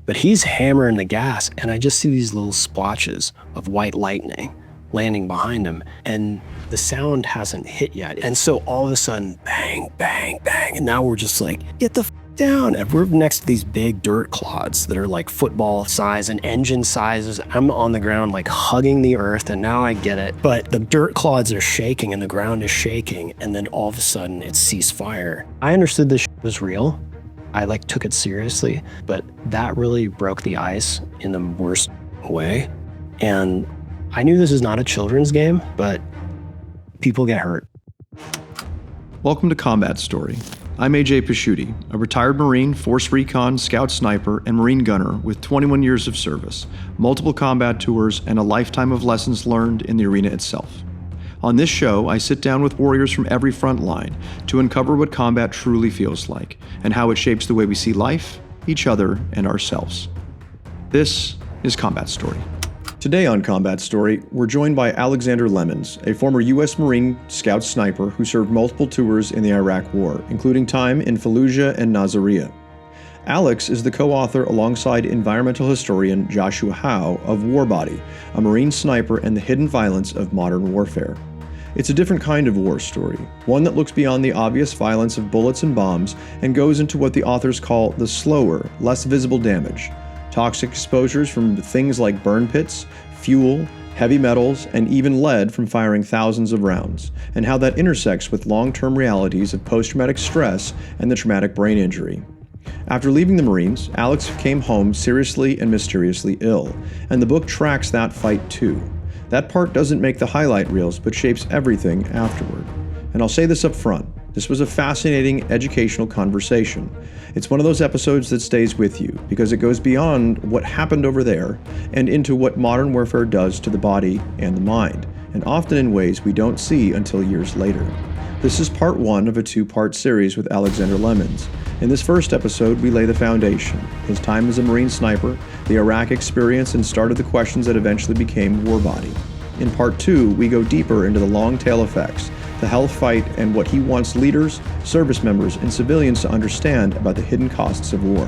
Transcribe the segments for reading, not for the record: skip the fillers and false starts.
but he's hammering the gas, and I just see these little splotches of white lightning landing behind him, and the sound hasn't hit yet. And so all of a sudden, bang, bang, bang, and now we're just like, get the down. And we're next to these big dirt clods that are like football size and engine sizes. I'm on the ground like hugging the earth, and now I get it. But the dirt clods are shaking and the ground is shaking, and then all of a sudden it ceased fire. I understood this was real. I like took it seriously, but that really broke the ice in the worst way. And I knew this is not a children's game, but people get hurt. Welcome to Combat Story. I'm AJ Pasciuti, a retired Marine, Force Recon, Scout Sniper, and Marine Gunner with 21 years of service, multiple combat tours, and a lifetime of lessons learned in the arena itself. On this show, I sit down with warriors from every front line to uncover what combat truly feels like and how it shapes the way we see life, each other, and ourselves. This is Combat Story. Today on Combat Story, we're joined by Alexander Lemons, a former U.S. Marine Scout Sniper who served multiple tours in the Iraq War, including time in Fallujah and Nasiriyah. Alex is the co-author alongside environmental historian Joshua Howe of War Body, a Marine Sniper and the Hidden Violence of Modern Warfare. It's a different kind of war story, one that looks beyond the obvious violence of bullets and bombs and goes into what the authors call the slower, less visible damage. Toxic exposures from things like burn pits, fuel, heavy metals, and even lead from firing thousands of rounds, and how that intersects with long-term realities of post-traumatic stress and the traumatic brain injury. After leaving the Marines, Alex came home seriously and mysteriously ill, and the book tracks that fight too. That part doesn't make the highlight reels, but shapes everything afterward. And I'll say this up front. This was a fascinating educational conversation. It's one of those episodes that stays with you because it goes beyond what happened over there and into what modern warfare does to the body and the mind, and often in ways we don't see until years later. This is part one of a two-part series with Alexander Lemons. In this first episode, we lay the foundation, his time as a Marine sniper, the Iraq experience, and started the questions that eventually became War Body. In part two, we go deeper into the long tail effects, the health fight, and what he wants leaders, service members, and civilians to understand about the hidden costs of war.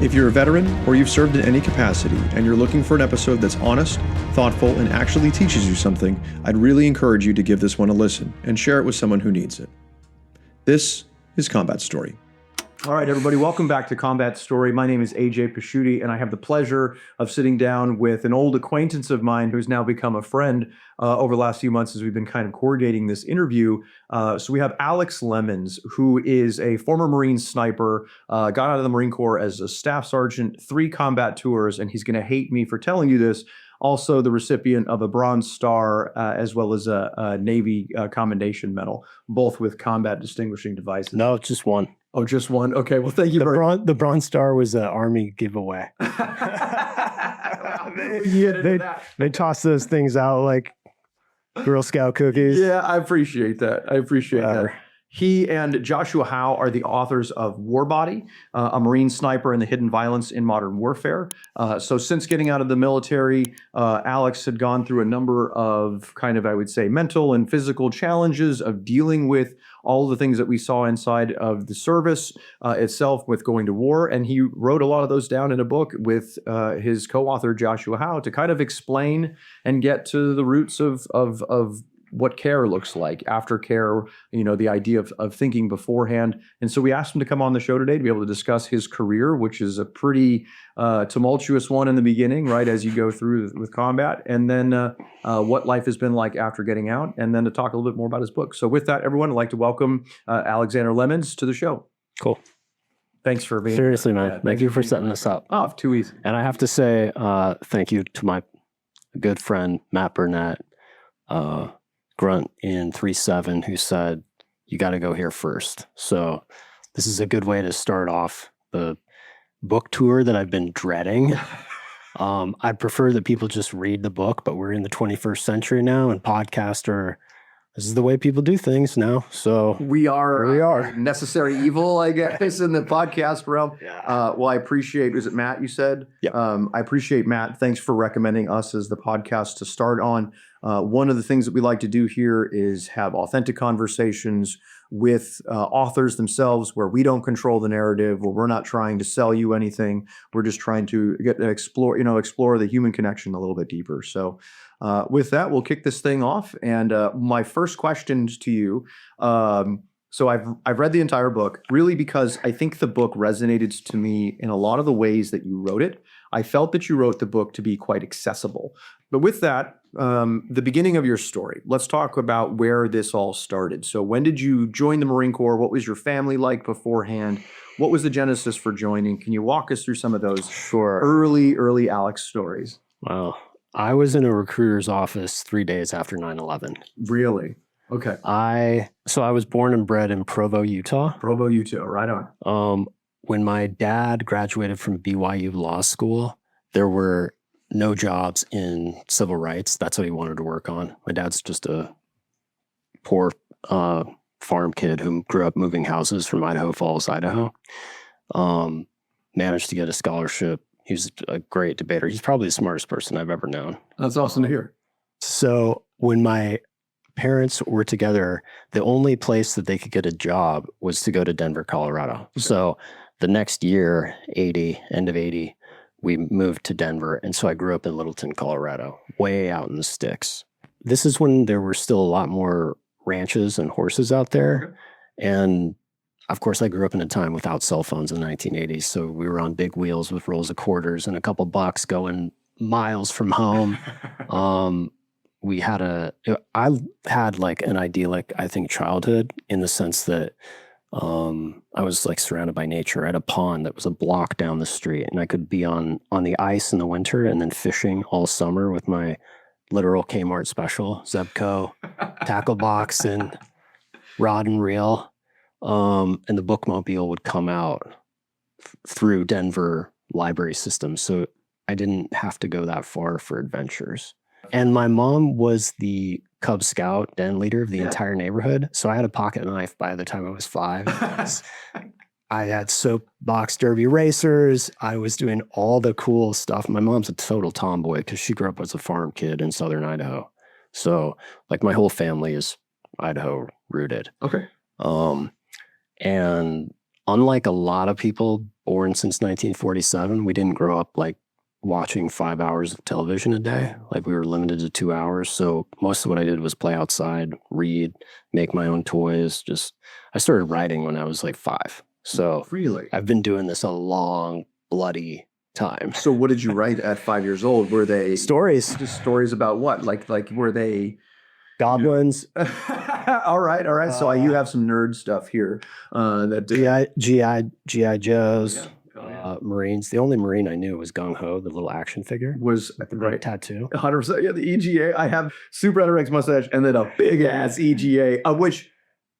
If you're a veteran or you've served in any capacity and you're looking for an episode that's honest, thoughtful, and actually teaches you something, I'd really encourage you to give this one a listen and share it with someone who needs it. This is Combat Story. All right, everybody, welcome back to Combat Story. My name is AJ Pasciuti, and I have the pleasure of sitting down with an old acquaintance of mine who's now become a friend over the last few months as we've been kind of coordinating this interview. So we have Alex Lemons, who is a former Marine sniper, got out of the Marine Corps as a staff sergeant, 3 combat tours, and he's going to hate me for telling you this. Also the recipient of a Bronze Star, as well as a Navy Commendation Medal, both with combat distinguishing devices. No, just one. Oh, just one? Okay, well, thank you. The Bronze Star was an Army giveaway. They toss those things out like Girl Scout cookies. Yeah, I appreciate that. That. He and Joshua Howe are the authors of War Body, a Marine Sniper and the Hidden Violence in Modern Warfare. So since getting out of the military, Alex had gone through a number of kind of, I would say, mental and physical challenges of dealing with all the things that we saw inside of the service itself with going to war. And he wrote a lot of those down in a book with his co-author, Joshua Howe, to kind of explain and get to the roots of what care looks like, aftercare, the idea of thinking beforehand. And so we asked him to come on the show today to be able to discuss his career, which is a pretty tumultuous one in the beginning, right, as you go through with combat, and then what life has been like after getting out, and then to talk a little bit more about his book. So with that, everyone, I'd like to welcome Alexander Lemons to the show. Cool. Thanks for being Seriously, man. Thank you for setting this up. Oh, too easy. And I have to say thank you to my good friend, Matt Burnett, Grunt in 3-7, who said, you got to go here first. So this is a good way to start off the book tour that I've been dreading. I prefer that people just read the book, but we're in the 21st century now, and this is the way people do things now. So we are here necessary evil, I guess, in the podcast realm. Yeah. Well, I appreciate, was it Matt you said? Yep. I appreciate, Matt. Thanks for recommending us as the podcast to start on. One of the things that we like to do here is have authentic conversations with authors themselves, where we don't control the narrative, where we're not trying to sell you anything. We're just trying to explore the human connection a little bit deeper. So with that, we'll kick this thing off. And my first question to you, so I've read the entire book, really because I think the book resonated to me in a lot of the ways that you wrote it. I felt that you wrote the book to be quite accessible. But with that, the beginning of your story, let's talk about where this all started. So when did you join the Marine Corps? What was your family like beforehand? What was the genesis for joining? Can you walk us through some of those early Alex stories? Well, I was in a recruiter's office 3 days after 9/11. Really? Okay. I was born and bred in Provo, Utah. Provo, Utah, right on. When my dad graduated from BYU Law School, there were no jobs in civil rights. That's what he wanted to work on. My dad's just a poor farm kid who grew up moving houses from Idaho Falls, Idaho. Managed to get a scholarship. He was a great debater. He's probably the smartest person I've ever known. That's awesome to hear. So when my parents were together, the only place that they could get a job was to go to Denver, Colorado. Okay. So the next year, end of 80, we moved to Denver. And so I grew up in Littleton, Colorado, way out in the sticks. This is when there were still a lot more ranches and horses out there. Okay. And of course, I grew up in a time without cell phones in the 1980s. So we were on big wheels with rolls of quarters and a couple bucks going miles from home. I had like an idyllic, I think, childhood in the sense that I was like surrounded by nature. I had a pond that was a block down the street, and I could be on the ice in the winter and then fishing all summer with my literal Kmart special, Zebco, tackle box and rod and reel. And the bookmobile would come out through Denver library system. So I didn't have to go that far for adventures. And my mom was the Cub Scout den leader of the entire neighborhood. So I had a pocket knife by the time I was 5. I had soapbox derby racers. I was doing all the cool stuff. My mom's a total tomboy because she grew up as a farm kid in southern Idaho. So like my whole family is Idaho rooted. Okay. And unlike a lot of people born since 1947, we didn't grow up like watching 5 hours of television a day. Like we were limited to 2 hours. So most of what I did was play outside, read, make my own toys. I started writing when I was like 5. So really, I've been doing this a long, bloody time. So what did you write at 5 years old? Were they stories? Just stories about what? Like were they goblins? All right. So you have some nerd stuff here. GI Joes. Marines. The only Marine I knew was Gung Ho, the little action figure. Was the right tattoo. 100%. Yeah, the EGA. I have super Alex mustache and then a big ass EGA, of which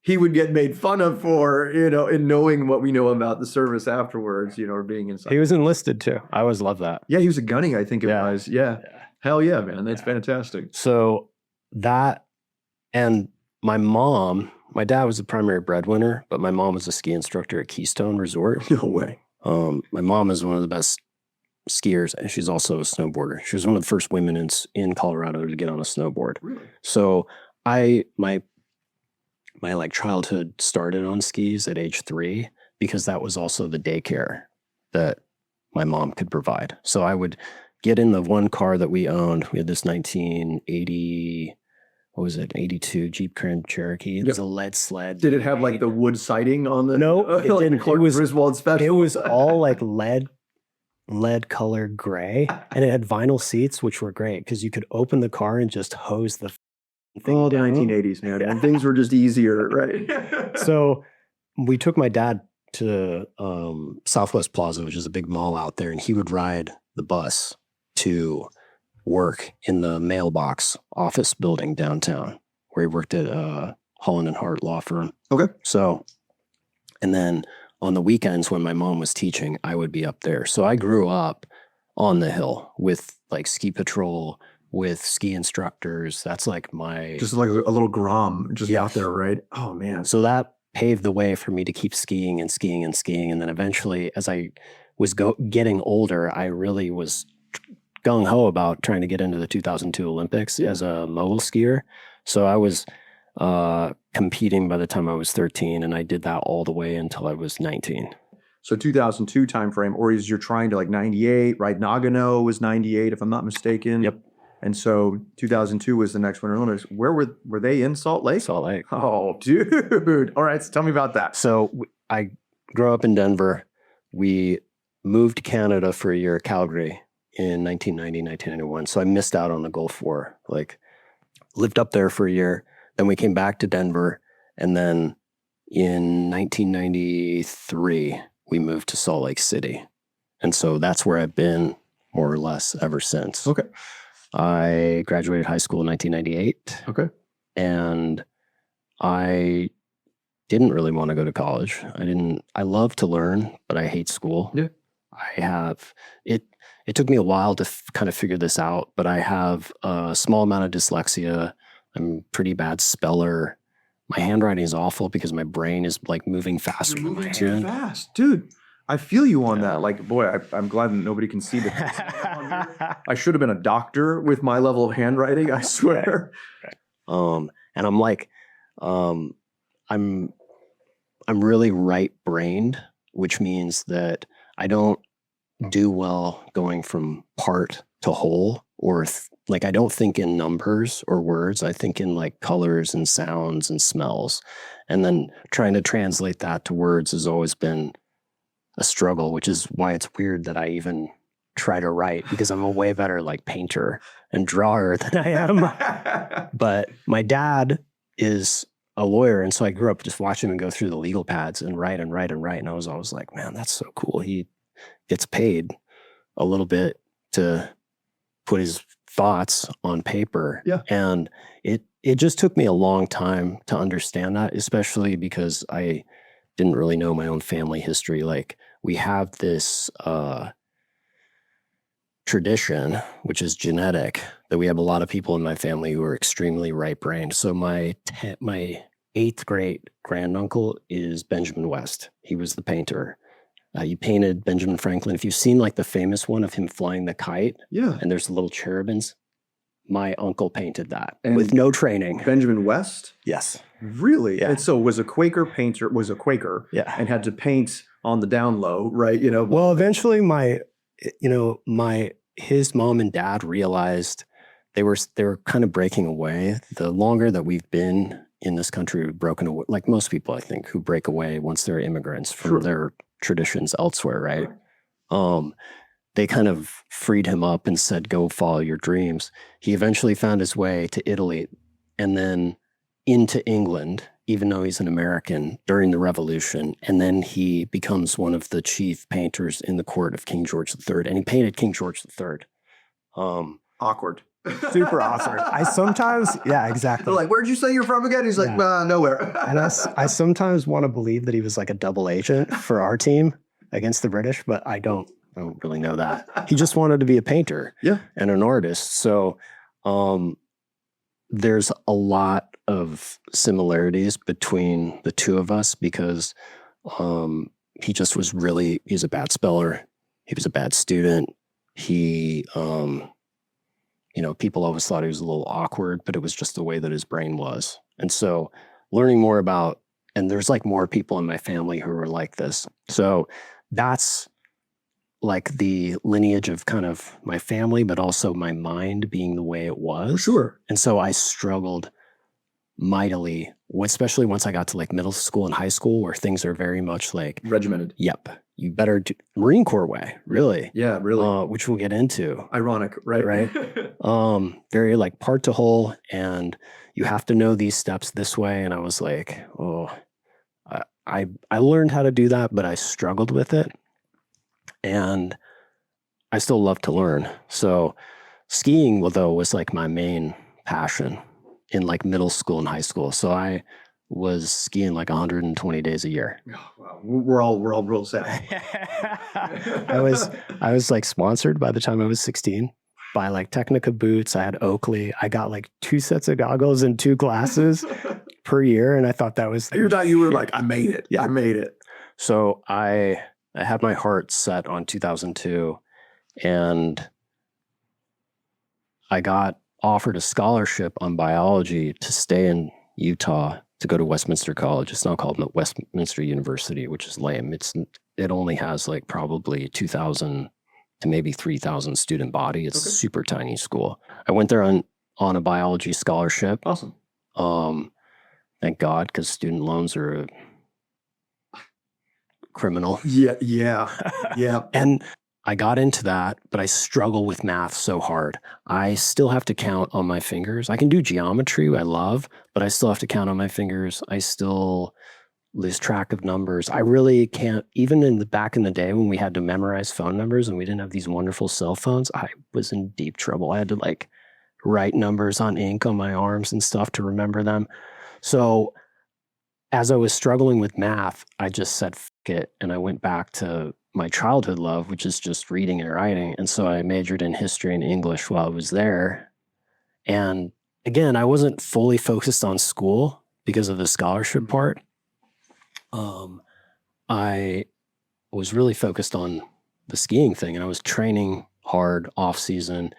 he would get made fun of for, in knowing what we know about the service afterwards, or being inside. He was enlisted too. I always loved that. Yeah, he was a gunny, I think it was. Yeah. Hell yeah, man. That's fantastic. So that, and my dad was the primary breadwinner, but my mom was a ski instructor at Keystone Resort. No way. My mom is one of the best skiers, and she's also a snowboarder. She was one of the first women in Colorado to get on a snowboard. Really? So my like childhood started on skis at age 3 because that was also the daycare that my mom could provide. So I would get in the one car that we owned. We had this 1980, what was it, 82 Jeep Grand Cherokee. It was a lead sled. Did it have like the wood siding on the? No, it didn't. Clark Griswold special. It was all like lead colored gray, and it had vinyl seats, which were great because you could open the car and just hose the thing. Oh, the 1980s, man. And things were just easier, right? So we took my dad to Southwest Plaza, which is a big mall out there, and he would ride the bus to work in the mailbox office building downtown where he worked at Holland and Hart law firm. Okay. So, and then on the weekends when my mom was teaching, I would be up there. So I grew up on the hill with like ski patrol, with ski instructors. That's like my... Just like a little Grom just out there, right? Oh, man. So that paved the way for me to keep skiing and skiing and skiing. And then eventually, as I was getting older, I really was gung-ho about trying to get into the 2002 Olympics as a mogul skier. So I was competing by the time I was 13, and I did that all the way until I was 19. So 2002 timeframe, or is you're trying to like 98, right? Nagano was 98, if I'm not mistaken. Yep. And so 2002 was the next Winter Olympics. Where were they in Salt Lake? Salt Lake. Oh, dude. All right, so tell me about that. So I grew up in Denver. We moved to Canada for a year, Calgary, in 1990, 1991. So I missed out on the Gulf War. Like, lived up there for a year. Then we came back to Denver. And then in 1993, we moved to Salt Lake City. And so that's where I've been more or less ever since. Okay. I graduated high school in 1998. Okay. And I didn't really want to go to college. I love to learn, but I hate school. Yeah. It took me a while to kind of figure this out, but I have a small amount of dyslexia. I'm a pretty bad speller. My handwriting is awful because my brain is like moving faster. You're moving too fast. Dude, I feel you on that. Like, boy, I'm glad that nobody can see this. I should have been a doctor with my level of handwriting, I swear. And I'm like, I'm really right-brained, which means that I don't do well going from part to whole, or like I don't think in numbers or words. I think in like colors and sounds and smells. And then trying to translate that to words has always been a struggle, which is why it's weird that I even try to write, because I'm a way better like painter and drawer than I am. But my dad is a lawyer, and so I grew up just watching him go through the legal pads and write and write and write. And I was always like, man, that's so cool. He gets paid a little bit to put his thoughts on paper. Yeah. And it just took me a long time to understand that, especially because I didn't really know my own family history. Like, we have this tradition, which is genetic, that we have a lot of people in my family who are extremely right-brained. So my 8th great granduncle is Benjamin West. He was the painter. He painted Benjamin Franklin. If you've seen like the famous one of him flying the kite, Yeah. and there's little cherubins, my uncle painted that And with no training. Benjamin West? Yes. Really? Yeah. And so was a Quaker, Yeah. and had to paint on the down low, right? You know. Well, eventually his mom and dad realized they were kind of breaking away. The longer that we've been in this country, we've broken away, like most people, I think, who break away once they're immigrants from their traditions elsewhere, right? They kind of freed him up and said, go follow your dreams. He eventually found his way to Italy and then into England, even though he's an American, during the Revolution. And then he becomes one of the chief painters in the court of King George III. And he painted King George III. Awkward. Super awkward. I sometimes, yeah, exactly. They're like, where'd you say you're from again? He's like, nowhere. And I sometimes want to believe that he was like a double agent for our team against the British, but I don't really know that. He just wanted to be a painter and an artist. So there's a lot of similarities between the two of us, because he just was he's a bad speller. He was a bad student. He, people always thought he was a little awkward, but it was just the way that his brain was. And so learning more about, and there's like more people in my family who are like this. So that's like the lineage of kind of my family, but also my mind being the way it was. Sure. And so I struggled mightily, especially once I got to like middle school and high school, where things are very much like regimented. Yep. You better do Marine Corps way, really. Yeah, really. Which we'll get into. Ironic, right? Right. Very like part to whole, and you have to know these steps this way. And I was like, I learned how to do that, but I struggled with it. And I still love to learn. So skiing, though, was like my main passion in like middle school and high school. So I was skiing like 120 days a year. Oh, wow. We're all real sad. I was like sponsored by the time I was 16 by like Technica boots. I had Oakley. I got like 2 sets of goggles and 2 glasses per year. And I thought that was... You were like, I made it. Yeah. I made it. So I had my heart set on 2002, and I got offered a scholarship on biology to stay in Utah, to go to Westminster College. It's now called Westminster University, which is lame. It only has like probably 2,000 to maybe 3,000 student body. It's a super tiny school. I went there on a biology scholarship. Awesome. Thank God, because student loans are a criminal. Yeah. And I got into that, but I struggle with math so hard. I still have to count on my fingers. I can do geometry, I love, but I still have to count on my fingers. I still lose track of numbers. I really can't, even back in the day when we had to memorize phone numbers and we didn't have these wonderful cell phones, I was in deep trouble. I had to like write numbers on ink on my arms and stuff to remember them. So as I was struggling with math, I just said, F it. And I went back to my childhood love, which is just reading and writing. And so I majored in history and English while I was there. And again, I wasn't fully focused on school because of the scholarship part. I was really focused on the skiing thing, and I was training hard off season.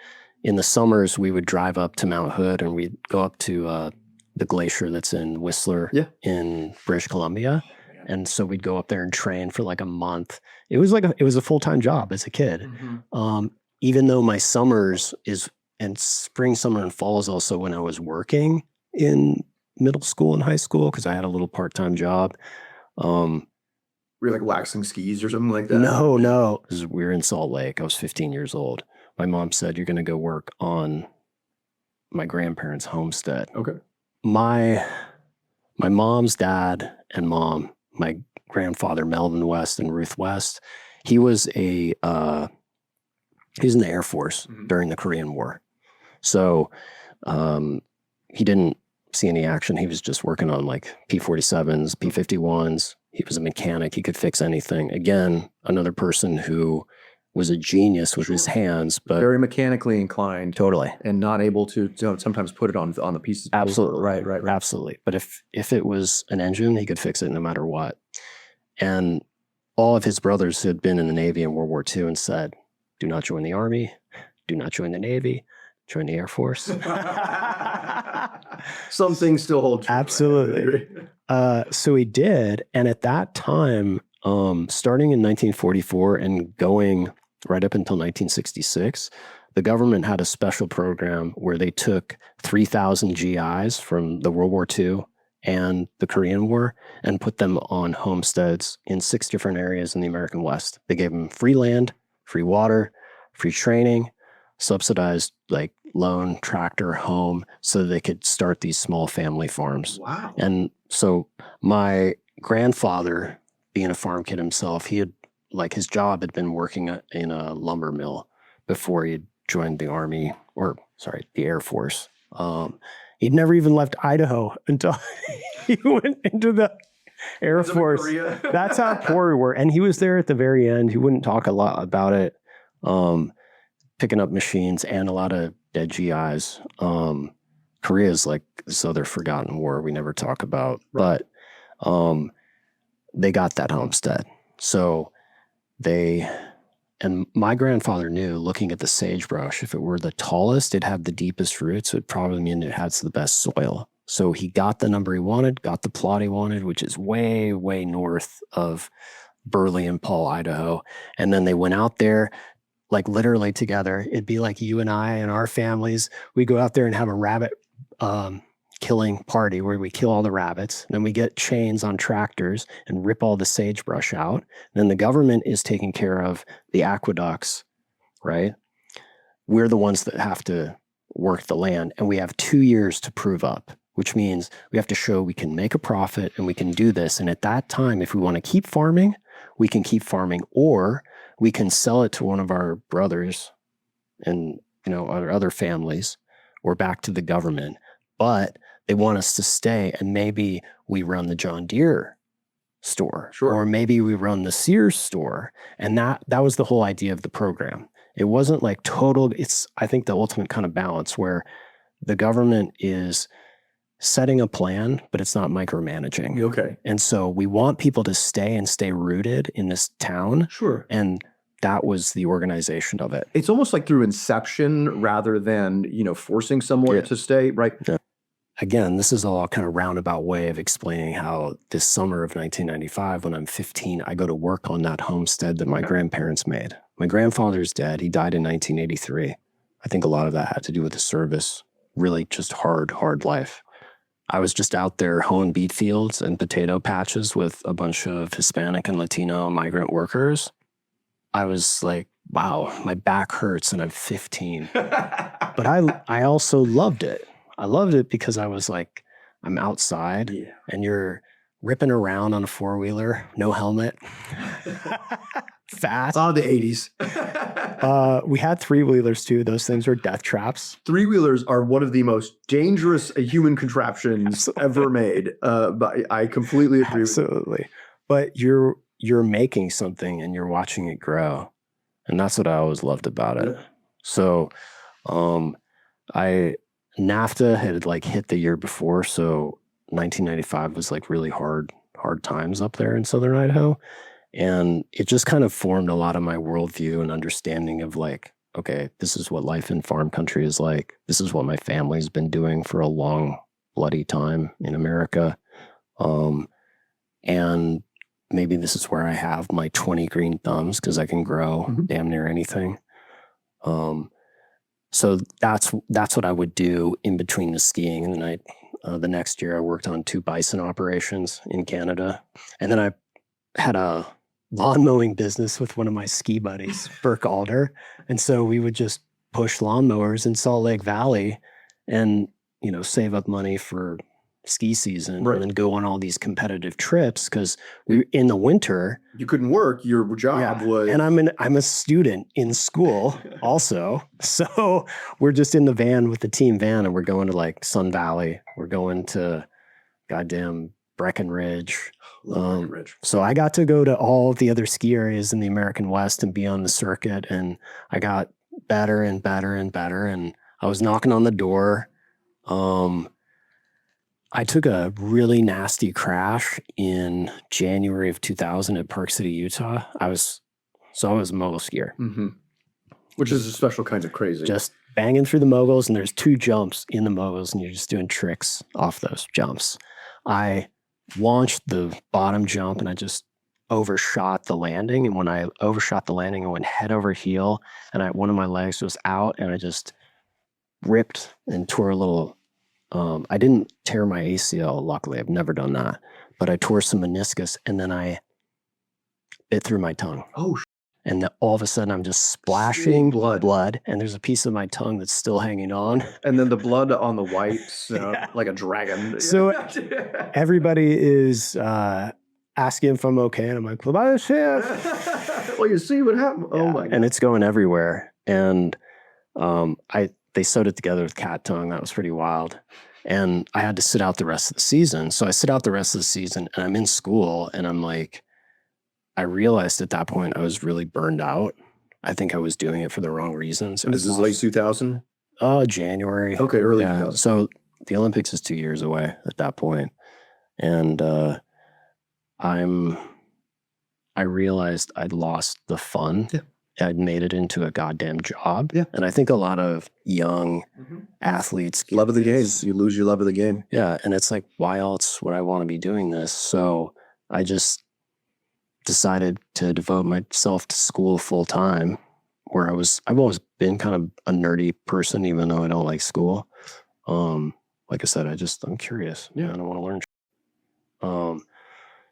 In the summers, we would drive up to Mount Hood and we'd go up to the glacier that's in Whistler in British Columbia. And so we'd go up there and train for like a month. It was a full-time job as a kid. Even though my summers and spring, summer, and fall is also when I was working in middle school and high school because I had a little part-time job. Were you like waxing skis or something like that? No. Because we were in Salt Lake. I was 15 years old. My mom said, you're going to go work on my grandparents' homestead. Okay. My mom's dad and mom, my grandfather, Melvin West and Ruth West, he was in the Air Force during the Korean War. So he didn't see any action. He was just working on like P-47s, P-51s. He was a mechanic. He could fix anything. Again, another person who was a genius with his hands, but very mechanically inclined. Totally. And not able to sometimes put it on the pieces. Absolutely. Right. Absolutely. But if it was an engine, he could fix it no matter what. And all of his brothers had been in the Navy in World War II and said, do not join the Army, do not join the Navy, join the Air Force. Some things still hold true. Absolutely. So he did. And at that time, starting in 1944 and going right up until 1966, the government had a special program where they took 3,000 GIs from the World War II and the Korean War and put them on homesteads in 6 different areas in the American West. They gave them free land, free water, free training, subsidized like loan, tractor, home, so they could start these small family farms. Wow. And so my grandfather, being a farm kid himself, he had like his job had been working in a lumber mill before he joined the Army, the Air Force. He'd never even left Idaho until he went into the Air Force. That's how poor we were. And he was there at the very end. He wouldn't talk a lot about it. Picking up machines and a lot of dead GIs. Korea is like this other forgotten war we never talk about. Right. But they got that homestead. So and my grandfather knew, looking at the sagebrush, if it were the tallest, it'd have the deepest roots. It would probably mean it has the best soil. So he got the number he wanted, got the plot he wanted, which is way, way north of Burley and Paul, Idaho. And then they went out there, like literally together. It'd be like you and I and our families. We go out there and have a rabbit killing party where we kill all the rabbits. And then we get chains on tractors and rip all the sagebrush out. And then the government is taking care of the aqueducts, right? We're the ones that have to work the land. And we have 2 years to prove up, which means we have to show we can make a profit and we can do this. And at that time, if we want to keep farming, we can keep farming, or we can sell it to one of our brothers and, our other families, or back to the government. But they want us to stay, and maybe we run the John Deere store, or maybe we run the Sears store. And that was the whole idea of the program. It wasn't like total, it's, I think, the ultimate kind of balance where the government is setting a plan, but it's not micromanaging. Okay. And so we want people to stay rooted in this town. Sure. And that was the organization of it. It's almost like through inception rather than, forcing someone to stay, right? Yeah. again, this is all kind of roundabout way of explaining how this summer of 1995, when I'm 15, I go to work on that homestead that my grandparents made. My grandfather's dead. He died in 1983. I think a lot of that had to do with the service. Really just hard life. I was just out there hoeing beet fields and potato patches with a bunch of Hispanic and Latino migrant workers. I was like, wow, my back hurts and I'm 15. But I also loved it. I loved it because I was like, I'm outside and you're ripping around on a four-wheeler, no helmet, fast. Oh, the 80s. We had three-wheelers too. Those things were death traps. Three-wheelers are one of the most dangerous human contraptions ever made. But I completely agree with you. Absolutely. But you're making something and you're watching it grow. And that's what I always loved about it. Yeah. So NAFTA had like hit the year before. So 1995 was like really hard times up there in Southern Idaho. And it just kind of formed a lot of my worldview and understanding of like, okay, this is what life in farm country is like. This is what my family's been doing for a long, bloody time in America. And maybe this is where I have my 20 green thumbs because I can grow damn near anything. So that's what I would do in between the skiing. And then the next year I worked on 2 bison operations in Canada. And then I had a lawn mowing business with one of my ski buddies, Burke Alder. And so we would just push lawnmowers in Salt Lake Valley and, save up money for ski season and then go on all these competitive trips because in the winter you couldn't work. Your job was, and I'm a student in school also. So we're just in the van with the team van and we're going to like Sun Valley. We're going to goddamn Breckenridge. So I got to go to all the other ski areas in the American West and be on the circuit, and I got better and better and better. And I was knocking on the door. I took a really nasty crash in January of 2000 at Park City, Utah. I was a mogul skier. Mm-hmm. Which is a special kind of crazy. Just banging through the moguls, and there's 2 jumps in the moguls, and you're just doing tricks off those jumps. I launched the bottom jump, and I just overshot the landing. And when I overshot the landing, I went head over heel, and one of my legs was out, and I just ripped and tore a little... I didn't tear my ACL, luckily. I've never done that. But I tore some meniscus, and then I bit through my tongue. Oh, and all of a sudden, I'm just splashing blood, and there's a piece of my tongue that's still hanging on. And then the blood on the whites, like a dragon. So everybody is asking if I'm okay, and I'm like, well, you see what happened? Oh, my God. And it's going everywhere. And they sewed it together with cat tongue. That was pretty wild. And I had to sit out the rest of the season. So I sit out the rest of the season and I'm in school and I'm like, I realized at that point I was really burned out. I think I was doing it for the wrong reasons. And this is late 2000? January. Okay, early 2000. So the Olympics is 2 years away at that point. And I realized I'd lost the fun. Yeah. I'd made it into a goddamn job. Yeah. And I think a lot of young athletes... Love of the game. You lose your love of the game. Yeah. And it's like, why else would I want to be doing this? So I just decided to devote myself to school full time, where I've always been kind of a nerdy person, even though I don't like school. Like I said, I'm curious. Yeah. And I want to learn.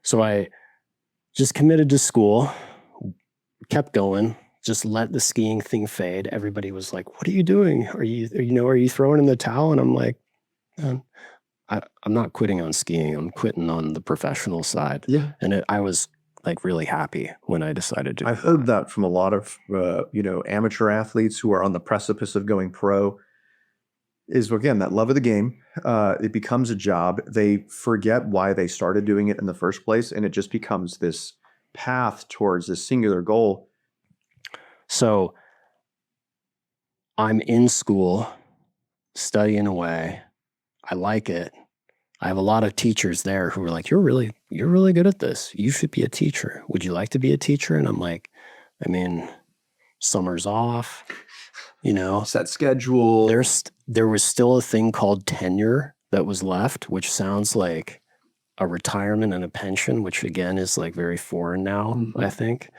So I just committed to school, kept going. Just let the skiing thing fade. Everybody was like, what are you doing? Are you throwing in the towel? And I'm like, I'm not quitting on skiing. I'm quitting on the professional side. Yeah. And I was like really happy when I decided to. I've heard that from a lot of, amateur athletes who are on the precipice of going pro is, again, that love of the game. It becomes a job. They forget why they started doing it in the first place. And it just becomes this path towards this singular goal. So I'm in school, studying away. I like it. I have a lot of teachers there who are like, you're really good at this. You should be a teacher. Would you like to be a teacher? And I'm like, summer's off, Set schedule. There was still a thing called tenure that was left, which sounds like a retirement and a pension, which again is like very foreign now, I think.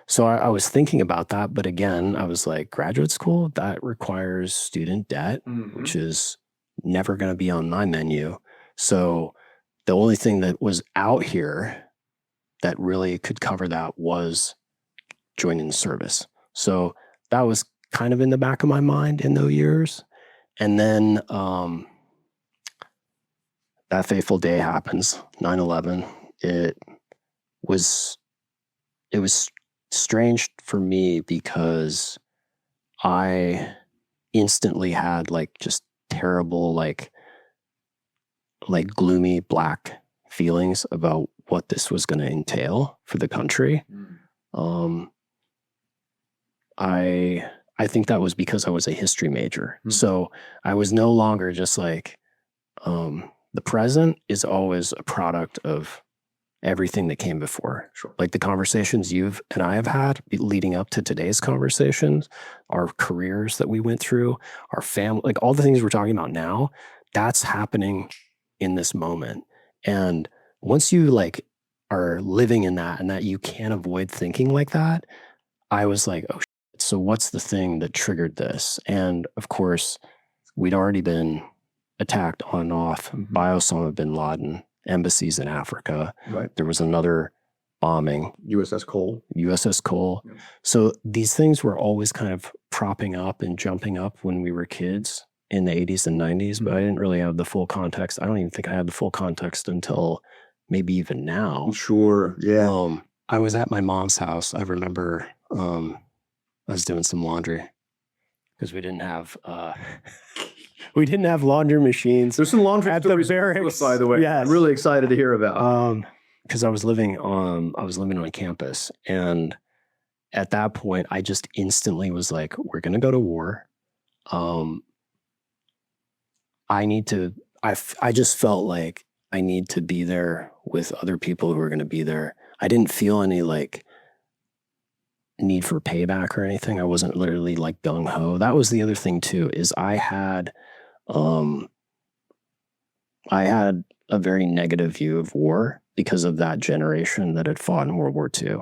So I was thinking about that, but again, I was like, graduate school, that requires student debt, which is never going to be on my menu. So the only thing that was out here that really could cover that was joining the service. So that was kind of in the back of my mind in those years. And then that fateful day happens, 9/11. It was strange for me because I instantly had like just terrible, like gloomy black feelings about what this was going to entail for the country. I think that was because I was a history major. So I was no longer just like, the present is always a product of everything that came before. Sure. Like the conversations you've and I have had leading up to today's conversations, our careers that we went through, our family, like all the things we're talking about now, that's happening in this moment. And once you like are living in that and that you can't avoid thinking like that, I was like, oh, shit. So what's the thing that triggered this? And of course, we'd already been attacked on and off by Osama bin Laden, embassies in Africa. Right. There was another bombing. USS Cole. USS Cole. Yeah. So these things were always kind of propping up and jumping up when we were kids in the 80s and 90s, but I didn't really have the full context. I don't even think I had the full context until maybe even now. Sure. Yeah. I was at my mom's house. I remember I was doing some laundry because we didn't have laundry machines. There's some laundry at the barracks, by the way. Yes. I'm really excited to hear about. Because I was living on campus, and at that point, I just instantly was like, "We're going to go to war." I just felt like I need to be there with other people who are going to be there. I didn't feel any like need for payback or anything. I wasn't literally like gung ho. That was the other thing too, is I had a very negative view of war because of that generation that had fought in World War II.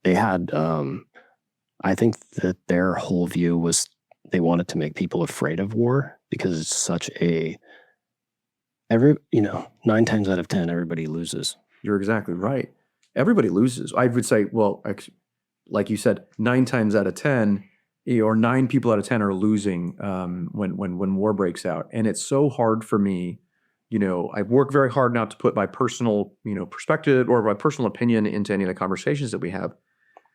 They had, I think that their whole view was they wanted to make people afraid of war because it's such 9 times out of 10, everybody loses. You're exactly right. Everybody loses. I would say, well, like you said, 9 times out of 10, or 9 people out of 10 are losing when war breaks out. And it's so hard for me. I work very hard not to put my personal, perspective or my personal opinion into any of the conversations that we have.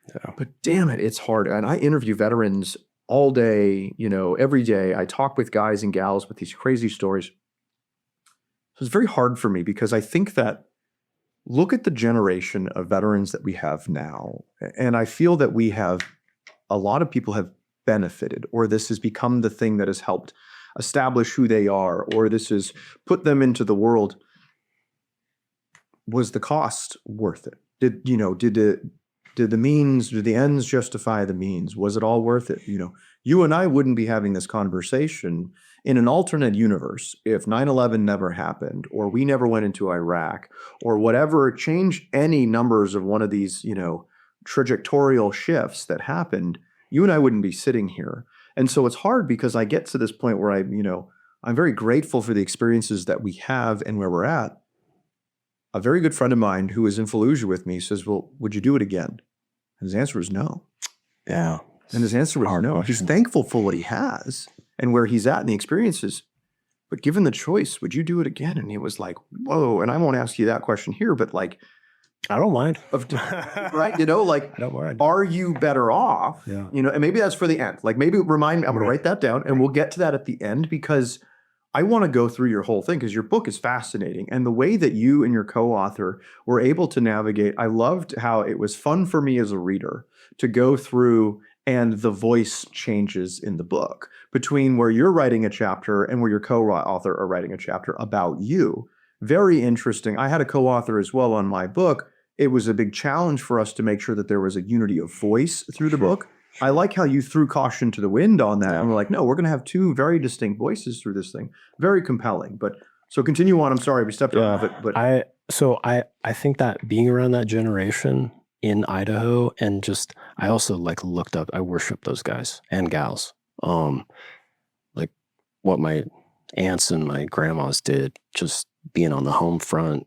Yeah. But damn it, it's hard. And I interview veterans all day, every day. I talk with guys and gals with these crazy stories. So it's very hard for me because I think that look at the generation of veterans that we have now. And I feel that a lot of people have benefited, or this has become the thing that has helped establish who they are, or this has put them into the world. Was the cost worth it? Did the ends justify the means? Was it all worth it? You and I wouldn't be having this conversation in an alternate universe if 9/11 never happened, or we never went into Iraq, or whatever, change any numbers of one of these, trajectorial shifts that happened, you and I wouldn't be sitting here. And so it's hard because I get to this point where I'm very grateful for the experiences that we have and where we're at. A very good friend of mine who is in Fallujah with me says, well, would you do it again? And his answer was no. Yeah. And his answer was no. He's thankful for what he has and where he's at and the experiences. But given the choice, would you do it again? And he was like, whoa. And I won't ask you that question here, but like, I don't mind. Right? I don't mind. Are you better off? Yeah. And maybe that's for the end. Like maybe remind me, I'm going to write that down and we'll get to that at the end because I want to go through your whole thing because your book is fascinating. And the way that you and your co-author were able to navigate, I loved how it was fun for me as a reader to go through and the voice changes in the book between where you're writing a chapter and where your co-author are writing a chapter about you. Very interesting. I had a co-author as well on my book. It was a big challenge for us to make sure that there was a unity of voice through the book. I like how you threw caution to the wind on that. And we're like, no, we're going to have two very distinct voices through this thing. Very compelling. But so continue on. I'm sorry we stepped off it. But I think that being around that generation in Idaho and just I also like looked up. I worship those guys and gals. Like what my aunts and my grandmas did, just being on the home front.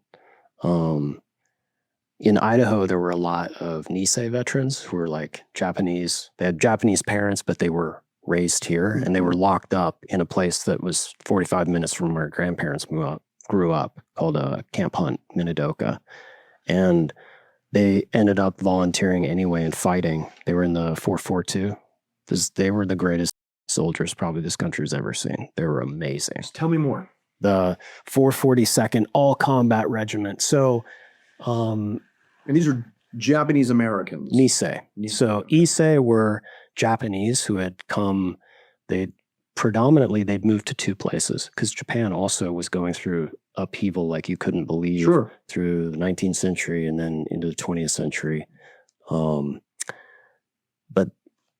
In Idaho, there were a lot of Nisei veterans who were like Japanese. They had Japanese parents, but they were raised here, and they were locked up in a place that was 45 minutes from where grandparents grew up, called Camp Hunt, Minidoka. And they ended up volunteering anyway and fighting. They were in the 442. They were the greatest soldiers probably this country's ever seen. They were amazing. Just tell me more. The 442nd All Combat Regiment. So, and these are Japanese Americans. Nisei. So Issei were Japanese who had come. They'd moved to two places because Japan also was going through upheaval like you couldn't believe through the 19th century and then into the 20th century. But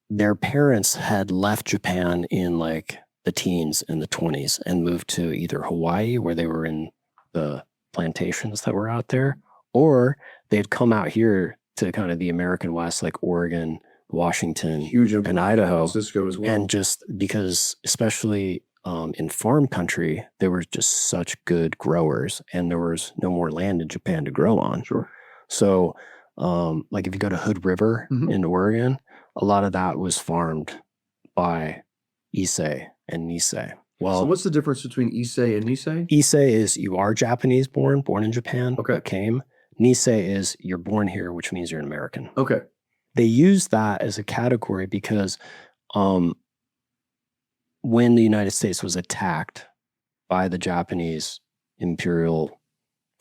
their parents had left Japan in like the teens and the 20s and moved to either Hawaii, where they were in the plantations that were out there, or they'd come out here to kind of the American West, like Oregon, Washington, and Idaho. Cisco as well. And just because, especially in farm country, they were just such good growers and there was no more land in Japan to grow on. Sure. So like if you go to Hood River in Oregon, a lot of that was farmed by Issei and Nisei. Well, so what's the difference between Issei and Nisei? Issei is you are Japanese born in Japan, came. Nisei is you're born here, which means you're an American. Okay. They use that as a category because when the United States was attacked by the Japanese imperial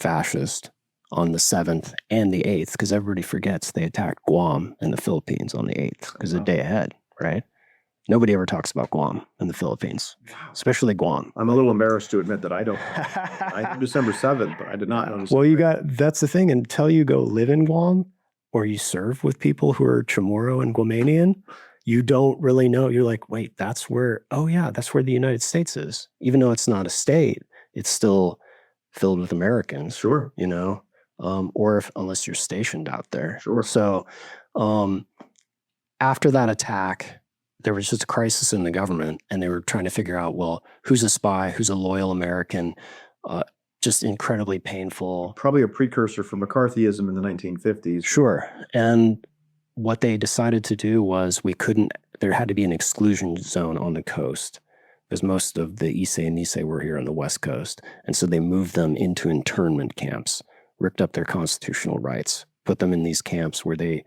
fascist on the 7th and the 8th, because everybody forgets they attacked Guam and the Philippines on the 8th, because the day ahead, right? Nobody ever talks about Guam and the Philippines, especially Guam. I'm a little embarrassed to admit that I don't. I knew December 7th, but I did not know. Well, that's the thing. Until you go live in Guam or you serve with people who are Chamorro and Guamanian, you don't really know. You're like, wait, that's where the United States is. Even though it's not a state, it's still filled with Americans. Sure. You know, unless you're stationed out there. Sure. So after that attack, there was just a crisis in the government and they were trying to figure out, well, who's a spy, who's a loyal American, just incredibly painful. Probably a precursor for McCarthyism in the 1950s. Sure. And what they decided to do was there had to be an exclusion zone on the coast because most of the Issei and Nisei were here on the West Coast. And so they moved them into internment camps, ripped up their constitutional rights, put them in these camps where they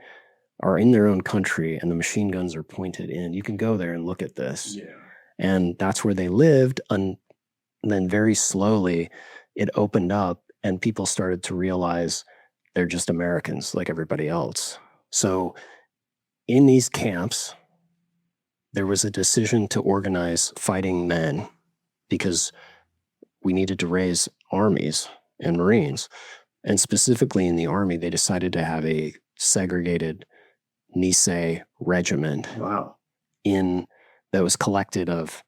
are in their own country and the machine guns are pointed in. You can go there and look at this. Yeah. And that's where they lived. And then very slowly it opened up and people started to realize they're just Americans like everybody else. So in these camps, there was a decision to organize fighting men because we needed to raise armies and Marines. And specifically in the Army, they decided to have a segregated Nisei regiment. Wow. That was collected of,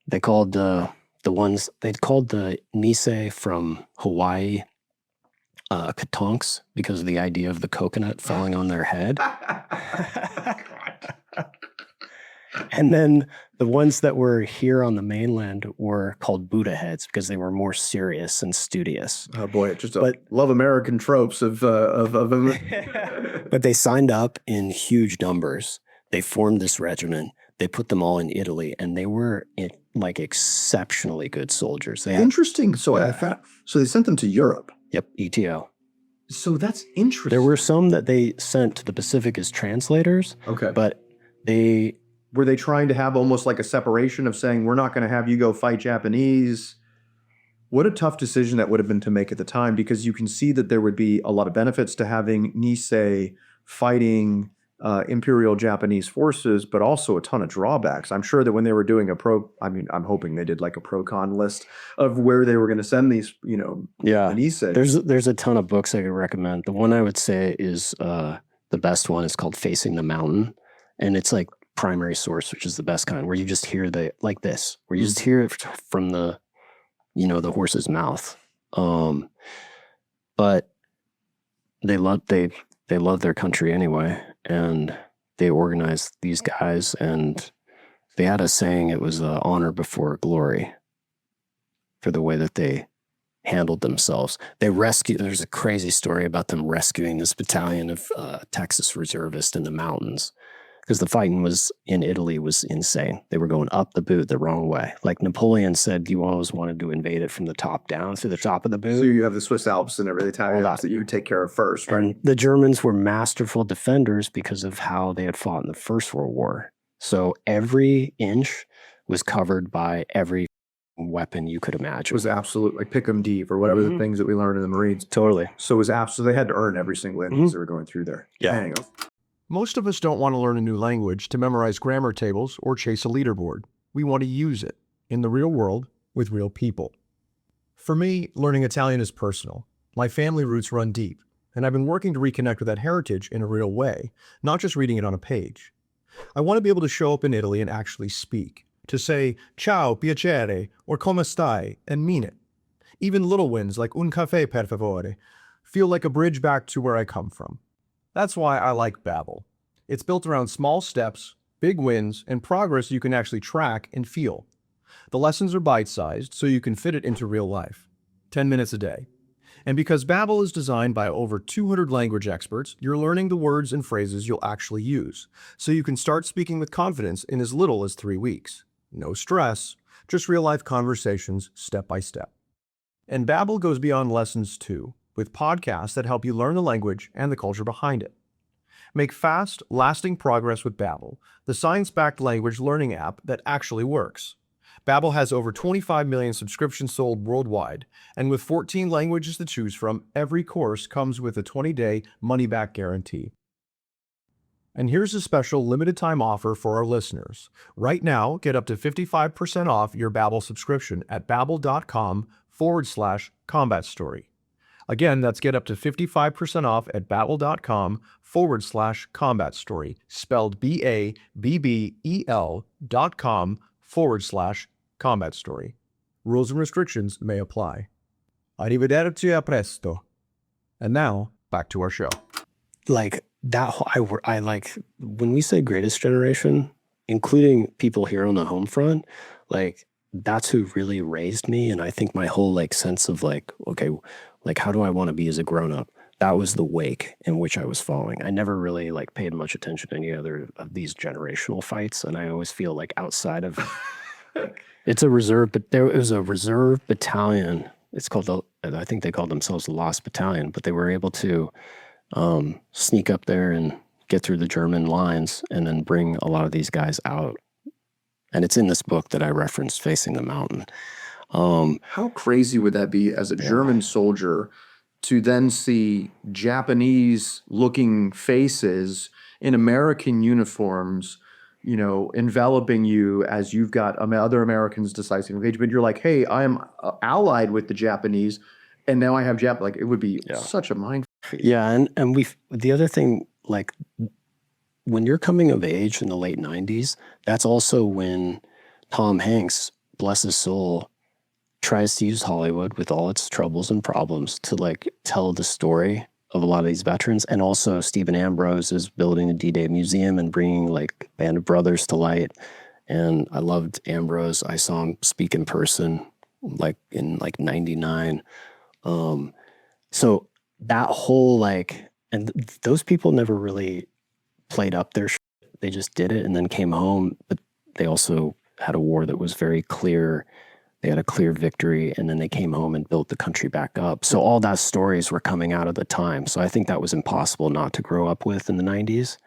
they called the Nisei from Hawaii Katonks because of the idea of the coconut falling on their head. And then the ones that were here on the mainland were called Buddha heads because they were more serious and studious. Oh boy, love American tropes of But they signed up in huge numbers. They formed this regiment. They put them all in Italy, and they were like exceptionally good soldiers. Interesting. So they sent them to Europe. Yep, ETO. So that's interesting. There were some that they sent to the Pacific as translators. Okay. But were they trying to have almost like a separation of saying, we're not going to have you go fight Japanese? What a tough decision that would have been to make at the time, because you can see that there would be a lot of benefits to having Nisei fighting Imperial Japanese forces, but also a ton of drawbacks. I'm sure that when they were doing I'm hoping they did like a pro-con list of where they were going to send these, Nisei. There's a ton of books I could recommend. The one I would say is the best one is called Facing the Mountain. And it's like primary source, which is the best kind, where you just hear like this, where you just hear it from the, the horse's mouth. But they love their country anyway, and they organized these guys, and they had a saying, it was honor before glory, for the way that they handled themselves. There's a crazy story about them rescuing this battalion of Texas reservists in the mountains, because the fighting in Italy was insane. They were going up the boot the wrong way. Like Napoleon said, you always wanted to invade it from the top down, through the top of the boot. So you have the Swiss Alps and everything, Italian Alps that you would take care of first, right? And the Germans were masterful defenders because of how they had fought in the First World War. So every inch was covered by every weapon you could imagine. It was absolute, like pick 'em deep or whatever the things that we learned in the Marines. Totally. So it was absolutely, they had to earn every single inch they were going through there. Yeah. Dang. Most of us don't want to learn a new language to memorize grammar tables or chase a leaderboard. We want to use it in the real world with real people. For me, learning Italian is personal. My family roots run deep, and I've been working to reconnect with that heritage in a real way, not just reading it on a page. I want to be able to show up in Italy and actually speak, to say ciao, piacere, or come stai, and mean it. Even little wins like un caffè per favore feel like a bridge back to where I come from. That's why I like Babbel. It's built around small steps, big wins, and progress you can actually track and feel. The lessons are bite-sized, so you can fit it into real life. 10 minutes a day. And because Babbel is designed by over 200 language experts, you're learning the words and phrases you'll actually use, so you can start speaking with confidence in as little as 3 weeks. No stress, just real-life conversations step by step. And Babbel goes beyond lessons too, with podcasts that help you learn the language and the culture behind it. Make fast, lasting progress with Babbel, the science-backed language learning app that actually works. Babbel has over 25 million subscriptions sold worldwide, and with 14 languages to choose from, every course comes with a 20-day money-back guarantee. And here's a special limited-time offer for our listeners. Right now, get up to 55% off your Babbel subscription at babbel.com/combat story. Again, that's get up to 55% off at babbel.com/combat story, spelled BABBEL.com/combat story. Rules and restrictions may apply. Arrivederci a presto. And now, back to our show. Like that, I like, when we say greatest generation, including people here on the home front, like that's who really raised me. And I think my whole like sense of like, okay, like how do I want to be as a grown up? That was the wake in which I was following. I never really like paid much attention to any other of these generational fights. And I always feel like outside of, it's a reserve, but there was a reserve battalion. It's called, I think they called themselves the Lost Battalion, but they were able to sneak up there and get through the German lines and then bring a lot of these guys out. And it's in this book that I referenced, Facing the Mountain. How crazy would that be as a German soldier to then see Japanese-looking faces in American uniforms, you know, enveloping you as you've got other Americans decisive engagement? You're like, hey, I'm allied with the Japanese, and now I have like it would be such a mind. Yeah, and the other thing, like when you're coming of age in the late 90s, that's also when Tom Hanks, bless his soul, tries to use Hollywood with all its troubles and problems to like tell the story of a lot of these veterans. And also Stephen Ambrose is building a D-Day museum and bringing like Band of Brothers to light. And I loved Ambrose. I saw him speak in person like in like 99. So that whole like, and those people never really played up their shit. They just did it and then came home. But they also had a war that was very clear. They had a clear victory, and then they came home and built the country back up. So all those stories were coming out of the time. So I think that was impossible not to grow up with in the 90s.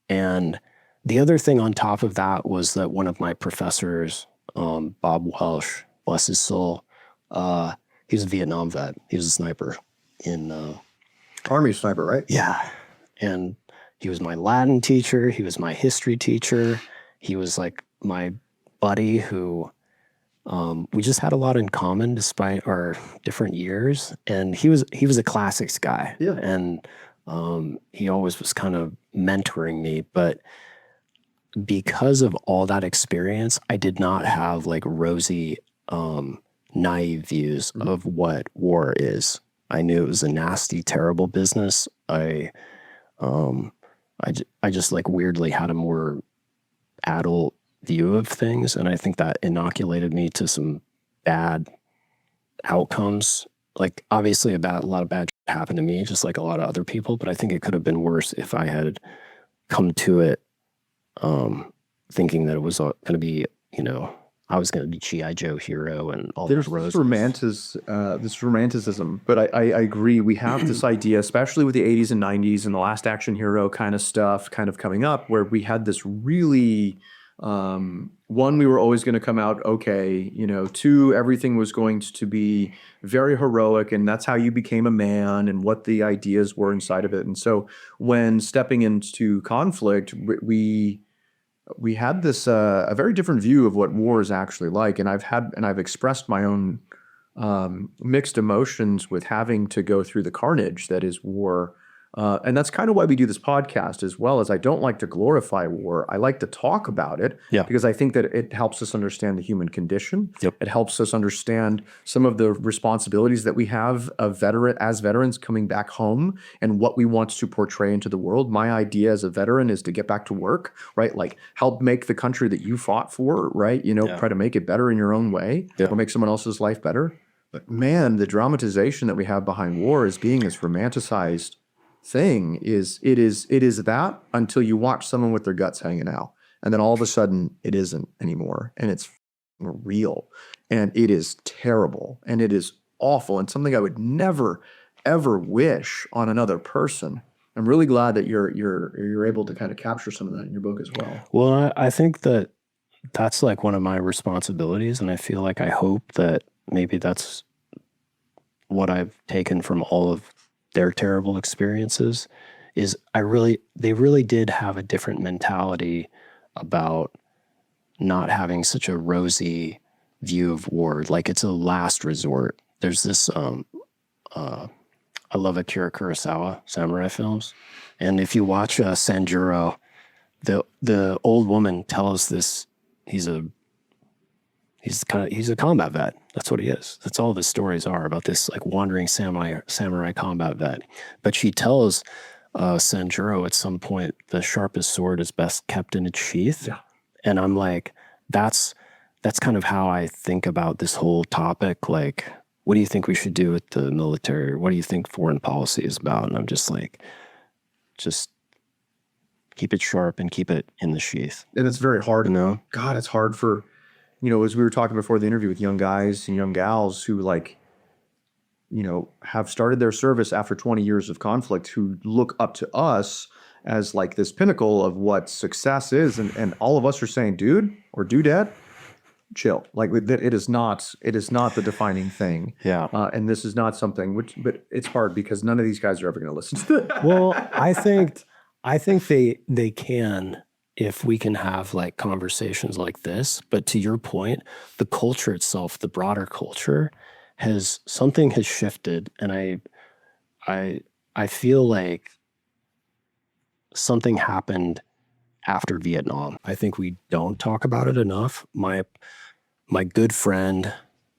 And the other thing on top of that was that one of my professors, Bob Welsh, bless his soul, he was a Vietnam vet. He was a sniper in... Army sniper, right? Yeah. And he was my Latin teacher. He was my history teacher. He was like my buddy who... we just had a lot in common despite our different years. And he was a classics guy. Yeah. And he always was kind of mentoring me. But because of all that experience, I did not have like rosy, naive views of what war is. I knew it was a nasty, terrible business. I just like weirdly had a more adult view of things, and I think that inoculated me to some bad outcomes. Like obviously, a lot of bad shit happened to me, just like a lot of other people. But I think it could have been worse if I had come to it thinking that it was going to be, I was going to be GI Joe hero and all There's those this romanticism, but I agree. We have this idea, especially with the 80s and 90s and the Last Action Hero kind of stuff kind of coming up, where we had this really, one, we were always going to come out okay, two, everything was going to be very heroic, and that's how you became a man and what the ideas were inside of it. And so when stepping into conflict, we had this a very different view of what war is actually like, and I've expressed my own mixed emotions with having to go through the carnage that is war, and that's kind of why we do this podcast as well. As I don't like to glorify war, I like to talk about it because I think that it helps us understand the human condition. Yep. It helps us understand some of the responsibilities that we have as veterans coming back home and what we want to portray into the world. My idea as a veteran is to get back to work, right? Like help make the country that you fought for, right? Try to make it better in your own way or make someone else's life better. But man, the dramatization that we have behind war as being this romanticized thing is that until you watch someone with their guts hanging out, and then all of a sudden it isn't anymore, and it's real, and it is terrible, and it is awful, and something I would never ever wish on another person. I'm really glad that you're able to kind of capture some of that in your book as well. Well, I think that that's like one of my responsibilities, and I feel like I hope that maybe that's what I've taken from all of their terrible experiences is they really did have a different mentality about not having such a rosy view of war. Like it's a last resort. There's this, I love Akira Kurosawa samurai films. And if you watch Sanjuro, the old woman tells this, he's a combat vet. That's what he is. That's all the stories are about this like wandering samurai combat vet. But she tells Sanjuro at some point, the sharpest sword is best kept in its sheath. Yeah. And I'm like, that's kind of how I think about this whole topic. Like, what do you think we should do with the military? What do you think foreign policy is about? And I'm just like, just keep it sharp and keep it in the sheath. And it's very hard. God, it's hard for, as we were talking before the interview with young guys and young gals who have started their service after 20 years of conflict, who look up to us as like this pinnacle of what success is. And all of us are saying, dude or dudette, chill. Like that it is not the defining thing. Yeah. And this is not something but it's hard because none of these guys are ever going to listen to that. Well, I think they can, if we can have like conversations like this. But to your point, the culture itself, the broader culture something has shifted. And I feel like something happened after Vietnam. I think we don't talk about it enough. My good friend,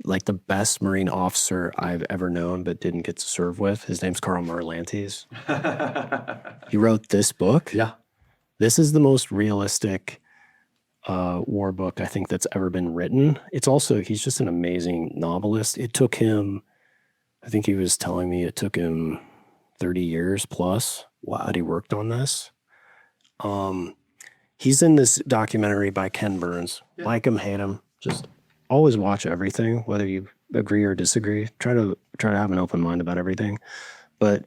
like the best Marine officer I've ever known but didn't get to serve with, his name's Carl Merlantes. He wrote this book. Yeah. This is the most realistic war book I think that's ever been written. He's just an amazing novelist. It took him, I think he was telling me it took him 30 years plus that he worked on this. He's in this documentary by Ken Burns. Yeah. Like him, hate him, just always watch everything, whether you agree or disagree. Try to have an open mind about everything. But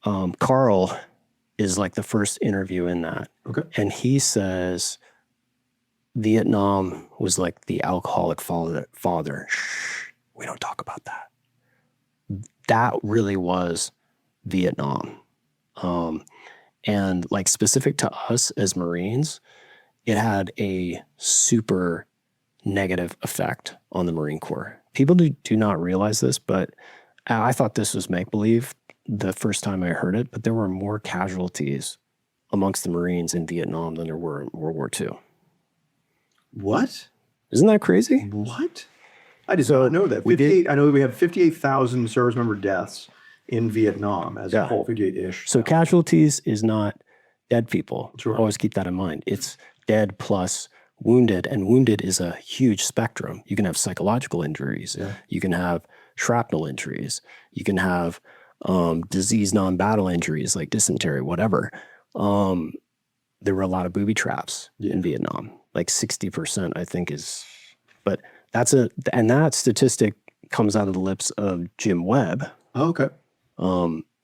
Carl is like the first interview in that. Okay. And he says Vietnam was like the alcoholic father. Shh, we don't talk about that. That really was Vietnam. And like specific to us as Marines, it had a super negative effect on the Marine Corps. People do not realize this, but I thought this was make-believe the first time I heard it, but there were more casualties amongst the Marines in Vietnam than there were in World War II. What? Isn't that crazy? What? I did not know that. 58. I know we have 58,000 service member deaths in Vietnam as a whole, 58-ish. So casualties is not dead people. Sure. Always keep that in mind. It's dead plus wounded, and wounded is a huge spectrum. You can have psychological injuries. Yeah. You can have shrapnel injuries. You can have disease non-battle injuries like dysentery, whatever. There were a lot of booby traps in Vietnam. Like 60%, I think is, but and that statistic comes out of the lips of Jim Webb. Oh, okay.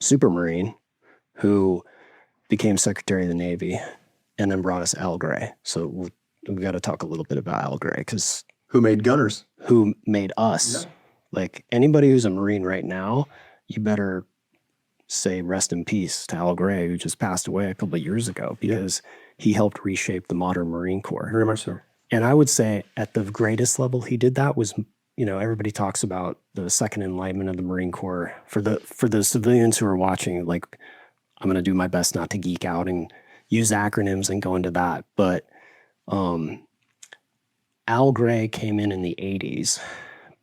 Supermarine, who became Secretary of the Navy and then brought us Al Gray. So we got to talk a little bit about Al Gray, because who made gunners? Who made us. Yeah. Like anybody who's a Marine right now, you better say rest in peace to Al Gray, who just passed away a couple of years ago, because he helped reshape the modern Marine Corps. Very much so. And I would say at the greatest level he did that was, everybody talks about the second enlightenment of the Marine Corps. For the civilians who are watching, like, I'm going to do my best not to geek out and use acronyms and go into that. But Al Gray came in the 80s.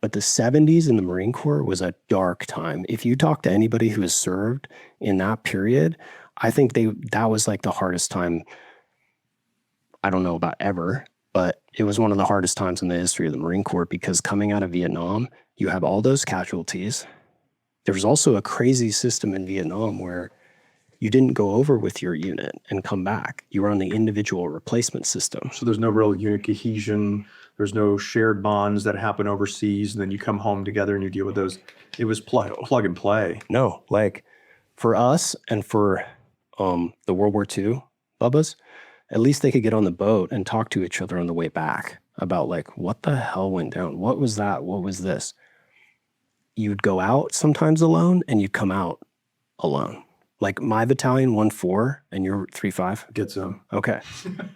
But the 70s in the Marine Corps was a dark time. If you talk to anybody who has served in that period, I think that was like the hardest time, I don't know about ever, but it was one of the hardest times in the history of the Marine Corps, because coming out of Vietnam, you have all those casualties. There was also a crazy system in Vietnam where you didn't go over with your unit and come back. You were on the individual replacement system. So there's no real unit cohesion. There's no shared bonds that happen overseas, and then you come home together and you deal with those. It was plug and play. No, like for us and for the World War II Bubbas, at least they could get on the boat and talk to each other on the way back about like, what the hell went down? What was that? What was this? You'd go out sometimes alone and you'd come out alone. Like my battalion 1-4 and you're 3-5. Get some. Okay.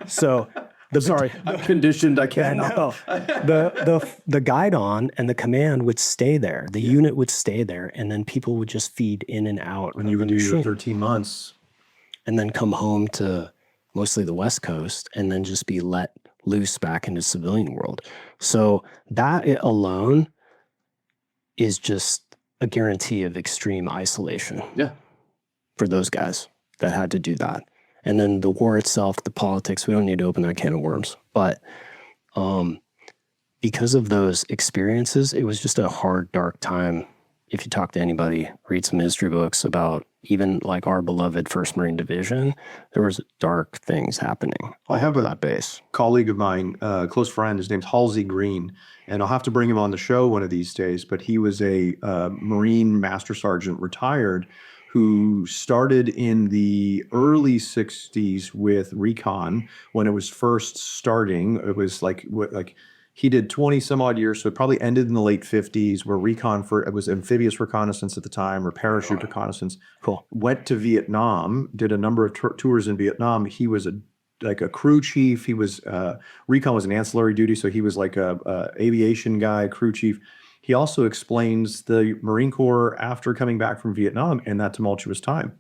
So I'm conditioned. I can't. No. The guidon and the command would stay there. The unit would stay there, and then people would just feed in and out. And you would do your 13 months. And then come home to mostly the West Coast and then just be let loose back into civilian world. So that alone is just a guarantee of extreme isolation. Yeah. For those guys that had to do that. And then the war itself, the politics, we don't need to open that can of worms. But because of those experiences, it was just a hard, dark time. If you talk to anybody, read some history books about even like our beloved 1st Marine Division, there was dark things happening. I have that base. Colleague of mine, close friend, his name's Halsey Green, and I'll have to bring him on the show one of these days, but he was a Marine Master Sergeant, retired, who started in the early 60s with recon when it was first starting. It was like he did 20 some odd years, so it probably ended in the late 50s, where it was amphibious reconnaissance at the time, or parachute reconnaissance. Cool. Went to Vietnam, did a number of tours in Vietnam. He was like a crew chief. He was recon was an ancillary duty, so he was like a aviation guy, crew chief. He also explains the Marine Corps after coming back from Vietnam in that tumultuous time.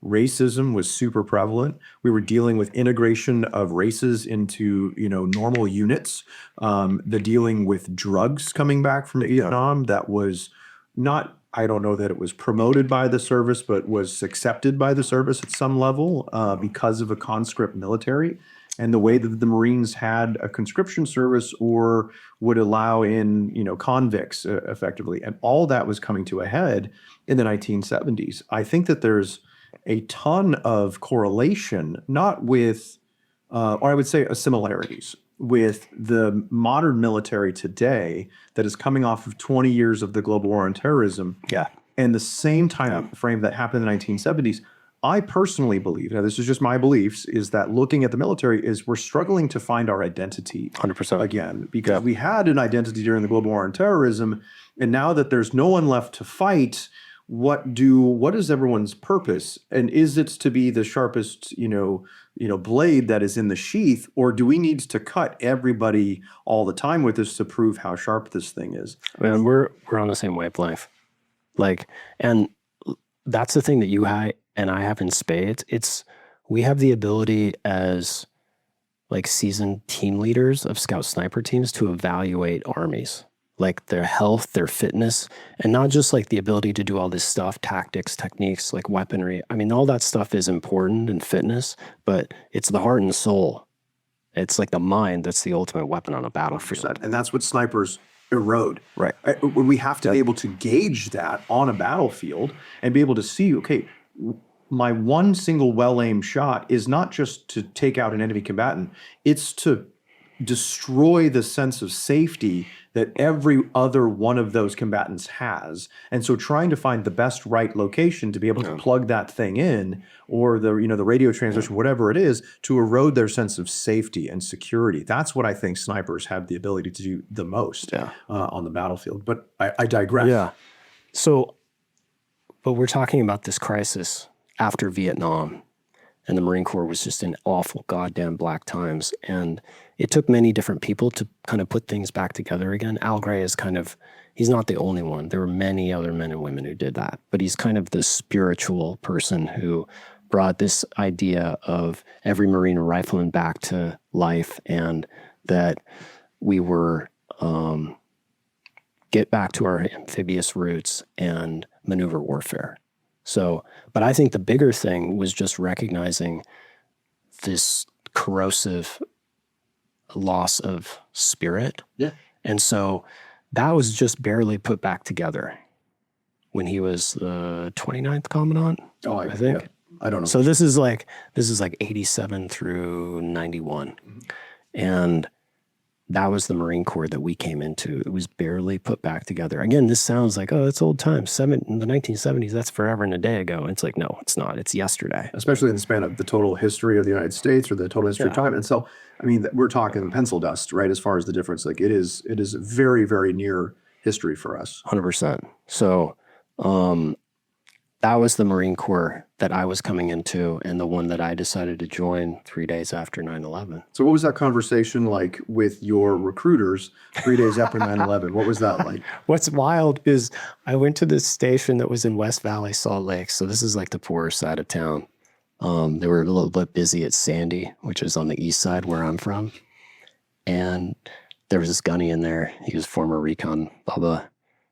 Racism was super prevalent. We were dealing with integration of races into, normal units. The dealing with drugs coming back from Vietnam, that was not, I don't know that it was promoted by the service, but was accepted by the service at some level because of a conscript military. And the way that the Marines had a conscription service or would allow in, convicts effectively. And all that was coming to a head in the 1970s. I think that there's a ton of correlation, not with, or I would say similarities with the modern military today that is coming off of 20 years of the global war on terrorism. Yeah. And the same time frame that happened in the 1970s. I personally believe, now this is just my beliefs, is that looking at the military is we're struggling to find our identity 100% again, because we had an identity during the global war on terrorism, and now that there's no one left to fight, what is everyone's purpose? And is it to be the sharpest, blade that is in the sheath, or do we need to cut everybody all the time with this to prove how sharp this thing is? Man, we're on the same wavelength. And that's the thing that you and I have in spades. It's we have the ability as like seasoned team leaders of scout sniper teams to evaluate armies, like their health, their fitness, and not just like the ability to do all this stuff, tactics, techniques, like weaponry. I mean, all that stuff is important in fitness, but it's the heart and soul. It's like the mind that's the ultimate weapon on a battlefield. And that's what snipers erode. Right. We have to be able to gauge that on a battlefield and be able to see, okay, my one single well-aimed shot is not just to take out an enemy combatant, it's to destroy the sense of safety that every other one of those combatants has. And so trying to find the best right location to be able to plug that thing in, or the radio transmission, whatever it is, to erode their sense of safety and security. That's what I think snipers have the ability to do the most on the battlefield. But I digress. Yeah. So, but we're talking about this crisis after Vietnam, and the Marine Corps was just in awful goddamn black times. And it took many different people to kind of put things back together again. Al Gray is he's not the only one. There were many other men and women who did that. But he's kind of the spiritual person who brought this idea of every Marine and rifleman back to life, and that we were get back to our amphibious roots and maneuver warfare. So, but I think the bigger thing was just recognizing this corrosive loss of spirit. Yeah. And so that was just barely put back together when he was the 29th Commandant, I think. Yeah. I don't know. So this is like 87 through 91. Mm-hmm. And that was the Marine Corps that we came into. It was barely put back together. Again, this sounds like, oh, it's old times. In the 1970s, that's forever and a day ago. It's like, no, it's not. It's yesterday. Especially in the span of the total history of the United States or the total history of time. And so, I mean, we're talking pencil dust, right, as far as the difference. Like it is very, very near history for us. 100%. So that was the Marine Corps that I was coming into, and the one that I decided to join 3 days after 9/11. So what was that conversation like with your recruiters 3 days after 9/11? What was that like? What's wild is I went to this station that was in West Valley, Salt Lake. So this is like the poorer side of town. They were a little bit busy at Sandy, which is on the east side where I'm from. And there was this gunny in there. He was former recon Bubba.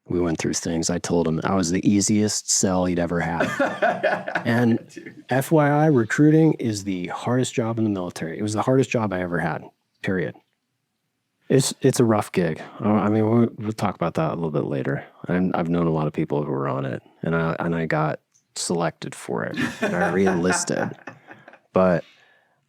We went through things. I told him I was the easiest sell he'd ever had. And FYI, recruiting is the hardest job in the military. It was the hardest job I ever had, period. It's a rough gig. I mean, we'll talk about that a little bit later. I've known a lot of people who were on it, and I got selected for it, and I re-enlisted. But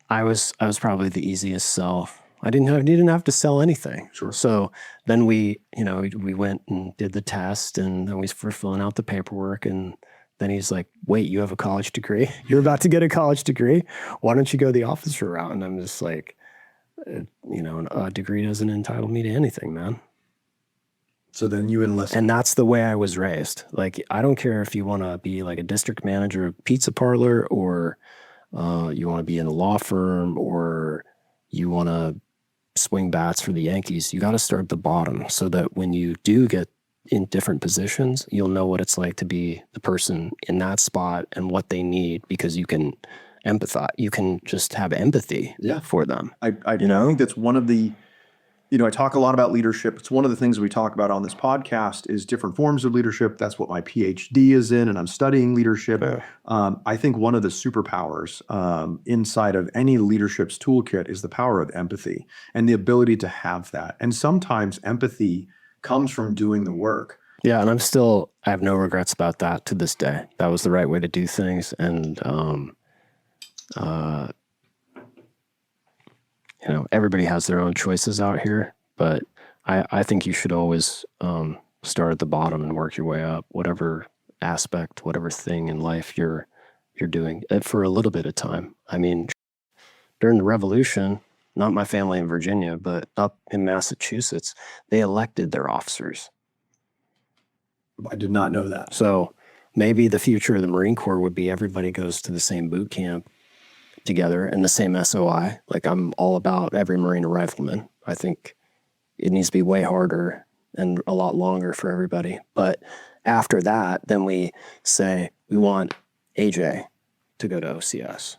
I was probably the easiest sell. I didn't have to sell anything. Sure. So then we went and did the test, and then we were filling out the paperwork, and then he's like, wait, you have a college degree? You're about to get a college degree? Why don't you go the officer route? And I'm just like, a degree doesn't entitle me to anything, man. So then you enlisted. And that's the way I was raised. Like, I don't care if you want to be like a district manager of a pizza parlor, or you want to be in a law firm, or you want to swing bats for the Yankees. You got to start at the bottom so that when you do get in different positions, you'll know what it's like to be the person in that spot and what they need, because you can empathize. You can just have empathy for them. I think that's one of the, I talk a lot about leadership. It's one of the things we talk about on this podcast is different forms of leadership. That's what my PhD is in, and I'm studying leadership. Yeah. I think one of the superpowers inside of any leadership's toolkit is the power of empathy and the ability to have that. And sometimes empathy comes from doing the work. Yeah, and I have no regrets about that to this day. That was the right way to do things. And, everybody has their own choices out here, but I think you should always start at the bottom and work your way up, whatever aspect, whatever thing in life you're doing for a little bit of time. I mean, during the Revolution, not my family in Virginia, but up in Massachusetts, they elected their officers. I did not know that. So maybe the future of the Marine Corps would be everybody goes to the same boot camp together and the same SOI. Like, I'm all about every Marine and rifleman. I think it needs to be way harder and a lot longer for everybody. But after that, then we say we want AJ to go to OCS.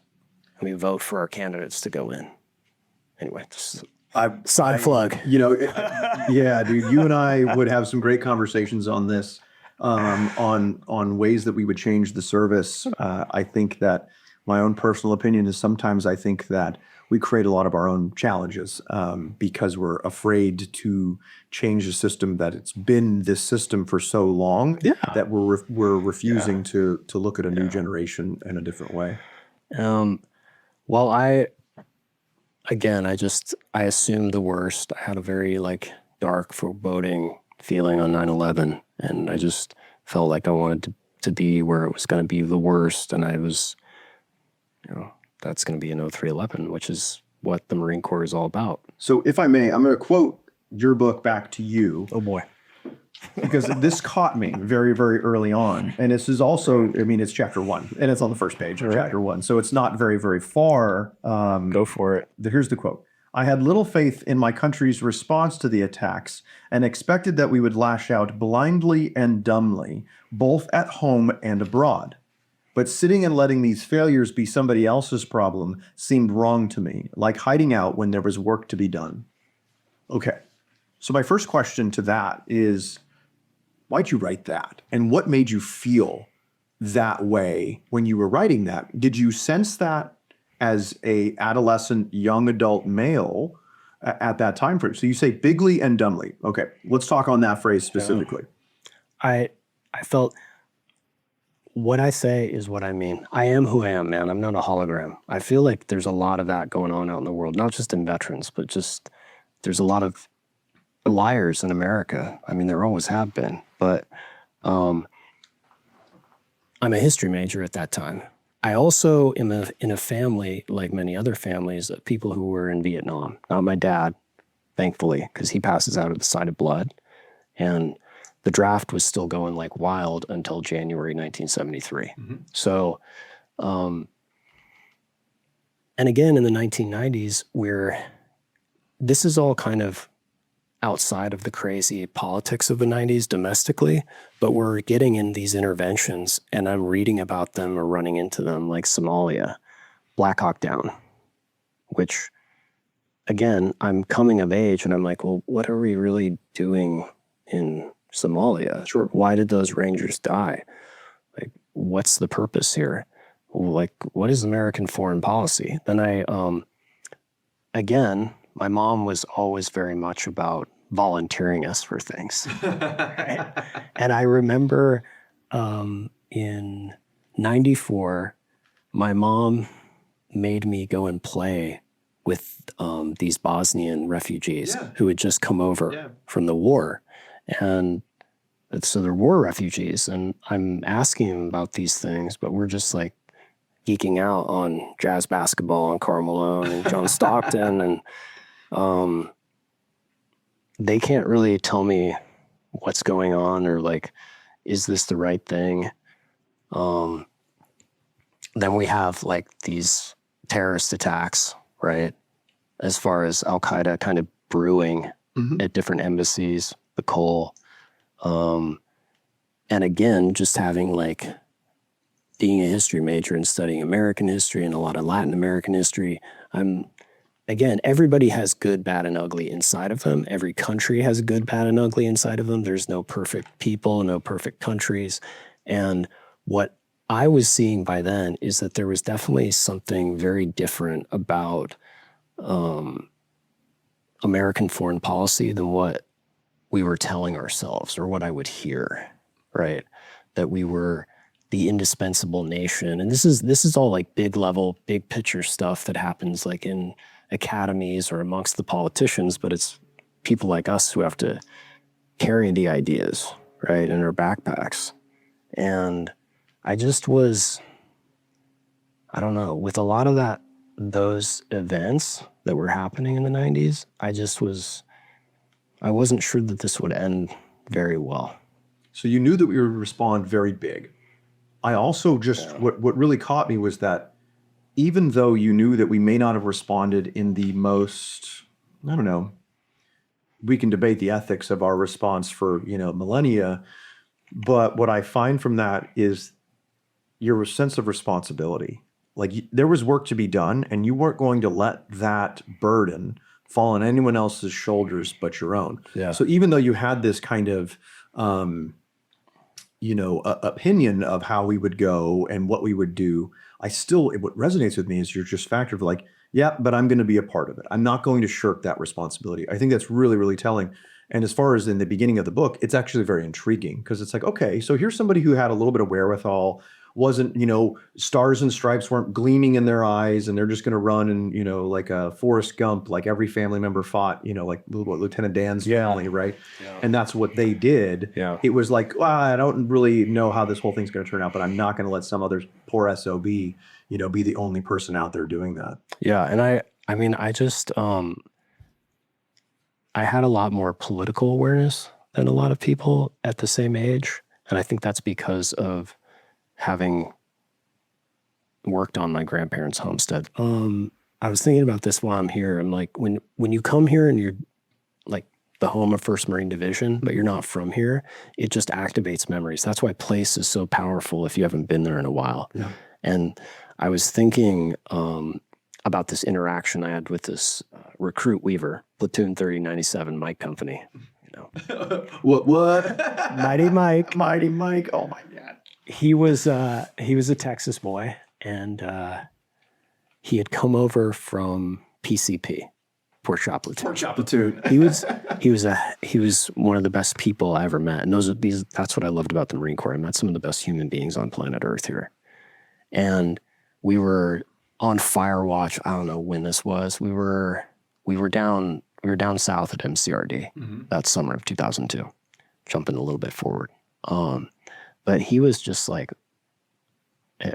and we vote for our candidates to go in. Anyway, just side plug. Yeah, dude, you and I would have some great conversations on this, on ways that we would change the service. I think that my own personal opinion is sometimes I think that we create a lot of our own challenges because we're afraid to change a system that it's been this system for so long that we're refusing to look at a new generation in a different way. Well, I assumed the worst. I had a very dark, foreboding feeling on 9/11, and I just felt like I wanted to be where it was going to be the worst, and I was, that's going to be an 0311, which is what the Marine Corps is all about. So if I may, I'm going to quote your book back to you. Oh boy. Because this caught me very, very early on. And this is also, it's chapter 1, and it's on the first page of chapter 1. So it's not very, very far. Go for it. Here's the quote. I had little faith in my country's response to the attacks and expected that we would lash out blindly and dumbly, both at home and abroad. But sitting and letting these failures be somebody else's problem seemed wrong to me, like hiding out when there was work to be done. Okay. So my first question to that is, why'd you write that? And what made you feel that way when you were writing that? Did you sense that as a adolescent, young adult male at that time frame? So you say bigly and dumbly. Okay, let's talk on that phrase specifically. I felt what I say is what I mean. I am who I am, man. I'm not a hologram. I feel like there's a lot of that going on out in the world, not just in veterans, but just there's a lot of liars in America. I mean, there always have been, but I'm a history major at that time. I also am in a family, like many other families, of people who were in Vietnam. Not my dad, thankfully, because he passes out of the side of blood. And the draft was still going like wild until January 1973. Mm-hmm. So, and again, in the 1990s, this is all kind of outside of the crazy politics of the 90s domestically, but we're getting in these interventions and I'm reading about them or running into them, like Somalia, Black Hawk Down, which again, I'm coming of age and I'm like, well, what are we really doing in Somalia? Sure. Why did those Rangers die? Like, what's the purpose here? Like, what is American foreign policy? Then again, my mom was always very much about volunteering us for things. Right? And I remember in 94, my mom made me go and play with these Bosnian refugees who had just come over from the war. And so they're war refugees. And I'm asking them about these things, but we're just like geeking out on jazz basketball and Karl Malone and John Stockton. And they can't really tell me what's going on or like, is this the right thing? Then we have like these terrorist attacks, right? As far as Al-Qaeda kind of brewing at different embassies, the Cole. And again, just having like being a history major and studying American history and a lot of Latin American history, again, everybody has good, bad, and ugly inside of them. Every country has good, bad, and ugly inside of them. There's no perfect people, no perfect countries. And what I was seeing by then is that there was definitely something very different about American foreign policy than what we were telling ourselves or what I would hear, right? That we were the indispensable nation. And this is all like big level, big picture stuff that happens like in academies or amongst the politicians, but it's people like us who have to carry the ideas, right, in our backpacks. And I just was, I don't know, with a lot of those events that were happening in the 90s, I wasn't sure that this would end very well. So you knew that we would respond very big. I also what really caught me was that even though you knew that we may not have responded in the most, I don't know, we can debate the ethics of our response for, millennia, but what I find from that is your sense of responsibility. Like there was work to be done, and you weren't going to let that burden fall on anyone else's shoulders but your own. Yeah. So even though you had this kind of, opinion of how we would go and what we would do, what resonates with me is your just factor of like, yeah, but I'm going to be a part of it. I'm not going to shirk that responsibility. I think that's really, really telling. And as far as in the beginning of the book, it's actually very intriguing because it's like, okay, so here's somebody who had a little bit of wherewithal, wasn't, stars and stripes weren't gleaming in their eyes, and they're just going to run and, like a Forrest Gump, like every family member fought, like Lieutenant Dan's family, right? Yeah. And that's what they did. Yeah. It was like, well, I don't really know how this whole thing's going to turn out, but I'm not going to let some other poor SOB, be the only person out there doing that. Yeah. And I mean, I just, I had a lot more political awareness than a lot of people at the same age. And I think that's because of having worked on my grandparents' homestead. I was thinking about this while I'm here. I'm like, when you come here and you're like the home of 1st Marine Division, but you're not from here, it just activates memories. That's why place is so powerful if you haven't been there in a while. Yeah. And I was thinking about this interaction I had with this recruit Weaver, Platoon 3097 Mike Company. What? Mighty Mike. Mighty Mike. Oh my God. He was a Texas boy, and he had come over from PCP, Pork Chop Platoon. He was one of the best people I ever met, and that's what I loved about the Marine Corps. I met some of the best human beings on planet Earth here, and we were on fire watch. I don't know when this was. We were down south at MCRD that summer of 2002. Jumping a little bit forward. But he was just like,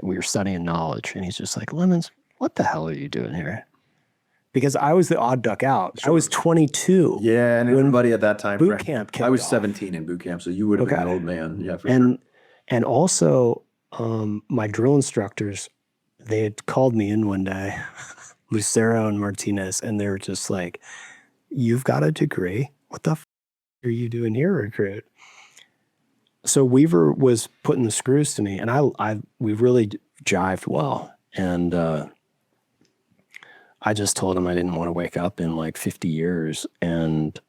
we were studying knowledge, and he's just like, Lemons, what the hell are you doing here? Because I was the odd duck out. Sure. I was 22. Yeah, and everybody at that time. Boot camp kicked I was off. 17 in boot camp, so you would have been an old man. Yeah, for sure. And also, my drill instructors, they had called me in one day, Lucero and Martinez, and they were just like, you've got a degree. What the are you doing here, recruit? So Weaver was putting the screws to me, and we really jived well. And I just told him I didn't want to wake up in like 50 years and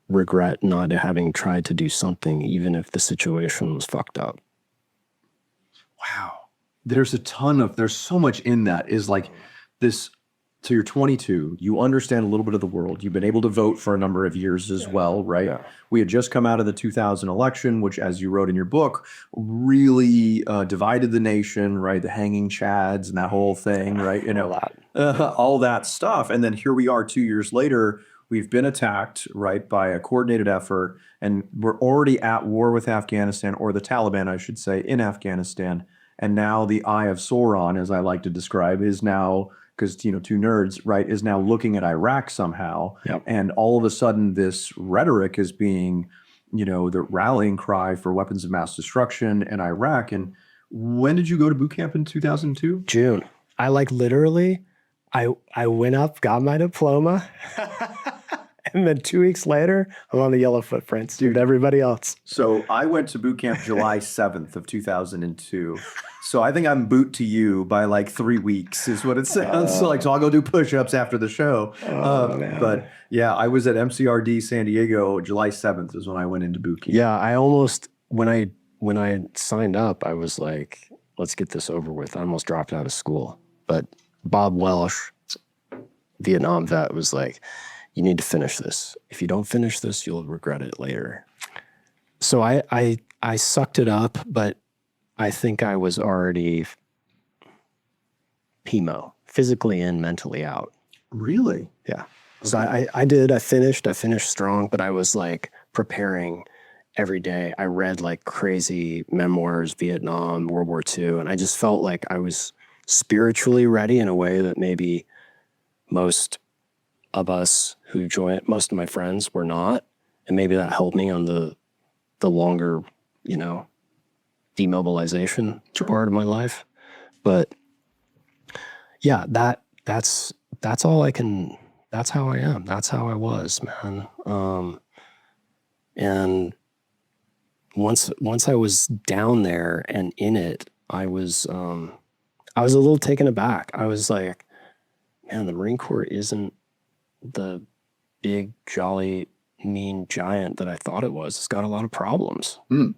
regret not having tried to do something, even if the situation was fucked up. Wow. There's so much in that is like this. So you're 22, you understand a little bit of the world. You've been able to vote for a number of years as well, right? Yeah. We had just come out of the 2000 election, which, as you wrote in your book, really divided the nation, right? The hanging chads and that whole thing, right? All that stuff. And then here we are 2 years later, we've been attacked, right, by a coordinated effort, and we're already at war with Afghanistan, or the Taliban, I should say, in Afghanistan. And now the Eye of Sauron, as I like to describe, is now, because, two nerds, right, is now looking at Iraq somehow. Yep. And all of a sudden this rhetoric is being, the rallying cry for weapons of mass destruction in Iraq. And when did you go to boot camp in 2002? June. I literally, I went up, got my diploma, and then 2 weeks later, I'm on the yellow footprints, dude, everybody else. So I went to boot camp July 7th of 2002. So I think I'm boot to you by like 3 weeks is what it sounds like. So I'll go do push-ups after the show. But yeah, I was at MCRD San Diego. July 7th is when I went into boot camp. Yeah, I almost, when I signed up, I was like, let's get this over with. I almost dropped out of school. But Bob Welsh, Vietnam vet, was like, you need to finish this. If you don't finish this, you'll regret it later. So I sucked it up, but I think I was already PMO, physically in, mentally out. Really? Yeah. So I finished strong, but I was like preparing every day. I read like crazy memoirs, Vietnam, World War II, and I just felt like I was spiritually ready in a way that maybe most of us who joined, most of my friends were not. And maybe that helped me on the longer, demobilization part of my life. But yeah, that's all I can, that's how I am. That's how I was, man. And once I was down there and in it, I was I was a little taken aback. I was like, man, the Marine Corps isn't the big, jolly, mean giant that I thought it was. It's got a lot of problems. Mm.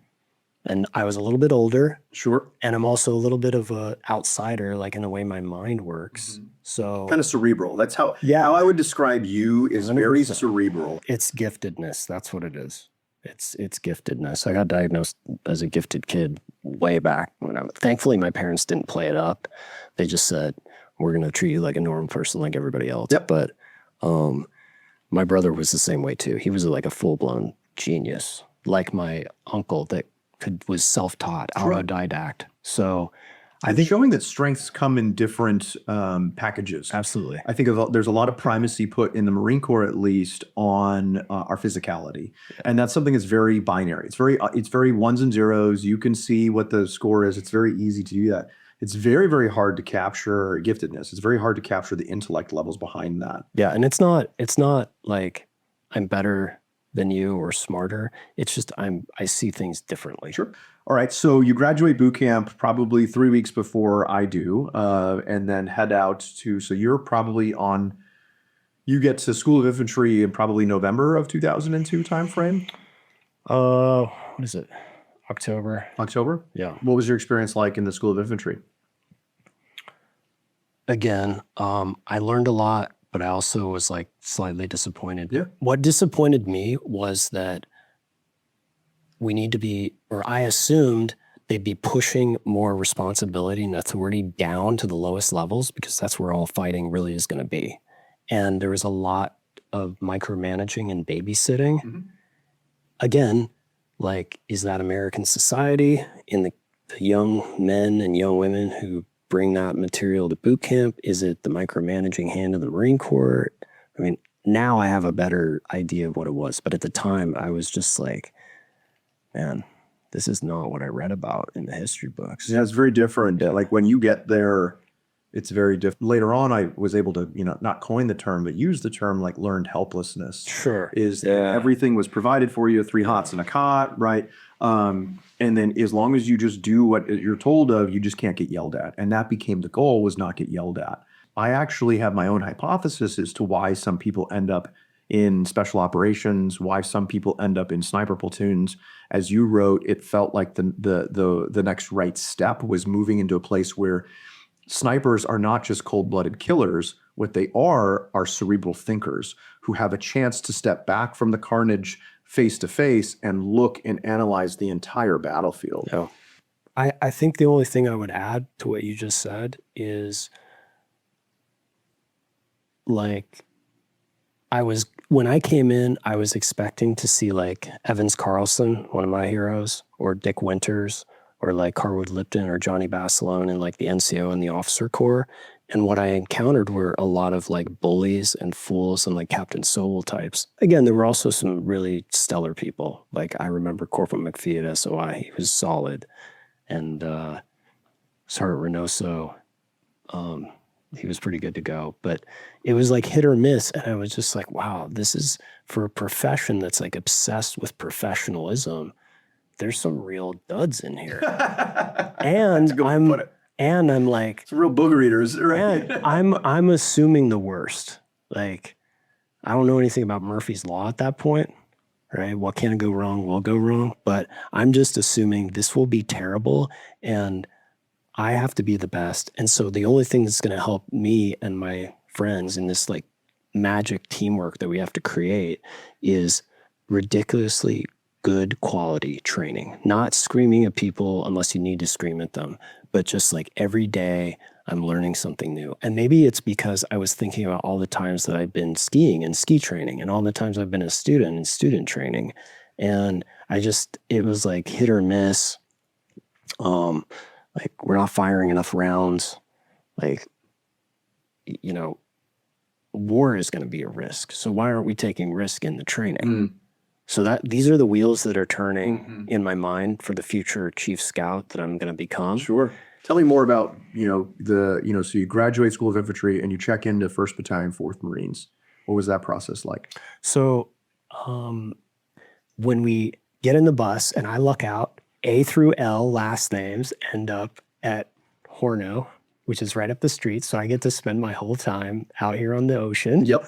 And I was a little bit older, Sure. and I'm also a little bit of a outsider, like in the way my mind works. So Kind of cerebral. That's how Yeah. how I would describe you is very 100%. cerebral. it's giftedness. That's what it is. It's giftedness. I got diagnosed as a gifted kid way back when thankfully my parents didn't play it up. They just said, we're going to treat you like a normal person, like everybody else. Yep. But my brother was the same way too. He was like a full-blown genius, like my uncle that was self-taught, autodidact. So I think showing that strengths come in different packages. absolutely. I think there's a lot of primacy put in the Marine Corps, at least, on our physicality, and that's something that's very binary. It's very ones and zeros. You can see what the score is. It's very easy to do that. It's very, very hard to capture giftedness. It's very hard to capture the intellect levels behind that. Yeah, and it's not like I'm better than you or smarter. It's just I see things differently. Sure. All right. So you graduate boot camp probably 3 weeks before I do, and then head out to. So you're probably on. You get to School of Infantry in probably November of 2002 timeframe. What is it? October. October. Yeah. What was your experience like in the School of Infantry? Again, I learned a lot, but I also was like slightly disappointed. Yeah. What disappointed me was that we need to be, or I assumed they'd be pushing more responsibility and authority down to the lowest levels because that's where all fighting really is going to be. And there was a lot of micromanaging and babysitting. Mm-hmm. Again, like, is that American society in the young men and young women who bring that material to boot camp? Is it the micromanaging hand of the Marine Corps? I mean, now I have a better idea of what it was. But at the time, I was just like, man, this is not what I read about in the history books. Yeah, it's very different. Like when you get there, it's very different. Later on, I was able to, not coin the term, but use the term like learned helplessness. Sure. Everything was provided for you, 3 hots and a cot, right? And then as long as you just do what you're told of, you just can't get yelled at. And that became the goal, was not get yelled at. I actually have my own hypothesis as to why some people end up in special operations, why some people end up in sniper platoons. As you wrote, it felt like the next right step was moving into a place where snipers are not just cold-blooded killers. What they are cerebral thinkers who have a chance to step back from the carnage face to face and look and analyze the entire battlefield. Yeah. I think the only thing I would add to what you just said is, like, when I came in, I was expecting to see like Evans Carlson, one of my heroes, or Dick Winters, or like Carwood Lipton or Johnny Basilone in like the NCO and the officer corps. And what I encountered were a lot of like bullies and fools and like Captain Sobel types. Again, there were also some really stellar people. Like I remember Corporal McPhee at SOI. He was solid. And Sergeant Reynoso, he was pretty good to go. But it was like hit or miss. And I was just like, wow, this is for a profession that's like obsessed with professionalism. There's some real duds in here. And I'm like, some real booger eaters, right? And I'm assuming the worst. Like, I don't know anything about Murphy's Law at that point, right? What can go wrong will go wrong. But I'm just assuming this will be terrible and I have to be the best. And so the only thing that's going to help me and my friends in this like magic teamwork that we have to create is ridiculously good quality training, not screaming at people unless you need to scream at them, but just like every day I'm learning something new. And maybe it's because I was thinking about all the times that I've been skiing and ski training and all the times I've been a student in student training. And it was like hit or miss. Like we're not firing enough rounds. Like, war is going to be a risk. So why aren't we taking risk in the training? So these are the wheels that are turning in my mind for the future chief scout that I'm going to become. Sure. Tell me more about, so you graduate School of Infantry and you check into 1st Battalion, 4th Marines. What was that process like? So when we get in the bus and I look out, A through L last names end up at Horno, which is right up the street. So I get to spend my whole time out here on the ocean. Yep.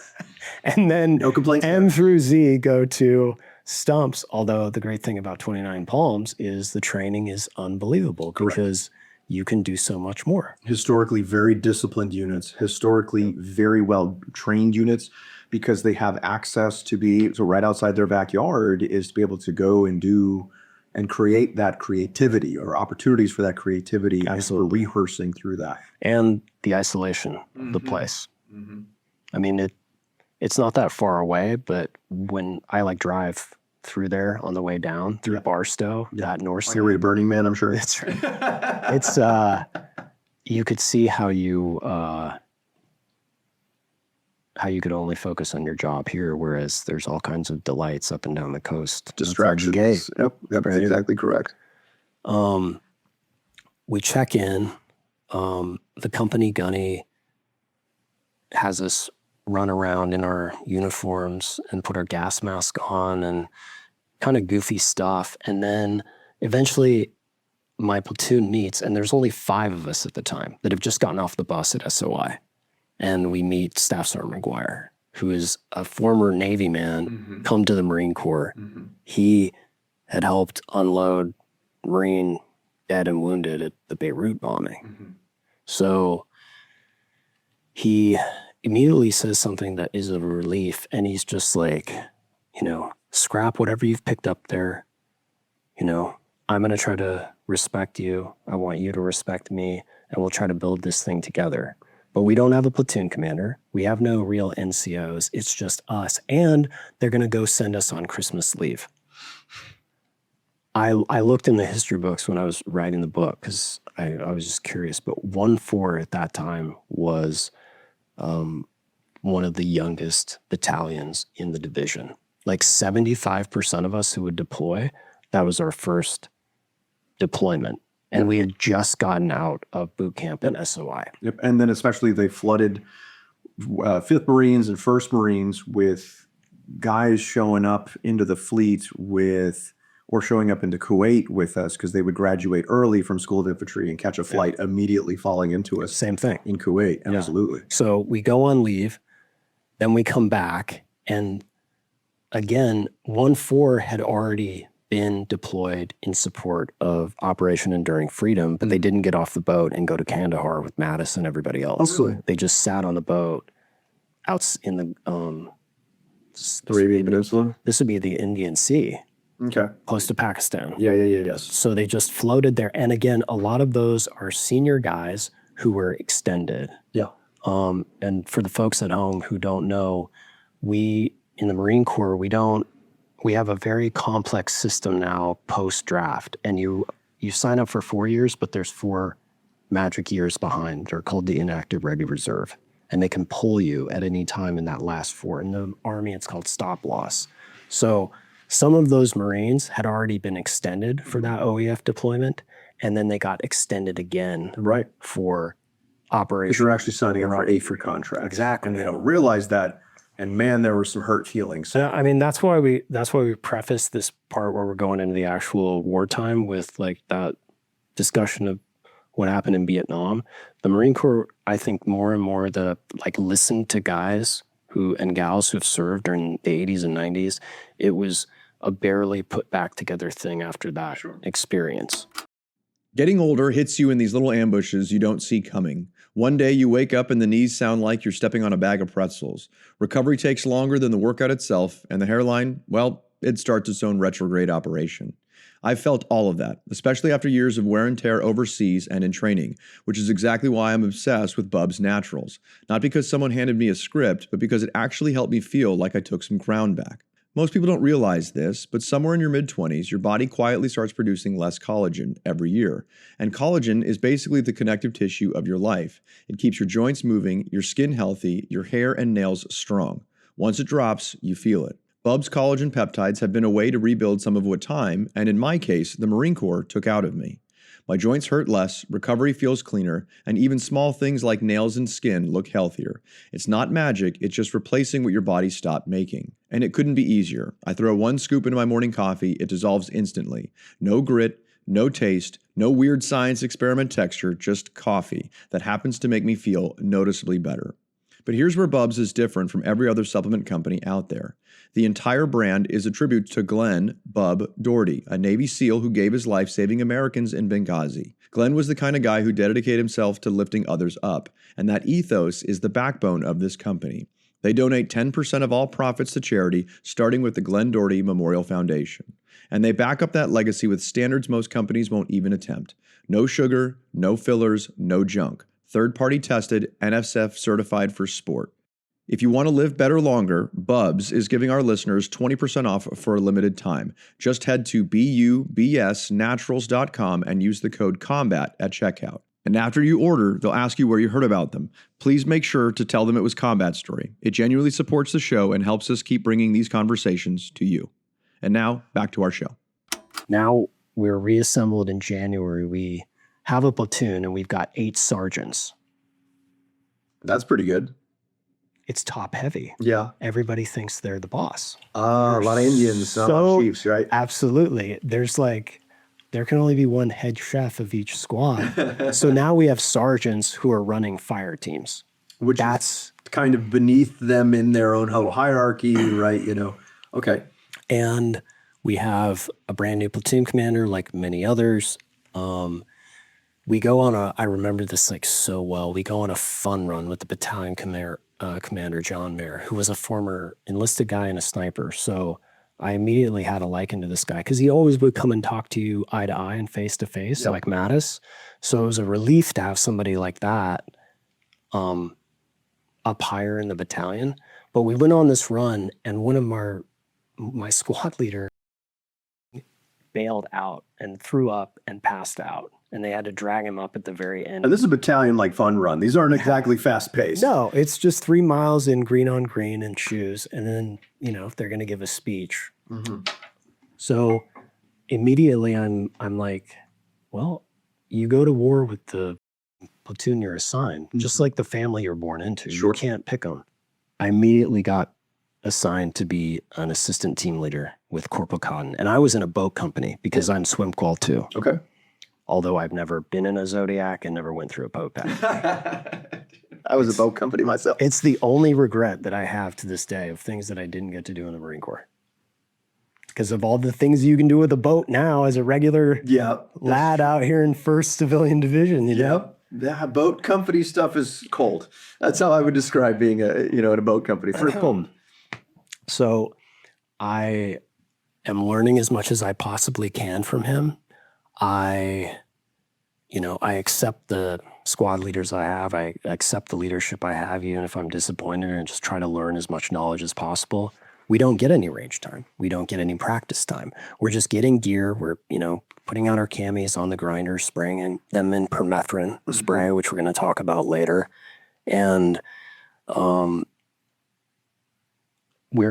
And then No complaints M through Z go to Stumps. Although the great thing about 29 Palms is the training is unbelievable because you can do so much more. Historically very disciplined units, historically very well trained units, because they have access to be, so right outside their backyard is to be able to go and do and create that creativity or opportunities for that creativity. Absolutely. And for rehearsing through that. And the isolation of the place. I mean, it's not that far away, but when I drive through there on the way down through Barstow, that north On your way to Burning Man, I'm sure. That's right. It's you could see how you could only focus on your job here, whereas there's all kinds of delights up and down the coast. Distractions. Yep, that's exactly correct. We check in. The company gunny has us run around in our uniforms and put our gas mask on and kind of goofy stuff. And then eventually my platoon meets, and there's only 5 of us at the time that have just gotten off the bus at SOI. And we meet Staff Sergeant McGuire, who is a former Navy man, come to the Marine Corps. He had helped unload Marine dead and wounded at the Beirut bombing. So he immediately says something that is a relief, and he's just like, scrap whatever you've picked up there. I'm going to try to respect you. I want you to respect me, and we'll try to build this thing together. But we don't have a platoon commander. We have no real NCOs. It's just us, and they're going to go send us on Christmas leave. I looked in the history books when I was writing the book because I was just curious, but 1-4 at that time was one of the youngest battalions in the division. 75% of us who would deploy, that was our first deployment. And we had just gotten out of boot camp in SOI. Yep. And then especially they flooded 5th Marines and 1st Marines with guys showing up into the fleet or showing up into Kuwait with us because they would graduate early from School of Infantry and catch a flight immediately falling into us. Same thing. In Kuwait, absolutely. So we go on leave, then we come back, and again, 1-4 had already been deployed in support of Operation Enduring Freedom, but they didn't get off the boat and go to Kandahar with Mattis and everybody else. Oh, really? They just sat on the boat out in the Arabian Peninsula? This would be the Indian Sea. Okay. Close to Pakistan. Yes. So they just floated there. And again, a lot of those are senior guys who were extended. Yeah. And for the folks at home who don't know, we in the Marine Corps, we have a very complex system now post-draft. And you sign up for 4 years, but there's 4 magic years behind. They're called the inactive ready reserve. And they can pull you at any time in that last 4. In the Army, it's called stop loss. So some of those Marines had already been extended for that OEF deployment, and then they got extended again for Operation. Because you're actually signing up for AFR contracts. Exactly. And they don't realize that. And man, there were some hurt feelings. So, I mean, that's why we preface this part where we're going into the actual wartime with that discussion of what happened in Vietnam. The Marine Corps, I think more and more listened to guys and gals who've served during the 80s and 90s. It was a barely put back together thing after that experience. Getting older hits you in these little ambushes you don't see coming. One day you wake up and the knees sound like you're stepping on a bag of pretzels. Recovery takes longer than the workout itself, and the hairline, well, it starts its own retrograde operation. I've felt all of that, especially after years of wear and tear overseas and in training, which is exactly why I'm obsessed with Bubs Naturals. Not because someone handed me a script, but because it actually helped me feel like I took some ground back. Most people don't realize this, but somewhere in your mid-20s, your body quietly starts producing less collagen every year. And collagen is basically the connective tissue of your life. It keeps your joints moving, your skin healthy, your hair and nails strong. Once it drops, you feel it. Bubs collagen peptides have been a way to rebuild some of what time, and in my case, the Marine Corps took out of me. My joints hurt less, recovery feels cleaner, and even small things like nails and skin look healthier. It's not magic, it's just replacing what your body stopped making. And it couldn't be easier. I throw 1 scoop into my morning coffee, it dissolves instantly. No grit, no taste, No weird science experiment texture, just coffee that happens to make me feel noticeably better. But here's where Bubs is different from every other supplement company out there. The entire brand is a tribute to Glenn "Bub" Doherty, a Navy SEAL who gave his life saving Americans in Benghazi. Glenn was the kind of guy who dedicated himself to lifting others up, and that ethos is the backbone of this company. They donate 10% of all profits to charity, starting with the Glenn Doherty Memorial Foundation. And they back up that legacy with standards most companies won't even attempt. No sugar, no fillers, no junk. Third-party tested, NSF certified for sport. If you want to live better longer, Bubs is giving our listeners 20% off for a limited time. Just head to bubsnaturals.com and use the code COMBAT at checkout. And after you order, they'll ask you where you heard about them. Please make sure to tell them it was Combat Story. It genuinely supports the show and helps us keep bringing these conversations to you. And now, back to our show. Now we're reassembled in January. We have a platoon and we've got 8 sergeants. That's pretty good. It's top heavy. Yeah. Everybody thinks they're the boss. A lot of Indians, not a lot of chiefs, right? Absolutely. There can only be one head chef of each squad. So now we have sergeants who are running fire teams. Which That's is kind of beneath them in their own hierarchy, right? Okay. And we have a brand new platoon commander, like many others. We go on I remember this like so well. We go on a fun run with the battalion commander, John Mayer, who was a former enlisted guy and a sniper. So I immediately had a liking to this guy because he always would come and talk to you eye to eye and face to face, like Mattis. So it was a relief to have somebody like that up higher in the battalion. But we went on this run, and one of my squad leader bailed out and threw up and passed out. And they had to drag him up at the very end. And this is a battalion like fun run. These aren't exactly fast paced. No, it's just 3 miles in green on green and shoes. And then, they're going to give a speech. Mm-hmm. So immediately I'm like, well, you go to war with the platoon you're assigned, just like the family you're born into. Sure. You can't pick them. I immediately got assigned to be an assistant team leader with Corporal Cotton. And I was in a boat company because I'm swim qual too. Okay. Although I've never been in a Zodiac and never went through a boat pack. I was a boat company myself. It's the only regret that I have to this day of things that I didn't get to do in the Marine Corps. Because of all the things you can do with a boat now as a regular lad out here in 1st Civilian Division, you know? Yeah, boat company stuff is cold. That's how I would describe being in a boat company. First cold. So I am learning as much as I possibly can from him. I accept the squad leaders I have. I accept the leadership I have, even if I'm disappointed, and just try to learn as much knowledge as possible. We don't get any range time. We don't get any practice time. We're just getting gear. We're, putting out our camis on the grinder, spraying them in permethrin spray, which we're going to talk about later. And we're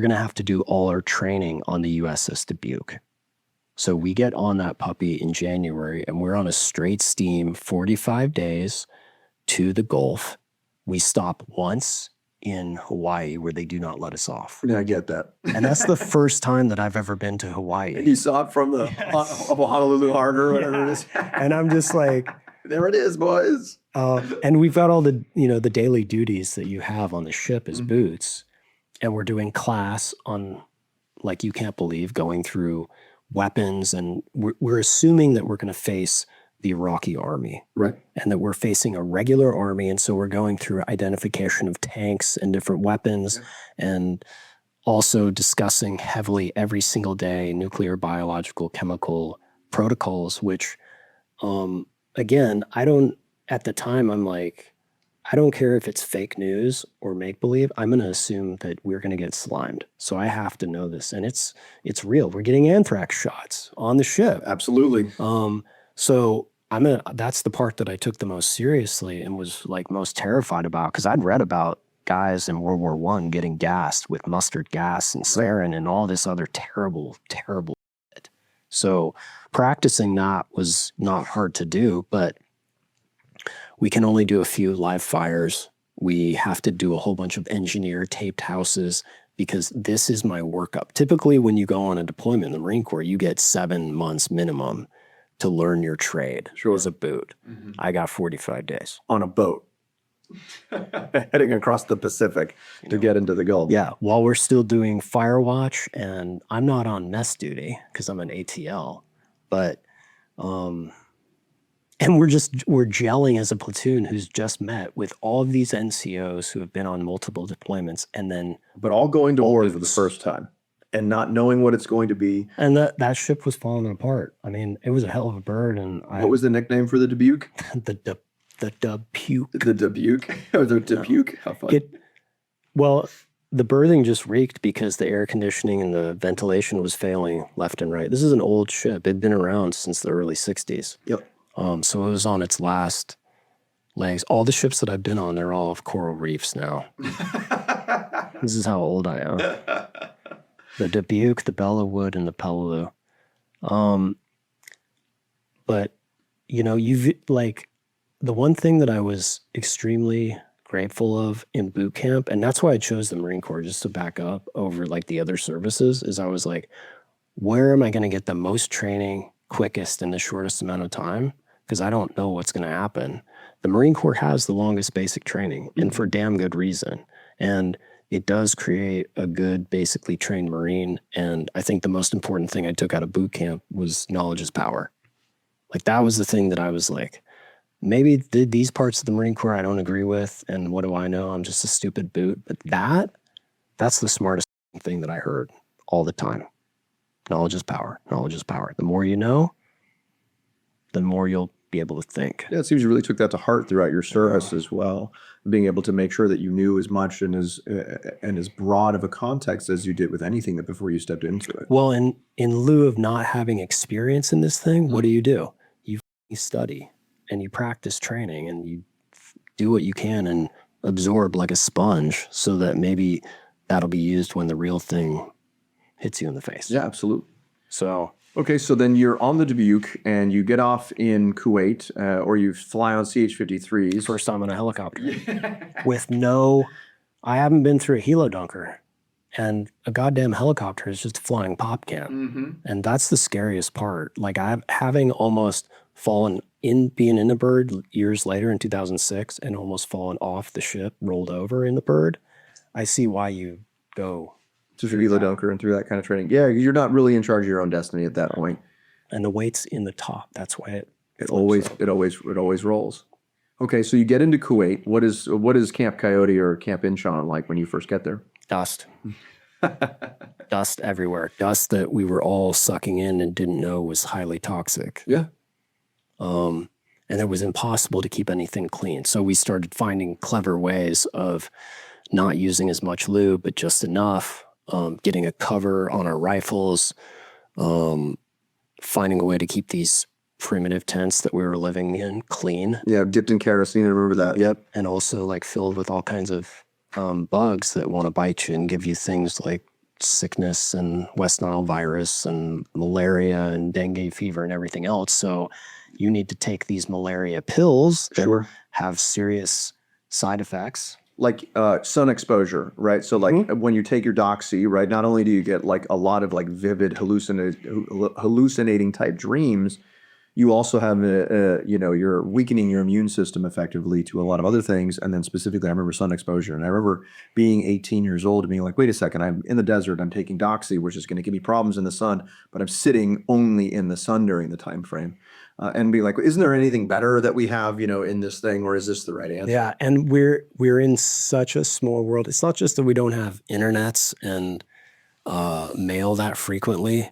going to have to do all our training on the USS Dubuque. So we get on that puppy in January, and we're on a straight steam 45 days to the Gulf. We stop once in Hawaii where they do not let us off. Yeah, I get that. And that's the first time that I've ever been to Hawaii. And you saw it from the Honolulu Harbor or whatever it is. And I'm just like, there it is, boys. And we've got all the, the daily duties that you have on the ship as boots. And we're doing class on, like you can't believe, going through weapons, and we're assuming that we're going to face the Iraqi army, right? And that we're facing a regular army, and so we're going through identification of tanks and different weapons, and also discussing heavily every single day nuclear, biological, chemical protocols. Which, again, at the time, I'm like, I don't care if it's fake news or make-believe. I'm going to assume that we're going to get slimed. So I have to know this. And it's real. We're getting anthrax shots on the ship. Absolutely. So that's the part that I took the most seriously and was like most terrified about, because I'd read about guys in World War I getting gassed with mustard gas and sarin and all this other terrible, terrible shit. So practicing that was not hard to do, but we can only do a few live fires. We have to do a whole bunch of engineer taped houses because this is my workup. Typically, when you go on a deployment in the Marine Corps, you get 7 months minimum to learn your trade Sure. as a boot. I got 45 days. On a boat. Heading across the Pacific to get into the Gulf. Yeah, while we're still doing fire watch, and I'm not on mess duty because I'm an ATL, but and we're gelling as a platoon who's just met with all of these NCOs who have been on multiple deployments, and then But all going to war for the first time and not knowing what it's going to be. and that ship was falling apart. I mean, it was a hell of a bird, and What was the nickname for the Dubuque? the Dubuque. The Dubuque? Or the Dubuque? How fun. Well, the berthing just reeked because the air conditioning and the ventilation was failing left and right. This is an old ship. It'd been around since the early 60s. Yep. So it was on its last legs. All the ships that I've been on, they're all of coral reefs now. This is how old I am. The Dubuque, the Bellawood, and the Peleliu. But, you've like the one thing that I was extremely grateful of in boot camp, and that's why I chose the Marine Corps, just to back up over like the other services, is I was like, where am I going to get the most training quickest in the shortest amount of time? Because I don't know what's going to happen. The Marine Corps has the longest basic training, and for damn good reason. And it does create a good, basically trained Marine. And I think the most important thing I took out of boot camp was knowledge is power. Like that was the thing that I was like, maybe these parts of the Marine Corps I don't agree with, and what do I know? I'm just a stupid boot. But that's the smartest thing that I heard all the time. Knowledge is power. Knowledge is power. The more you know, the more you'll be able to think. Yeah, it seems you really took that to heart throughout your service as well, being able to make sure that you knew as much and as broad of a context as you did with anything that before you stepped into it. Well, in lieu of not having experience in this thing, what do? You study and you practice training and you do what you can and absorb like a sponge so that maybe that'll be used when the real thing hits you in the face. Yeah, absolutely. So okay, so then you're on the Dubuque and you get off in Kuwait, or you fly on CH-53s. First time on a helicopter with I haven't been through a helo dunker, and a goddamn helicopter is just a flying pop can. And that's the scariest part. Like having almost fallen being in a bird years later in 2006 and almost fallen off the ship, rolled over in the bird. I see why you go to helo dunker and through that kind of training. Yeah, you're not really in charge of your own destiny at that point. And the weight's in the top. That's why it always rolls. Okay, so you get into Kuwait. What is Camp Coyote or Camp Inchon like when you first get there? Dust. Dust everywhere. Dust that we were all sucking in and didn't know was highly toxic. Yeah. And it was impossible to keep anything clean. So we started finding clever ways of not using as much lube, but just enough, getting a cover on our rifles, finding a way to keep these primitive tents that we were living in clean. Yeah, dipped in kerosene, I remember that. Yep. And also like filled with all kinds of bugs that want to bite you and give you things like sickness and West Nile virus and malaria and dengue fever and everything else. So you need to take these malaria pills that have serious side effects. Like sun exposure, right? So like when you take your doxy, right, not only do you get like a lot of like vivid hallucinating type dreams, you also have you're weakening your immune system effectively to a lot of other things. And then specifically, I remember sun exposure. And I remember being 18 years old and being like, wait a second, I'm in the desert, I'm taking doxy, which is going to give me problems in the sun, but I'm sitting only in the sun during the time frame. And be like, isn't there anything better that we have, in this thing, or is this the right answer? Yeah, and we're in such a small world. It's not just that we don't have internets and mail that frequently.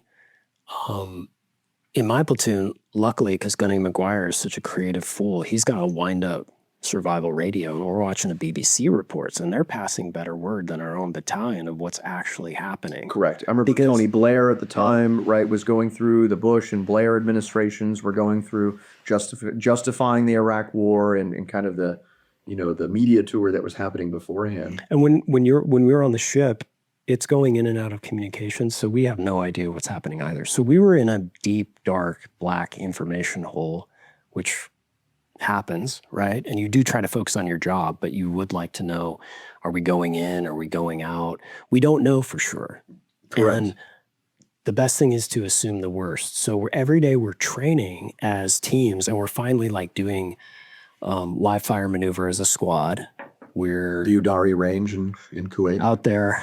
In my platoon, luckily, because Gunny McGuire is such a creative fool, he's got a wind-up survival radio, and we're watching the BBC reports, and they're passing better word than our own battalion of what's actually happening. Correct. I remember Tony Blair at the time, right, was going through the Bush and Blair administrations were going through justifying the Iraq War and kind of the media tour that was happening beforehand. And when we were on the ship, it's going in and out of communications, so we have no idea what's happening either. So we were in a deep, dark, black information hole, which happens, right? And you do try to focus on your job, but you would like to know, are we going in? Are we going out? We don't know for sure. Correct. And the best thing is to assume the worst. So every day we're training as teams, and we're finally like doing live fire maneuver as a squad. We're The Udari range in Kuwait. out there.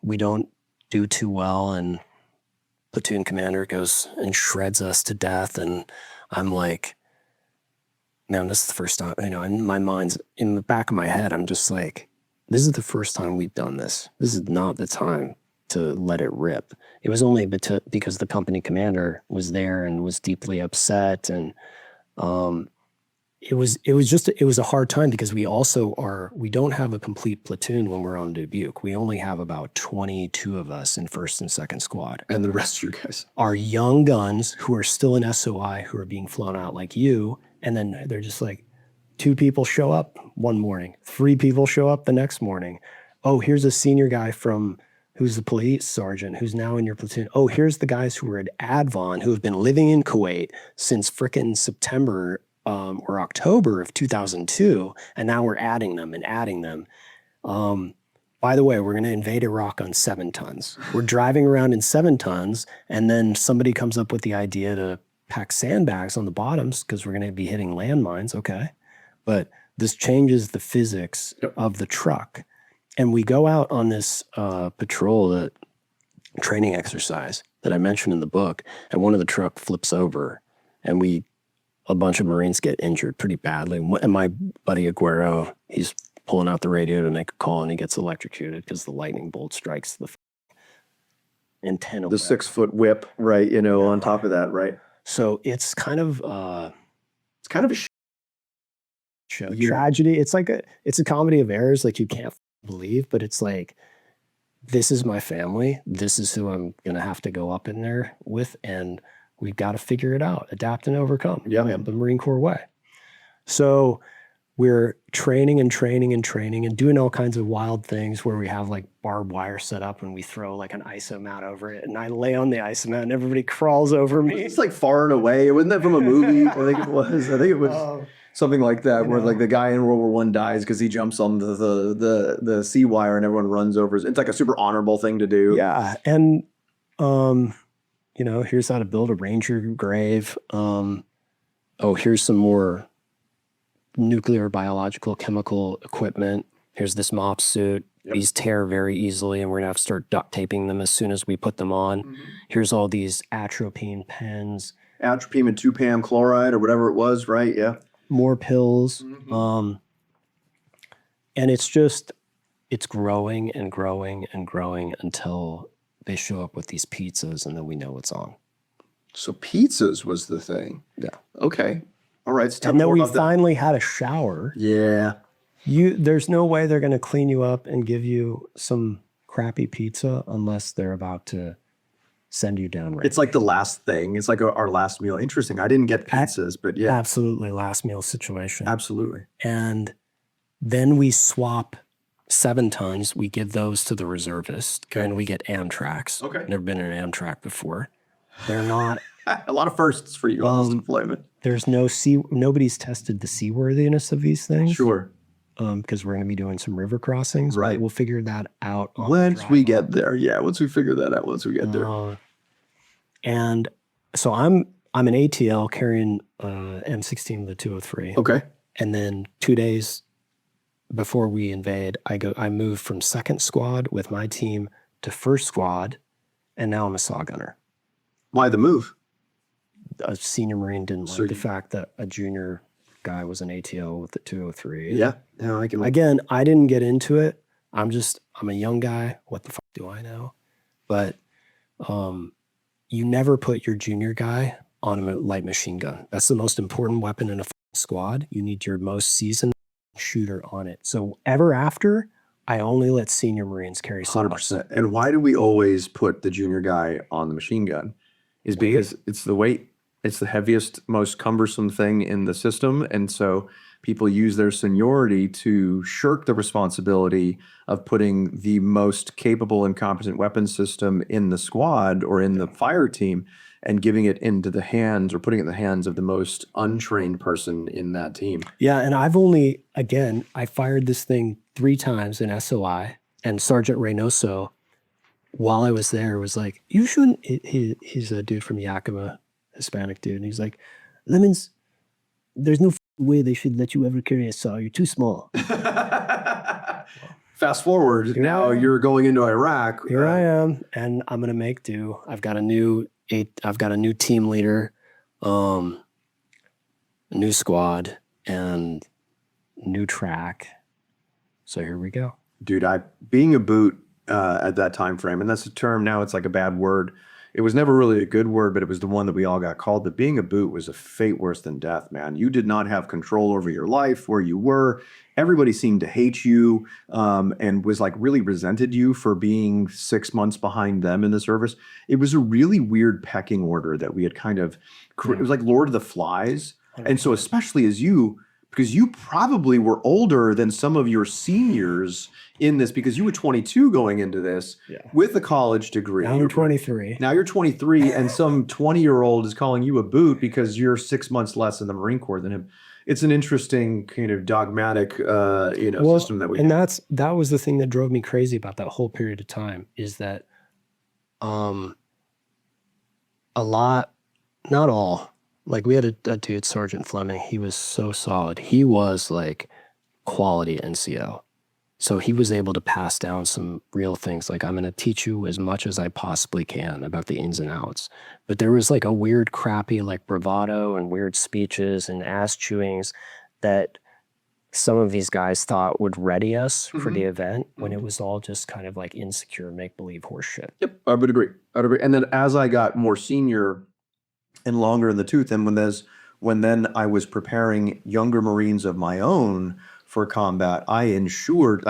We don't do too well, and platoon commander goes and shreds us to death. And I'm like, man, this is the first time, in my mind's, in the back of my head, I'm just like, this is the first time we've done this. This is not the time to let it rip. It was only because the company commander was there and was deeply upset. And it was a hard time because we don't have a complete platoon when we're on Dubuque. We only have about 22 of us in 1st and 2nd squad. And the rest of you guys are young guns who are still in SOI, who are being flown out like you. And then they're just like, 2 people show up one morning, 3 people show up the next morning. Oh, here's a senior guy who's the police sergeant who's now in your platoon. Oh, here's the guys who were at Advon who have been living in Kuwait since frickin' September or October of 2002, and now we're adding them. By the way, we're going to invade Iraq on 7 tons. We're driving around in 7 tons, and then somebody comes up with the idea to pack sandbags on the bottoms because we're going to be hitting landmines. Okay. But this changes the physics of the truck. And we go out on this patrol, training exercise that I mentioned in the book, and one of the truck flips over, and a bunch of Marines get injured pretty badly. And my buddy Aguero, he's pulling out the radio to make a call, and he gets electrocuted because the lightning bolt strikes the antenna. The 6-foot whip, right? On top of that, right? So it's kind of a show. Yeah. Tragedy. It's a comedy of errors, like you can't believe, but it's like, this is my family. This is who I'm going to have to go up in there with, and we've got to figure it out, adapt and overcome. Yeah, the Marine Corps way. So we're training and doing all kinds of wild things where we have like barbed wire set up and we throw like an ISO mat over it, and I lay on the ISO mat and everybody crawls over me. It's like Far and Away. Wasn't that from a movie? I think it was something like that, where like the guy in World War I dies because he jumps on the sea wire and everyone runs over. It's like a super honorable thing to do. Yeah. And here's how to build a Ranger grave. Here's some more nuclear, biological, chemical equipment. Here's this mop suit. Yep. These tear very easily, and we're going to have to start duct taping them as soon as we put them on. Mm-hmm. Here's all these atropine pens. Atropine and 2-PAM chloride or whatever it was, right? Yeah. More pills. Mm-hmm. And it's growing and growing and growing until they show up with these pizzas, and then we know it's on. So pizzas was the thing. Yeah. Okay. All right. And then we finally had a shower. Yeah. There's no way they're going to clean you up and give you some crappy pizza unless they're about to send you down. It's like the last thing. It's like our last meal. Interesting. I didn't get pizzas, but yeah. Absolutely. Last meal situation. Absolutely. And then we swap 7 tons. We give those to the reservists, and we get Amtraks. Okay. Never been in an Amtrak before. They're not. A lot of firsts for you on this deployment. There's nobody's tested the seaworthiness of these things. Sure. Because we're going to be doing some river crossings. Right. We'll figure that out. Once we get there. Yeah. Once we figure that out, once we get there. And so I'm an ATL carrying M16 the 203. Okay. And then 2 days before we invade, I moved from 2nd squad with my team to 1st squad, and now I'm a saw gunner. Why the move? A senior Marine didn't like the fact that a junior guy was an ATL with the 203. Yeah. Yeah, Again, I didn't get into it. I'm a young guy. What the fuck do I know? But you never put your junior guy on a light machine gun. That's the most important weapon in a squad. You need your most seasoned shooter on it. So ever after, I only let senior Marines carry 100%. And why do we always put the junior guy on the machine gun? Is because it's the weight. It's the heaviest, most cumbersome thing in the system. And so people use their seniority to shirk the responsibility of putting the most capable and competent weapons system in the squad or in the fire team and giving it into the hands or putting it in the hands of the most untrained person in that team. Yeah, and I fired this thing 3 times in SOI, and Sergeant Reynoso while I was there was like, you shouldn't. He's a dude from Yakima, Hispanic dude, and he's like, Lemons, there's no way they should let you ever carry a saw. You're too small. Fast forward, now you're going into Iraq. Here I am, and I'm gonna make do. I've got a new team leader, a new squad, and new track. So here we go. Dude, being a boot at that time frame, and that's a term now, it's like a bad word. It was never really a good word, but it was the one that we all got called. But being a boot was a fate worse than death, man. You did not have control over your life, where you were. Everybody seemed to hate you and was like really resented you for being 6 months behind them in the service. It was a really weird pecking order that we had kind of, it was like Lord of the Flies. 100%. And so especially as you, because you probably were older than some of your seniors in this, because you were 22 going into this with a college degree. Now you're 23. Now you're 23, and some 20-year-old is calling you a boot because you're 6 months less in the Marine Corps than him. It's an interesting kind of dogmatic, system that we have. And that was the thing that drove me crazy about that whole period of time, is that a lot, not all, like we had a dude, Sergeant Fleming. He was so solid. He was like quality NCO. So he was able to pass down some real things. Like, I'm going to teach you as much as I possibly can about the ins and outs. But there was like a weird, crappy, like bravado and weird speeches and ass chewings that some of these guys thought would ready us for the event, when it was all just kind of like insecure, make-believe horse shit. Yep, I would agree. And then as I got more senior and longer in the tooth, and when then I was preparing younger Marines of my own for combat, I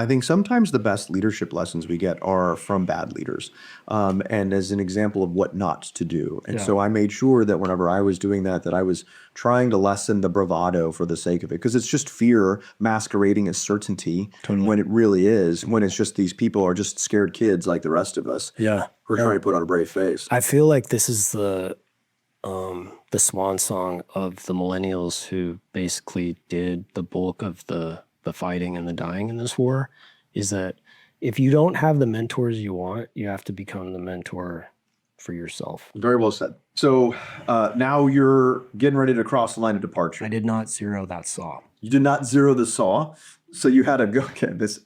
think sometimes the best leadership lessons we get are from bad leaders, and as an example of what not to do. And so I made sure that whenever I was doing that I was trying to lessen the bravado for the sake of it, because it's just fear masquerading as certainty when it really is, when it's just these people are just scared kids like the rest of us. Yeah. We're trying to put on a brave face. I feel like this is the swan song of the millennials who basically did the bulk of the fighting and the dying in this war, is that if you don't have the mentors you want, you have to become the mentor for yourself. Very well said. So now you're getting ready to cross the line of departure. I did not zero that saw. You did not zero the saw. So you had to go, this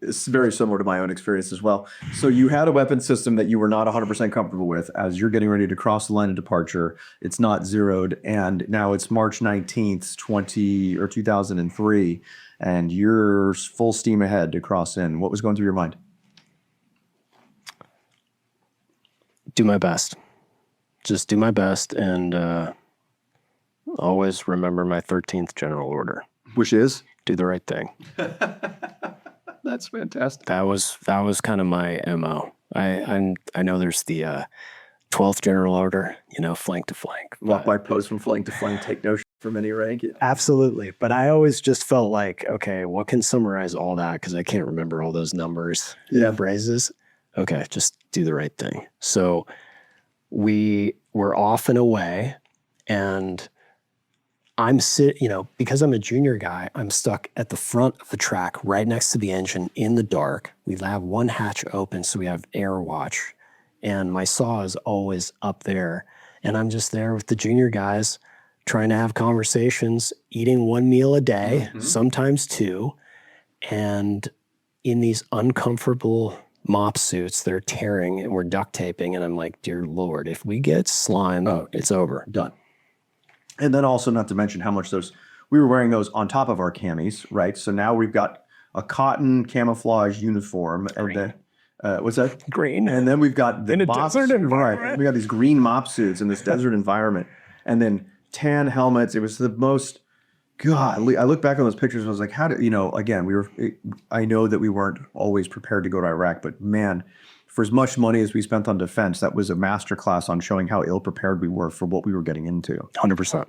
is very similar to my own experience as well. So you had a weapon system that you were not 100% comfortable with. As you're getting ready to cross the line of departure, it's not zeroed. And now it's March 19th, 2003. And you're full steam ahead to cross in. What was going through your mind? Do my best. Just do my best, and always remember my 13th general order. Which is? Do the right thing. That's fantastic. That was kind of my MO. I know there's the 12th general order, flank to flank. Walk by post from flank to flank, take no shit from any rank. Absolutely. But I always just felt like, okay, what can summarize all that? Because I can't remember all those numbers and phrases. Okay, just do the right thing. So we were off and away, and I'm because I'm a junior guy, I'm stuck at the front of the track right next to the engine in the dark. We have one hatch open, so we have air watch. And my saw is always up there. And I'm just there with the junior guys trying to have conversations, eating one meal a day, sometimes two. And in these uncomfortable mop suits, they're tearing and we're duct taping. And I'm like, dear Lord, if we get slime, it's over. Done. And then also not to mention how much we were wearing those on top of our camis, right? So now we've got a cotton camouflage uniform. Green. And then, what's that? Green. And then we've got the in a desert environment. Right, we got these green mop suits in this desert environment. And then tan helmets. It was the most, God, I look back on those pictures and I was like, again, I know that we weren't always prepared to go to Iraq, but man, for as much money as we spent on defense, that was a masterclass on showing how ill-prepared we were for what we were getting into. 100%.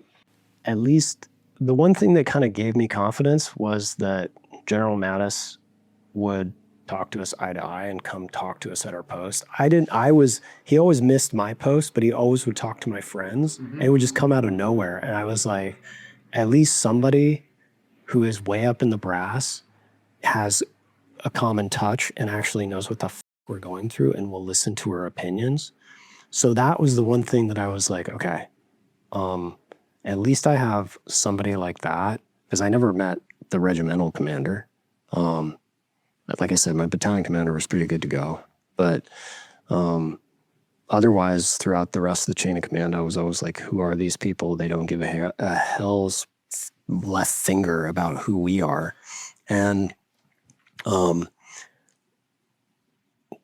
At least the one thing that kind of gave me confidence was that General Mattis would talk to us eye to eye and come talk to us at our post. He always missed my post, but he always would talk to my friends, and it would just come out of nowhere. And I was like, at least somebody who is way up in the brass has a common touch and actually knows what the we're going through and will listen to our opinions. So that was the one thing that I was like, okay, at least I have somebody like that, because I never met the regimental commander. Like I said, my battalion commander was pretty good to go. But otherwise, throughout the rest of the chain of command, I was always like, who are these people? They don't give a hell's left finger about who we are. And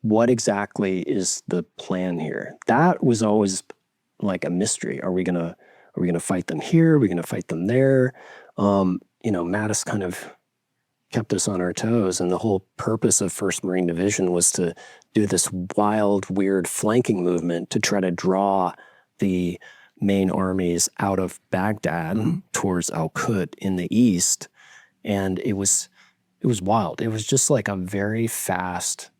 what exactly is the plan here? That was always like a mystery. Are we gonna fight them here? Are we gonna fight them there? Mattis kind of kept us on our toes, and the whole purpose of 1st Marine Division was to do this wild, weird flanking movement to try to draw the main armies out of Baghdad towards Al-Qud in the east. And it was wild. It was just like a very fast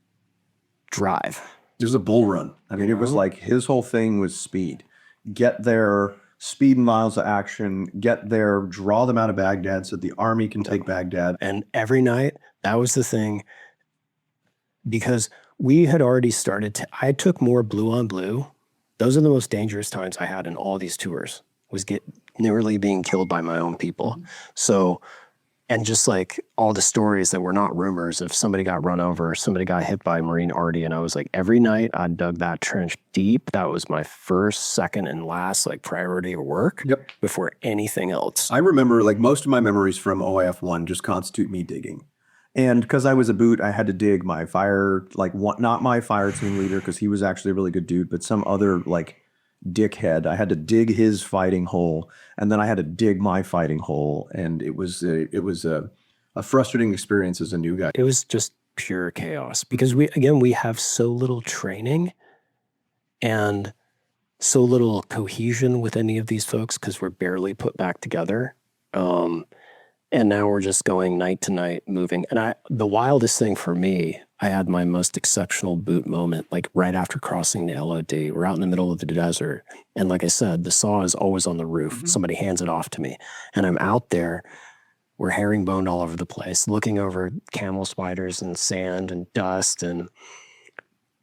drive. It was a bull run. I mean, it was like his whole thing was speed. Get there, speed and miles of action, get there, draw them out of Baghdad so the army can take Baghdad. And every night, that was the thing, because we had already started I took more blue on blue. Those are the most dangerous times I had in all these tours, was nearly being killed by my own people. So, and just like all the stories that were not rumors, if somebody got run over, somebody got hit by Marine Arty, and I was like, every night I dug that trench deep. That was my first, second, and last like priority of work before anything else. I remember like most of my memories from OIF-1 just constitute me digging. And because I was a boot, I had to dig my fire, not my fire team leader, because he was actually a really good dude, but some other like dickhead. I had to dig his fighting hole, and then I had to dig my fighting hole, and it was a frustrating experience as a new guy. It was just pure chaos because we have so little training and so little cohesion with any of these folks because we're barely put back together. And now we're just going night to night moving. And the wildest thing for me, I had my most exceptional boot moment, like right after crossing the LOD. We're out in the middle of the desert. And like I said, the saw is always on the roof. Somebody hands it off to me. And I'm out there. We're herringboned all over the place, looking over camel spiders and sand and dust. And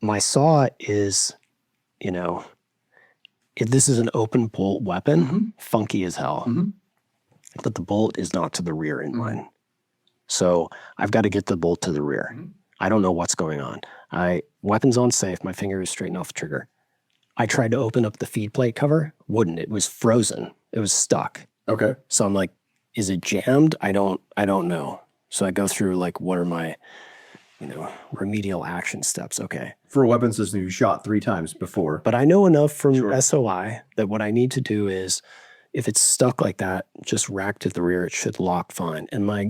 my saw is, this is an open bolt weapon, funky as hell. But the bolt is not to the rear in mine. So I've got to get the bolt to the rear. I don't know what's going on. Weapon's on safe. My finger is straight off the trigger. I tried to open up the feed plate cover. Wouldn't. It was frozen. It was stuck. Okay. So I'm like, is it jammed? I don't know. So I go through like, what are my, remedial action steps? Okay. For a weapon system you shot 3 times before. But I know enough from SOI that what I need to do is, if it's stuck like that, just rack to the rear, it should lock fine. And my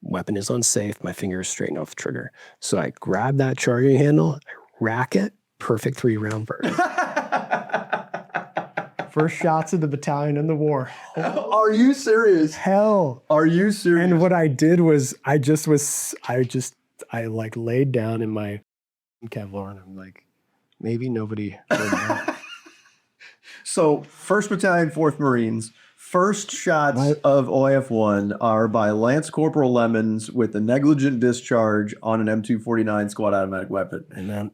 weapon is unsafe, my finger is straight off the trigger. So I grab that charging handle, I rack it, perfect 3-round burn. First shots of the battalion in the war. Are you serious? Hell. Are you serious? And what I did was, I like laid down in my Kevlar and I'm like, maybe nobody heard that. So, 1st Battalion, 4th Marines, first shots of OIF-1 are by Lance Corporal Lemons with a negligent discharge on an M249 squad automatic weapon.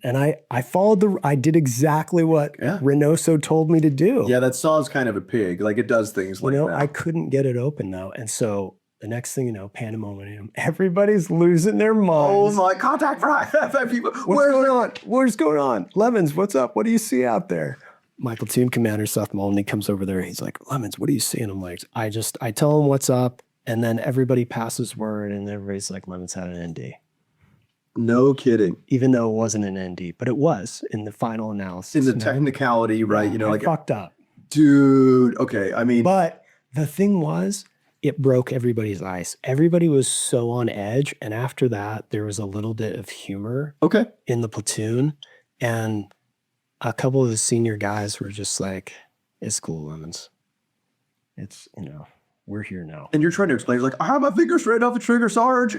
And I followed I did exactly what Reynoso told me to do. Yeah, that saw's kind of a pig. Like, it does things like that. I couldn't get it open though. And so the next thing you know, pandemonium. Everybody's losing their minds. Oh my, contact for people. What's going on? What's going on? Lemons, what's up? What do you see out there? My platoon commander, Seth Mullen, comes over there. He's like, Lemons, what do you see? And I'm like, I tell him what's up. And then everybody passes word and everybody's like, Lemons had an ND. No kidding. Even though it wasn't an ND, but it was in the final analysis. In the technicality, right? I fucked up. Dude, okay. I mean. But the thing was, it broke everybody's ice. Everybody was so on edge. And after that, there was a little bit of humor in the platoon. And a couple of the senior guys were just like, it's cool, Lemons. It's, we're here now. And you're trying to explain, like, I have my finger straight off the trigger, Sarge.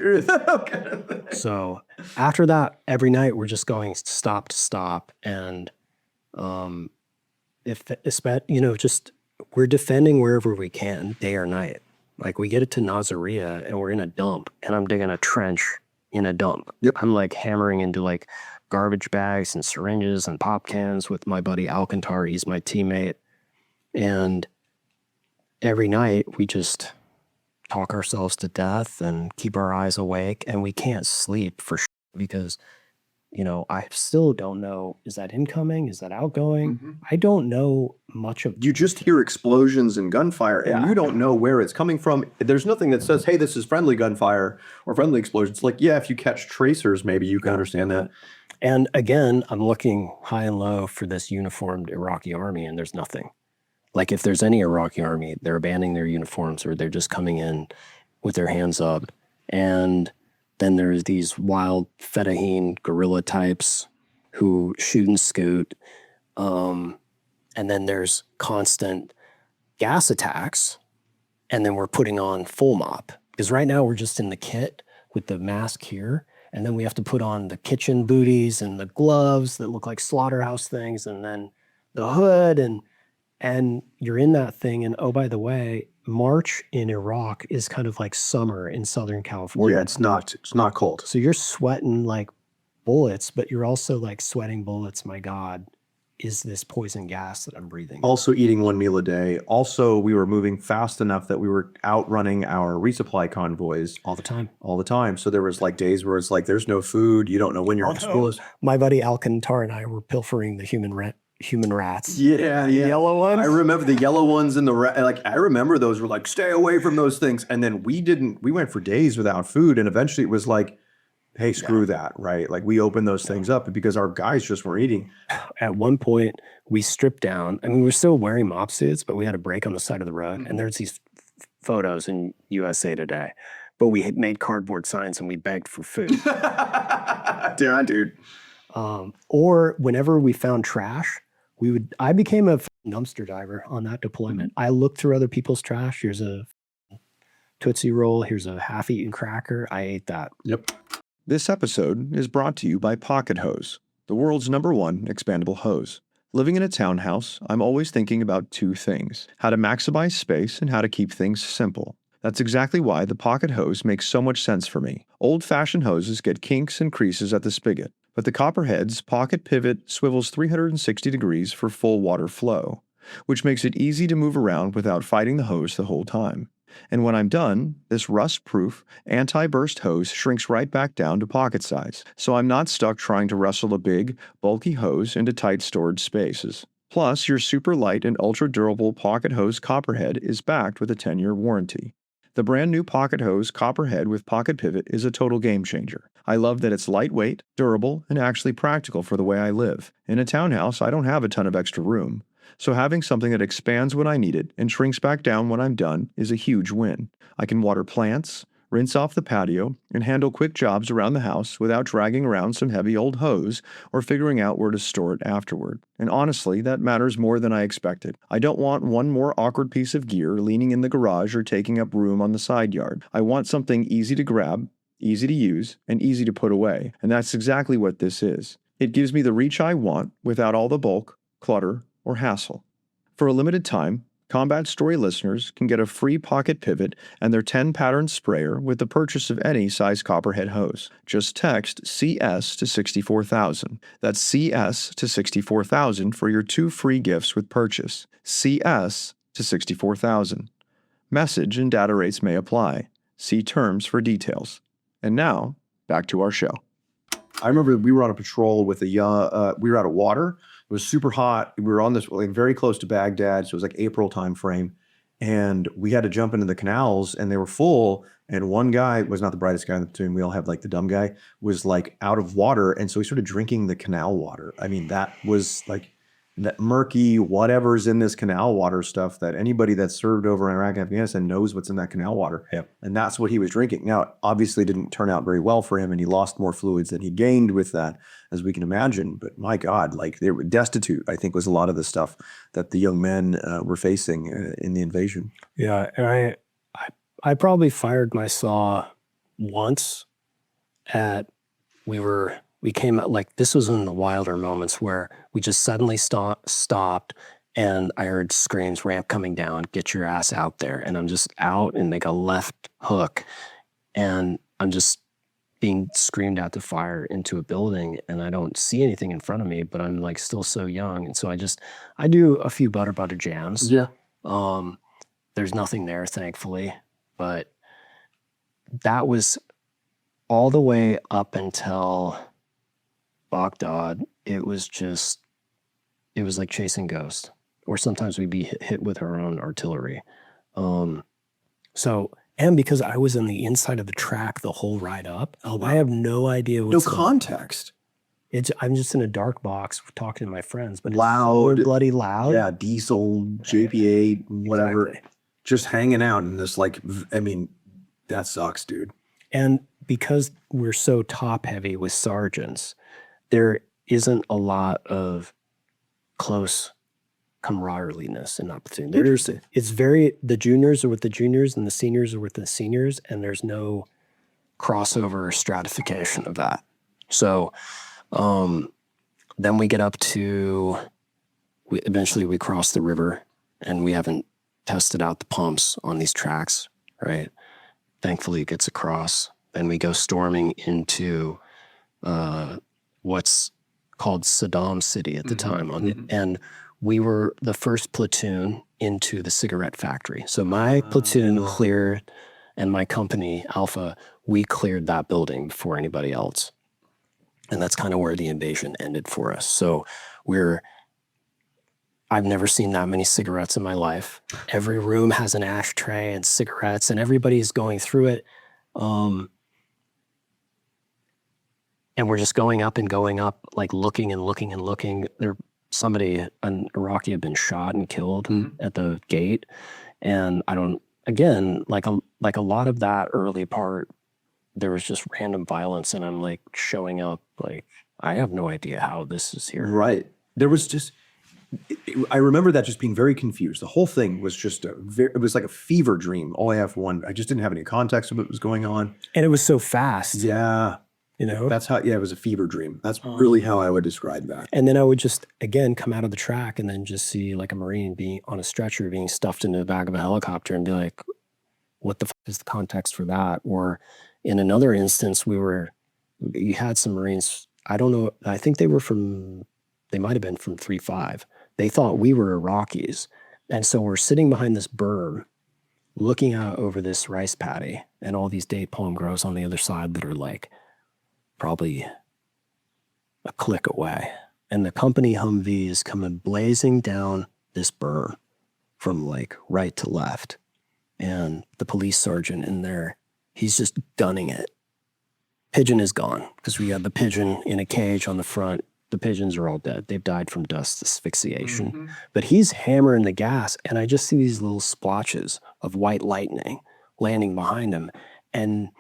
So after that, every night we're just going stop to stop. And we're defending wherever we can, day or night. Like we get it to Nazaria and we're in a dump and I'm digging a trench in a dump. I'm like hammering into like garbage bags and syringes and pop cans with my buddy Alcantar. He's my teammate. And every night we just talk ourselves to death and keep our eyes awake, and we can't sleep for because, you know, I still don't know, is that incoming? Is that outgoing? I don't know much of You just hear explosions and gunfire, and you don't know where it's coming from. There's nothing that says, hey, this is friendly gunfire or friendly explosions. Like, yeah, if you catch tracers, maybe you can understand that. And again, I'm looking high and low for this uniformed Iraqi army, and there's nothing. Like, if there's any Iraqi army, they're abandoning their uniforms or they're just coming in with their hands up. And then there's these wild Fedayeen guerrilla types who shoot and scoot. And then there's constant gas attacks. And then we're putting on full mop. Because right now we're just in the kit with the mask here. And then we have to put on the kitchen booties and the gloves that look like slaughterhouse things. And then the hood and you're in that thing, and oh, by the way, March in Iraq is kind of like summer in Southern California. Yeah, it's not cold. So you're sweating like bullets, but you're also like sweating bullets. My God, is this poison gas that I'm breathing? Also eating one meal a day. Also, we were moving fast enough that we were outrunning our resupply convoys All the time. all the time. So there was like days where it's like, there's no food. You don't know when your next school is. My buddy Alcantar and I were pilfering the human rats. Yeah. The yellow ones. I remember the yellow ones and I remember those were like, stay away from those things. And then we went for days without food. And eventually it was like, hey, screw that, right? Like we opened those things up because our guys just weren't eating. At one point, we stripped down. I mean, we were still wearing mop suits, but we had a break on the side of the road. And there's these photos in USA Today. But we had made cardboard signs and we begged for food. Yeah, dude. Or whenever we found trash, I became a dumpster diver on that deployment. I looked through other people's trash. Here's a Tootsie Roll. Here's a half-eaten cracker. I ate that. Yep. This episode is brought to you by Pocket Hose, the world's #1 expandable hose. Living in a townhouse, I'm always thinking about two things: how to maximize space and how to keep things simple. That's exactly why the Pocket Hose makes so much sense for me. Old-fashioned hoses get kinks and creases at the spigot, but the Copperhead's Pocket Pivot swivels 360 degrees for full water flow, which makes it easy to move around without fighting the hose the whole time. And when I'm done, this rust-proof, anti-burst hose shrinks right back down to pocket size, so I'm not stuck trying to wrestle a big, bulky hose into tight storage spaces. Plus, your super light and ultra-durable Pocket Hose Copperhead is backed with a 10-year warranty. The brand new Pocket Hose Copperhead with Pocket Pivot is a total game changer. I love that it's lightweight, durable, and actually practical for the way I live. In a townhouse, I don't have a ton of extra room, so having something that expands when I need it and shrinks back down when I'm done is a huge win. I can water plants, rinse off the patio, and handle quick jobs around the house without dragging around some heavy old hose or figuring out where to store it afterward. And honestly, that matters more than I expected. I don't want one more awkward piece of gear leaning in the garage or taking up room on the side yard. I want something easy to grab, easy to use, and easy to put away. And that's exactly what this is. It gives me the reach I want without all the bulk, clutter, or hassle. For a limited time, Combat Story listeners can get a free Pocket Pivot and their 10-pattern sprayer with the purchase of any size Copperhead hose. Just text CS to 64,000. That's CS to 64,000 for your 2 free gifts with purchase. CS to 64,000. Message and data rates may apply. See terms for details. And now, back to our show. I remember we were on a patrol with we were out of water. It was super hot. We were on this like very close to Baghdad, so it was like April time frame, and we had to jump into the canals, and they were full. And one guy was not the brightest guy in the platoon. We all have like the dumb guy was like out of water, and so he started drinking the canal water. I mean, that was like that murky whatever's in this canal water stuff that anybody that's served over in Iraq and Afghanistan knows what's in that canal water. Yep. And that's what he was drinking. Now, obviously it didn't turn out very well for him, and he lost more fluids than he gained with that, as we can imagine. But my God, like they were destitute, I think, was a lot of the stuff that the young men were facing in the invasion. Yeah, and I probably fired my saw once we came out, like this was in the wilder moments where we just suddenly stopped and I heard screams, ramp coming down, get your ass out there. And I'm just out and make a left hook and I'm just being screamed at to fire into a building, and I don't see anything in front of me, but I'm like still so young. And so I do a few butter jams. Yeah. There's nothing there, thankfully, but that was all the way up until Baghdad. It was like chasing ghosts, or sometimes we'd be hit with our own artillery. And because I was on the inside of the track the whole ride up, I have no idea No what's context. I'm just in a dark box talking to my friends, but Loud. it's so bloody loud. Yeah, diesel, JP8, whatever. Exactly. Just hanging out in this, like, I mean, that sucks, dude. And because we're so top heavy with sergeants, there isn't a lot of close camaraderie-ness in that platoon. The juniors are with the juniors and the seniors are with the seniors, and there's no crossover or stratification of that. So then we get up to, eventually we cross the river, and we haven't tested out the pumps on these tracks, right? Thankfully it gets across. Then we go storming into what's called Saddam City at the time. And we were the first platoon into the cigarette factory. So my platoon cleared, and my company, Alpha, we cleared that building before anybody else. And that's kind of where the invasion ended for us. So I've never seen that many cigarettes in my life. Every room has an ashtray and cigarettes, and everybody's going through it. And we're just going up, like looking and looking and looking. An Iraqi had been shot and killed at the gate. And like a lot of that early part, there was just random violence, and I'm like showing up like, I have no idea how this is here. Right. There was just, I remember that just being very confused. The whole thing was just it was like a fever dream. All I just didn't have any context of what was going on. And it was so fast. Yeah. That's how, it was a fever dream. That's really how I would describe that. And then I would just, again, come out of the track and then just see like a Marine being on a stretcher being stuffed into the back of a helicopter and be like, what the f is the context for that? Or in another instance, you had some Marines, I don't know, I think they might have been from 3-5. They thought we were Iraqis. And so we're sitting behind this berm, looking out over this rice paddy and all these date palm groves on the other side that are like probably a click away. And the company Humvees coming blazing down this berm from like right to left. And the police sergeant in there, he's just gunning it. Pigeon is gone because we had the pigeon in a cage on the front. The pigeons are all dead. They've died from dust asphyxiation. But he's hammering the gas, and I just see these little splotches of white lightning landing behind him. And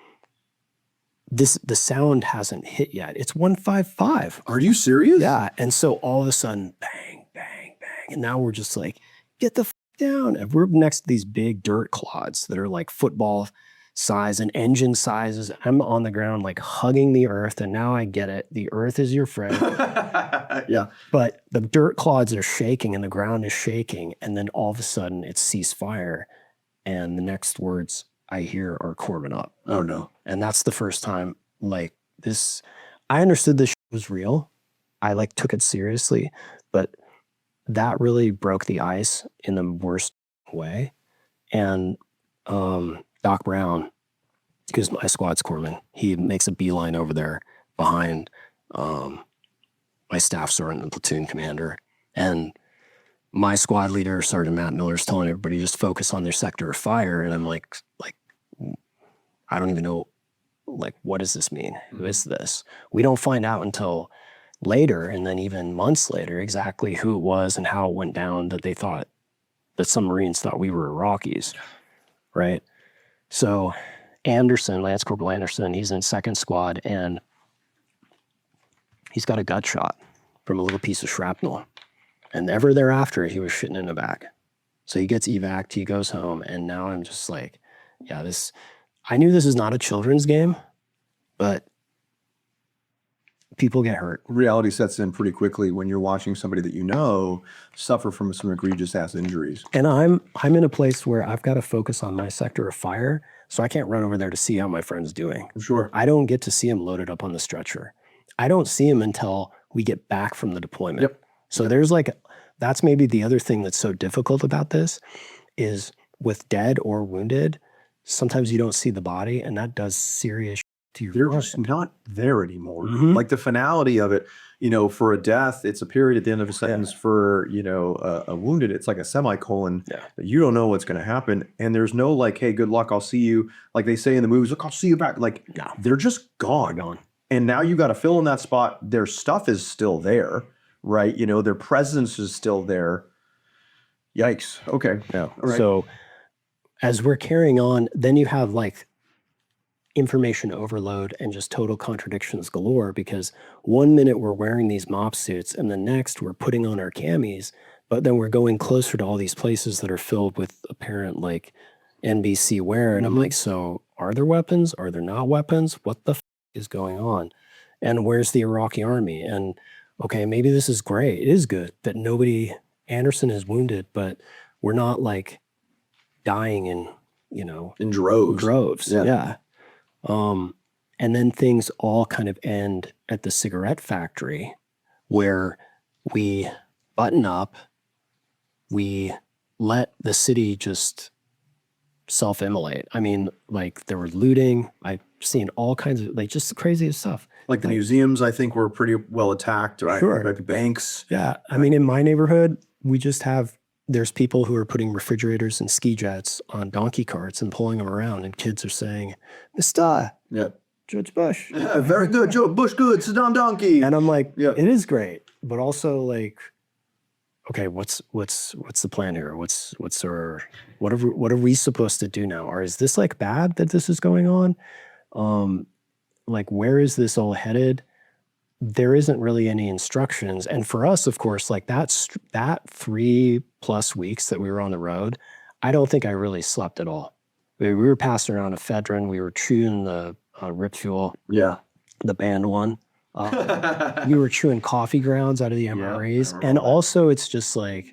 the sound hasn't hit yet. It's 155. Are you serious? Yeah. And so all of a sudden, bang, bang, bang. And now we're just like, get the f down. And we're next to these big dirt clods that are like football size and engine sizes. I'm on the ground like hugging the earth, and now I get it. The earth is your friend. Yeah. But the dirt clods are shaking and the ground is shaking, and then all of a sudden it's ceasefire, and the next words I hear are Corbin up. Oh no. And that's the first time like this, I understood this was real. I like took it seriously, but that really broke the ice in the worst way. And Doc Brown, who's my squad's corpsman, he makes a beeline over there behind my staff sergeant and platoon commander. And my squad leader, Sergeant Matt Miller, is telling everybody just focus on their sector of fire. And I'm like, I don't even know, like, what does this mean? Who is this? We don't find out until later, and then even months later, exactly who it was and how it went down that they thought, that some Marines thought we were Iraqis, right? So Anderson, Lance Corporal Anderson, he's in second squad, and he's got a gut shot from a little piece of shrapnel. And ever thereafter, he was shitting in the back. So he gets evac'd, he goes home, and now I'm just like, yeah, I knew this is not a children's game, but people get hurt. Reality sets in pretty quickly when you're watching somebody that you know suffer from some egregious ass injuries. And I'm in a place where I've got to focus on my sector of fire, so I can't run over there to see how my friend's doing. Sure. I don't get to see him loaded up on the stretcher. I don't see him until we get back from the deployment. Yep. So there's like, that's maybe the other thing that's so difficult about this is with dead or wounded, sometimes you don't see the body, and that does serious to your They're mind. just not there anymore. Mhm. Like the finality of it, you know, for a death, it's a period at the end of a sentence. For, you know, a wounded, it's like a semicolon that you don't know what's going to happen. And there's no like, hey, good luck, I'll see you. Like they say in the movies, look, I'll see you back. Like they're just gone. Gone. And now you got to fill in that spot. Their stuff is still there, right? You know, their presence is still there. Yikes. Okay. Yeah. All right. So as we're carrying on, then you have like information overload and just total contradictions galore, because one minute we're wearing these mop suits and the next we're putting on our camis, but then we're going closer to all these places that are filled with apparent like NBC wear. And I'm like, so are there weapons? Are there not weapons? What the is going on? And where's the Iraqi army? And okay, maybe this is great. It is good that Anderson is wounded, but we're not like dying in, you know, in droves. Yeah. And then things all kind of end at the cigarette factory where we button up, we let the city just self-immolate. I mean, like there was looting. I've seen all kinds of like just the craziest stuff. Like the museums, I think, were pretty well attacked, right? Sure. Like the banks. Yeah. I mean, in my neighborhood, there's people who are putting refrigerators and ski jets on donkey carts and pulling them around, and kids are saying, Mr. Yeah. George Bush. Yeah, very good. Joe Bush good. Sit down, donkey. And I'm like, it is great, but also like, okay, what's the plan here? What are we supposed to do now? Or is this like bad that this is going on? Like, where is this all headed? There isn't really any instructions. And for us, of course, like that 3+ weeks that we were on the road, I don't think I really slept at all. We were passing around ephedrine. We were chewing the Rip Fuel, the banned one. We were chewing coffee grounds out of the MREs. And also it's just like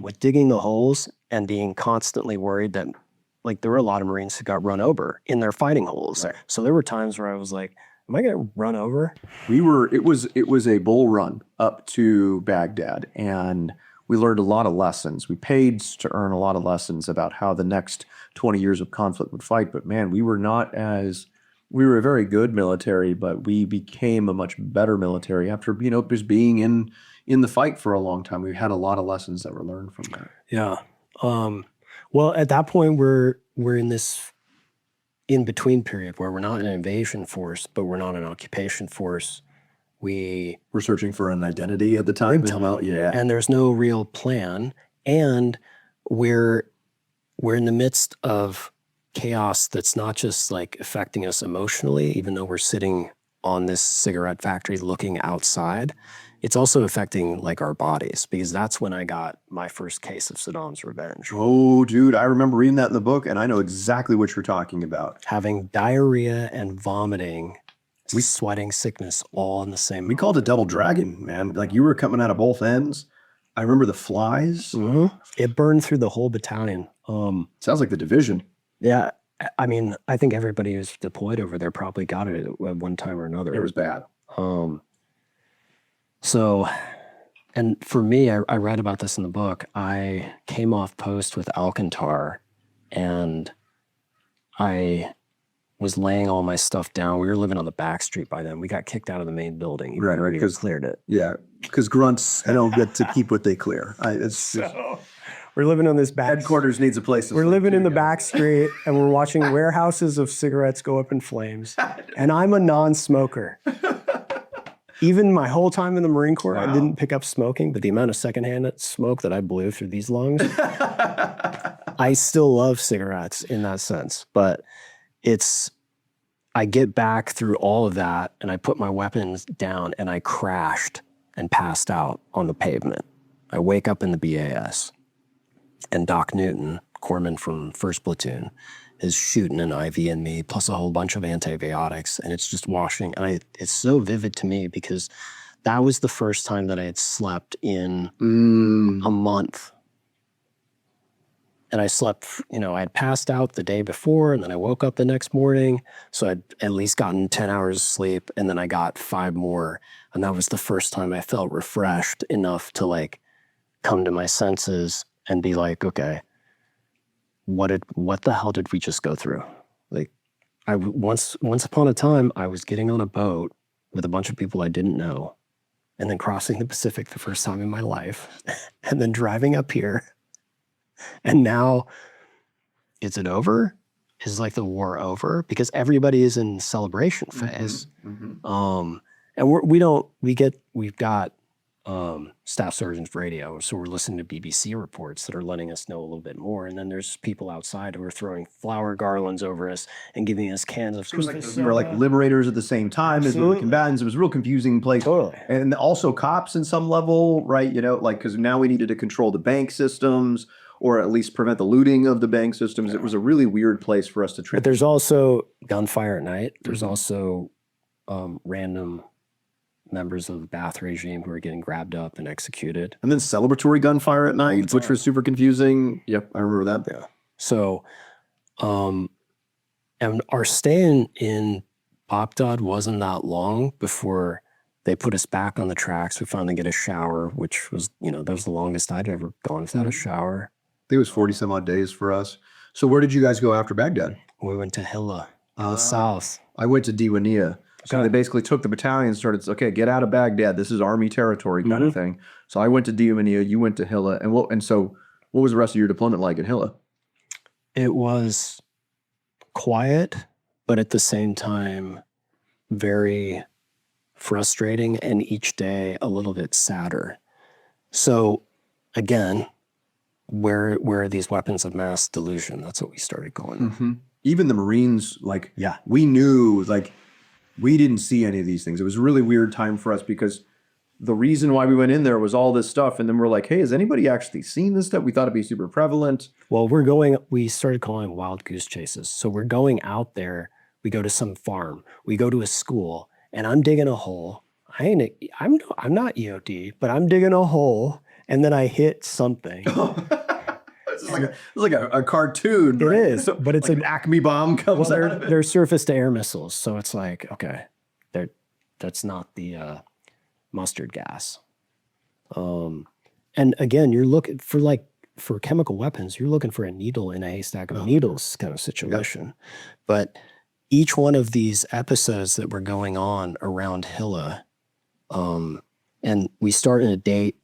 with digging the holes and being constantly worried that like there were a lot of Marines who got run over in their fighting holes. Right. So there were times where I was like, am I going to run over? It was a bull run up to Baghdad, and we learned a lot of lessons. We paid to earn a lot of lessons about how the next 20 years of conflict would fight. But man, we were a very good military, but we became a much better military after, you know, just being in the fight for a long time. We had a lot of lessons that were learned from that. Yeah. Well, at that point, we're in this in-between period where we're not an invasion force, but we're not an occupation force. We're searching for an identity at the time. And there's no real plan. And we're in the midst of chaos that's not just like affecting us emotionally, even though we're sitting on this cigarette factory looking outside. It's also affecting like our bodies, because that's when I got my first case of Saddam's revenge. Oh, dude, I remember reading that in the book, and I know exactly what you're talking about. Having diarrhea and vomiting, sweating, sickness, all in the same. We called it Double Dragon, man. Like you were coming out of both ends. I remember the flies. Mm-hmm. It burned through the whole battalion. Sounds like the division. Yeah. I mean, I think everybody who's deployed over there probably got it at one time or another. It was bad. So, and for me, I read about this in the book. I came off post with Alcantar, and I was laying all my stuff down. We were living on the back street by then. We got kicked out of the main building. Right, because cleared it. Yeah, because grunts don't get to keep what they clear. We're living on this back. Headquarters needs a place. We're living in the back street, and we're watching warehouses of cigarettes go up in flames. And I'm a non-smoker. Even my whole time in the Marine Corps, I didn't pick up smoking, but the amount of secondhand smoke that I blew through these lungs, I still love cigarettes in that sense. But I get back through all of that, and I put my weapons down, and I crashed and passed out on the pavement. I wake up in the BAS, and Doc Newton, corpsman from 1st Platoon, is shooting an IV in me, plus a whole bunch of antibiotics, and it's just washing. And it's so vivid to me because that was the first time that I had slept in a month. And I slept, I had passed out the day before, and then I woke up the next morning. So I'd at least gotten 10 hours of sleep, and then I got 5 more. And that was the first time I felt refreshed enough to like come to my senses and be like, okay, what the hell did we just go through? Like, once upon a time, I was getting on a boat with a bunch of people I didn't know, and then crossing the Pacific the first time in my life, and then driving up here. And now, is it over? Is like the war over? Because everybody is in celebration phase. And we've got staff sergeants radio, so we're listening to BBC reports that are letting us know a little bit more. And then there's people outside who are throwing flower garlands over us and giving us cans of We were like liberators at the same time as we were combatants. It was a real confusing place. Totally. And also cops in some level, right? Because now we needed to control the bank systems, or at least prevent the looting of the bank systems. It was a really weird place for us to But there's also gunfire at night. There's also random members of the Ba'ath regime who are getting grabbed up and executed. And then celebratory gunfire at night, which was super confusing. Yep, I remember that. Yeah. So, and our stay in Baghdad wasn't that long before they put us back on the tracks. We finally get a shower, which was, that was the longest I'd ever gone without a shower. I think it was 40 some odd days for us. So where did you guys go after Baghdad? We went to Hilla in the south. I went to Diwania. So they basically took the battalion and started, okay, get out of Baghdad. This is army territory kind of thing. So I went to Diwania, you went to Hilla. And so what was the rest of your deployment like in Hilla? It was quiet, but at the same time, very frustrating, and each day a little bit sadder. So again, where are these weapons of mass delusion? That's what we started calling. Even the Marines, we knew, we didn't see any of these things. It was a really weird time for us because the reason why we went in there was all this stuff. And then we're like, hey, has anybody actually seen this stuff? We thought it'd be super prevalent. Well, we started calling wild goose chases. So we're going out there. We go to some farm. We go to a school, and I'm digging a hole. I'm not EOD, but I'm digging a hole, and then I hit something. It's like a cartoon. It is, but it's an Acme bomb comes out of it. They're surface-to-air missiles, so it's like, okay, that's not the mustard gas. And again, you're looking for chemical weapons. You're looking for a needle in a haystack of needles kind of situation. Yep. But each one of these episodes that were going on around Hilla, and we start in a date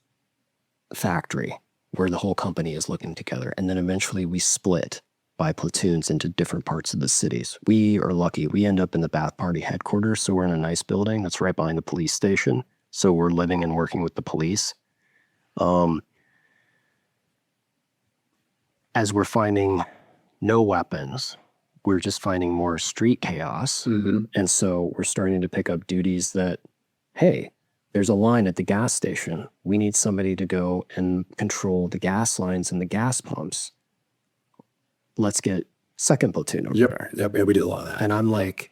factory where the whole company is looking together. And then eventually we split by platoons into different parts of the cities. We are lucky. We end up in the Ba'ath Party headquarters. So we're in a nice building that's right behind the police station. So we're living and working with the police. As we're finding no weapons, we're just finding more street chaos. And so we're starting to pick up duties that, hey, there's a line at the gas station. We need somebody to go and control the gas lines and the gas pumps. Let's get second platoon over there. Yep, we did a lot of that. And I'm like,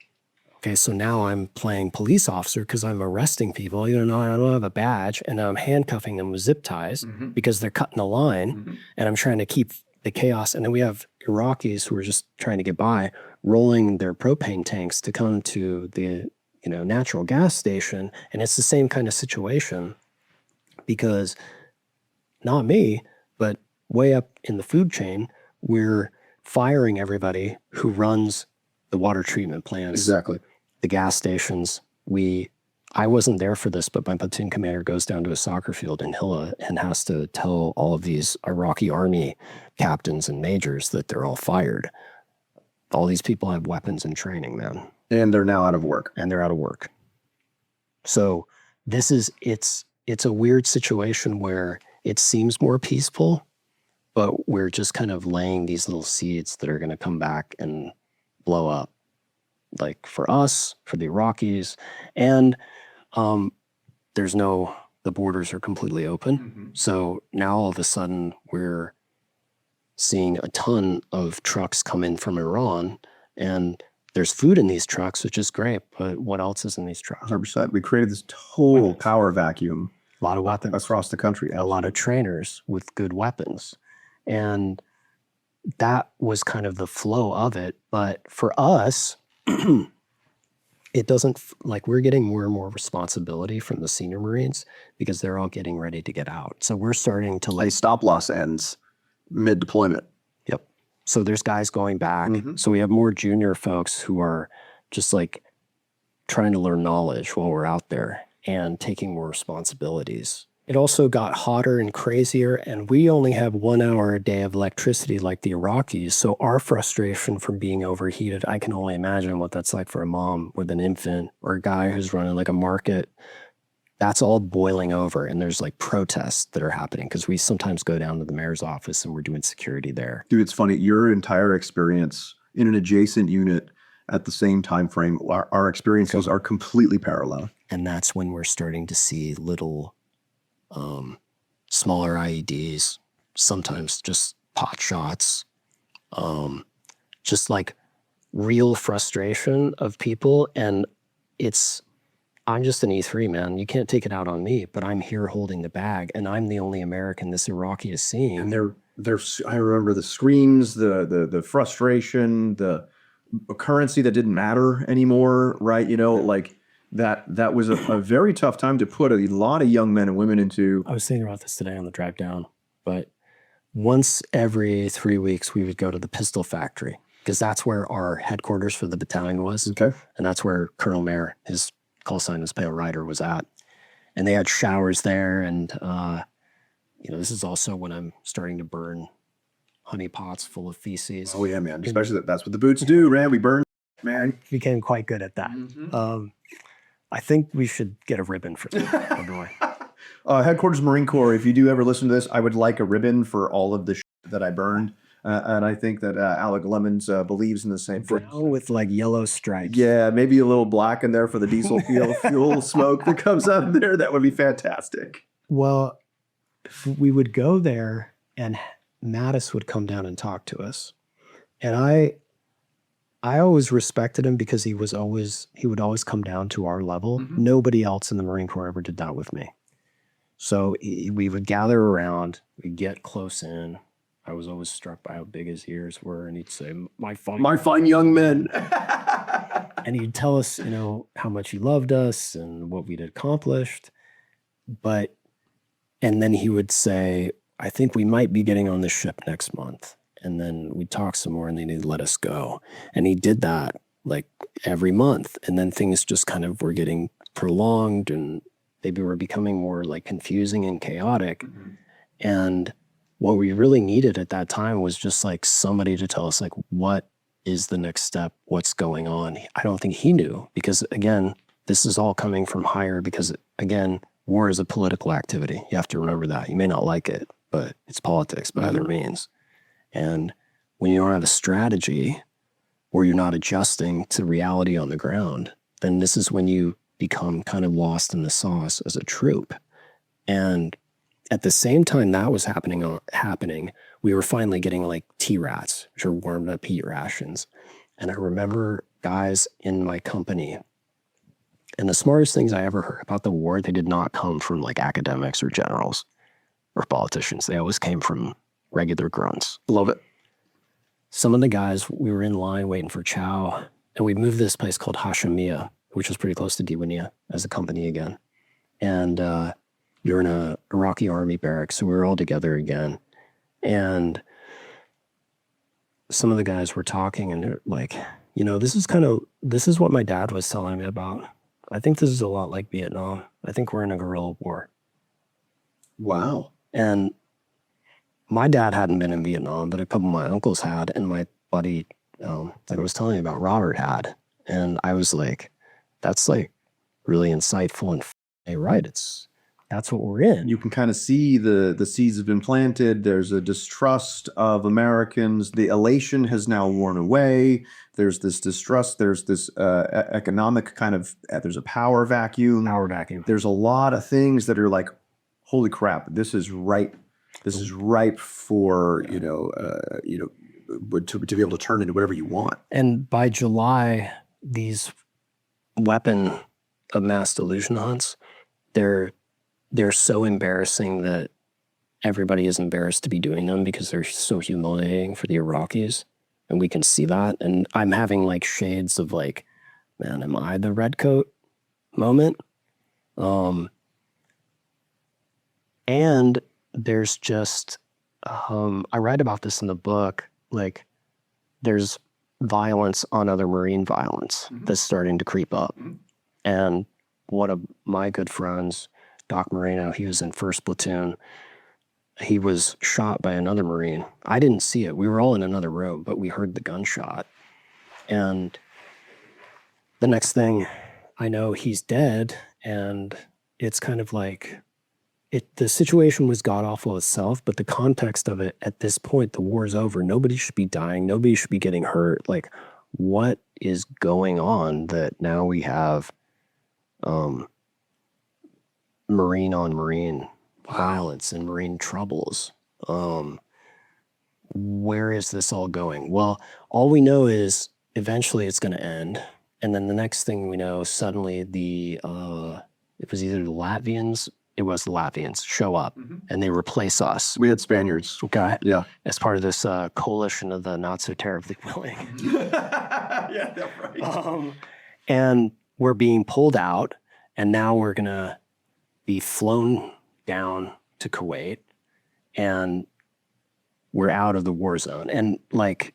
okay, so now I'm playing police officer because I'm arresting people, even though I don't have a badge, and I'm handcuffing them with zip ties because they're cutting the line, and I'm trying to keep the chaos. And then we have Iraqis who are just trying to get by, rolling their propane tanks to come to the natural gas station. And it's the same kind of situation because not me, but way up in the food chain, we're firing everybody who runs the water treatment plants. Exactly. The gas stations. I wasn't there for this, but my platoon commander goes down to a soccer field in Hilla and has to tell all of these Iraqi army captains and majors that they're all fired. All these people have weapons and training, man. And they're now out of work. So it's a weird situation where it seems more peaceful, but we're just kind of laying these little seeds that are going to come back and blow up. Like for us, for the Iraqis, and the borders are completely open. So now all of a sudden we're seeing a ton of trucks come in from Iran, and there's food in these trucks, which is great, but what else is in these trucks? 100%. We created this total power vacuum A lot of weapons. across the country. A lot of trainers with good weapons. And that was kind of the flow of it. But for us, it doesn't, like, we're getting more and more responsibility from the senior Marines because they're all getting ready to get out. So we're starting to A stop loss ends mid-deployment. Yep. So there's guys going back. So we have more junior folks who are just like trying to learn knowledge while we're out there and taking more responsibilities. It also got hotter and crazier, and we only have 1 hour a day of electricity like the Iraqis. So our frustration from being overheated, I can only imagine what that's like for a mom with an infant or a guy who's running like a market. That's all boiling over, and there's like protests that are happening because we sometimes go down to the mayor's office and we're doing security there. Dude, it's funny. Your entire experience in an adjacent unit at the same time frame, our experiences are completely parallel. And that's when we're starting to see little smaller IEDs, sometimes just pot shots, just like real frustration of people. And I'm just an E3, man. You can't take it out on me, but I'm here holding the bag, and I'm the only American this Iraqi is seeing. And I remember the screams, the frustration, the currency that didn't matter anymore, right? You know, like that was a very tough time to put a lot of young men and women into. I was thinking about this today on the drive down, but once every 3 weeks, we would go to the pistol factory because that's where our headquarters for the battalion was. Okay. And that's where Colonel Mayer, his call sign was Pale Rider, was at. And they had showers there. And, this is also when I'm starting to burn honey pots full of feces. Oh, yeah, man. Especially that's what the boots do, man. We burn, man. I became quite good at that. I think we should get a ribbon for that, by the way. Headquarters Marine Corps, if you do ever listen to this, I would like a ribbon for all of the shit that I burned. And I think that Alec Lemons believes in the same thing. Brown with like yellow stripes. Yeah, maybe a little black in there for the diesel fuel smoke that comes out of there. That would be fantastic. Well, we would go there and Mattis would come down and talk to us. And I always respected him because he would always come down to our level. Nobody else in the Marine Corps ever did that with me. So we would gather around, we'd get close in. I was always struck by how big his ears were, and he'd say, my fine young men. And he'd tell us, how much he loved us and what we'd accomplished. And then he would say, I think we might be getting on the ship next month. And then we'd talk some more, and then he'd let us go. And he did that like every month. And then things just kind of were getting prolonged, and maybe were becoming more like confusing and chaotic. And what we really needed at that time was just like somebody to tell us like, what is the next step? What's going on? I don't think he knew, because again, this is all coming from higher, because again, war is a political activity. You have to remember that. You may not like it, but it's politics by other means. And when you don't have a strategy, or you're not adjusting to reality on the ground, then this is when you become kind of lost in the sauce as a troop. And at the same time that was happening, we were finally getting like T-rats, which are warmed up heat rations. And I remember guys in my company, and the smartest things I ever heard about the war, they did not come from like academics or generals or politicians. They always came from regular grunts. Love it. Some of the guys, we were in line waiting for chow, and we moved to this place called Hashemia, which was pretty close to Diwania as a company again. And we were in a Iraqi army barracks, so we were all together again. And some of the guys were talking, and they're like, this is what my dad was telling me about. I think this is a lot like Vietnam. I think we're in a guerrilla war. Wow. And my dad hadn't been in Vietnam, but a couple of my uncles had, and my buddy that I was telling you about, Robert, had. And I was like, that's like really insightful, and right, that's what we're in. You can kind of see the seeds have been planted. There's a distrust of Americans. The elation has now worn away. There's this distrust. There's this economic kind of, there's a power vacuum. Power vacuum. There's a lot of things that are like, holy crap, this is right This is ripe for, to be able to turn into whatever you want. And by July, these weapon of mass delusion hunts, they're so embarrassing that everybody is embarrassed to be doing them because they're so humiliating for the Iraqis. And we can see that. And I'm having like shades of like, man, am I the redcoat moment? And there's just, I write about this in the book, like there's violence on other Marine violence that's starting to creep up. And one of my good friends, Doc Moreno, he was in 1st Platoon. He was shot by another Marine. I didn't see it. We were all in another room, but we heard the gunshot. And the next thing I know, he's dead. And it's kind of like, the situation was god-awful itself, but the context of it, at this point, the war is over. Nobody should be dying. Nobody should be getting hurt. Like, what is going on that now we have Marine on Marine violence and Marine troubles? Where is this all going? Well, all we know is eventually it's going to end. And then the next thing we know, suddenly it was either the Latvians, show up and they replace us. We had Spaniards. Okay. Yeah. As part of this coalition of the not so terribly willing. Yeah, that's right. And we're being pulled out, and now we're going to be flown down to Kuwait, and we're out of the war zone. And like,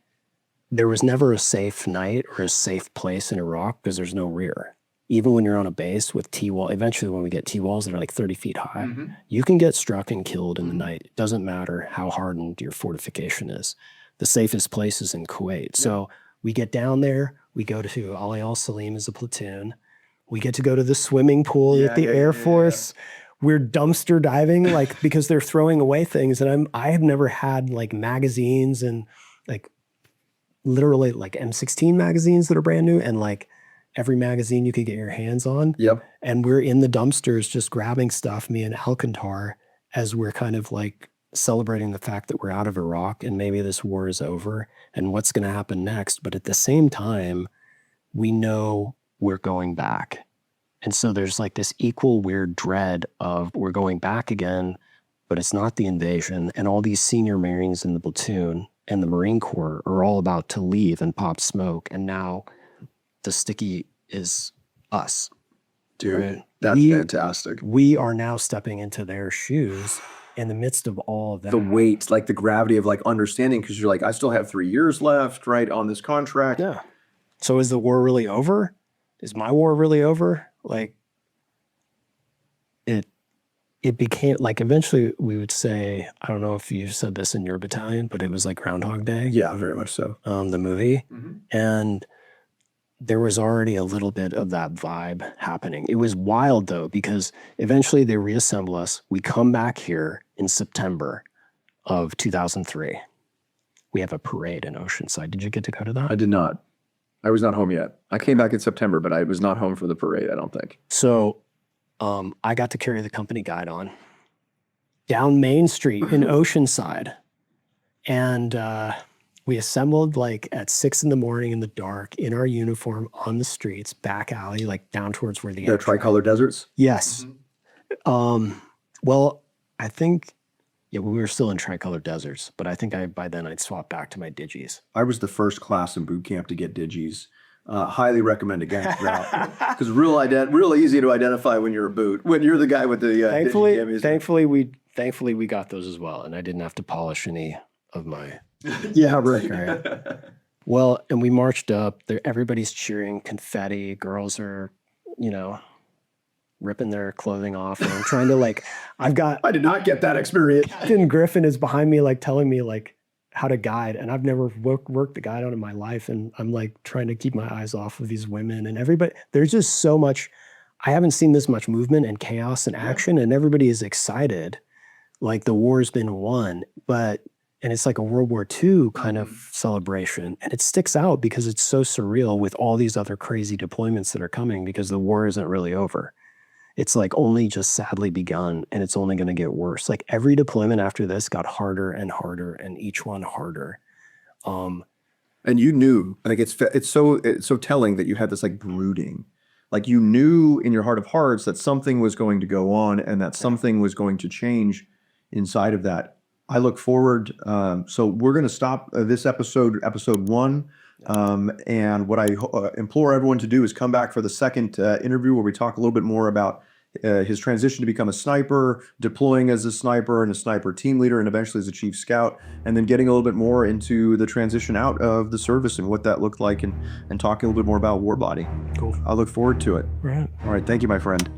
there was never a safe night or a safe place in Iraq because there's no rear. Even when you're on a base with T-wall, eventually when we get T-walls that are like 30 feet high, you can get struck and killed in the night. It doesn't matter how hardened your fortification is. The safest place is in Kuwait. So we get down there, we go to Ali al-Salim as a platoon. We get to go to the swimming pool at the Air Force. We're dumpster diving, like, because they're throwing away things. And I have never had like magazines and like literally like M16 magazines that are brand new and like every magazine you could get your hands on. Yep. And we're in the dumpsters just grabbing stuff, me and Alcantar, as we're kind of like celebrating the fact that we're out of Iraq and maybe this war is over and what's going to happen next. But at the same time, we know we're going back. And so there's like this equal weird dread of we're going back again, but it's not the invasion. And all these senior Marines in the platoon and the Marine Corps are all about to leave and pop smoke. And now the sticky is us. Dude, right? that's fantastic. We are now stepping into their shoes in the midst of all of that. The weight, like the gravity of like understanding, because you're like, I still have 3 years left, right, on this contract. Yeah. So is the war really over? Is my war really over? Like, it became, like, eventually we would say, I don't know if you said this in your battalion, but it was like Groundhog Day. Yeah, very much so. The movie. And there was already a little bit of that vibe happening. It was wild, though, because eventually they reassemble us. We come back here in September of 2003. We have a parade in Oceanside. Did you get to go to that? I did not. I was not home yet. I came back in September, but I was not home for the parade, I don't think. So I got to carry the company guide on down Main Street in Oceanside. And we assembled like at 6 in the morning in the dark in our uniform on the streets, back alley, like down towards where the tricolor deserts? Yes. Well, I think, we were still in tricolor deserts, but I think by then I'd swapped back to my digis. I was the first class in boot camp to get digis. Highly recommend against route because real easy to identify when you're a boot. When you're the guy with the thankfully we got those as well, and I didn't have to polish any of my. Yeah, right. Well, and we marched up there. Everybody's cheering, confetti. Girls are, ripping their clothing off, and I'm trying to like. I did not get that experience. Captain Griffin is behind me, like telling me like how to guide, and I've never worked the guide on in my life, and I'm like trying to keep my eyes off of these women and everybody. There's just so much. I haven't seen this much movement and chaos and action, and everybody is excited, like the war's been won. And it's like a World War II kind of celebration, and it sticks out because it's so surreal with all these other crazy deployments that are coming because the war isn't really over. it's like only just sadly begun, and it's only going to get worse. Like every deployment after this got harder and harder, and each one harder. And you knew, like it's so telling that you had this like brooding, like you knew in your heart of hearts that something was going to go on and that something was going to change inside of that. I look forward. So we're going to stop this episode 1. And what I implore everyone to do is come back for the second interview where we talk a little bit more about his transition to become a sniper, deploying as a sniper and a sniper team leader, and eventually as a chief scout, and then getting a little bit more into the transition out of the service and what that looked like, and talking a little bit more about Warbody. Cool. I look forward to it. Right. All right. Thank you, my friend.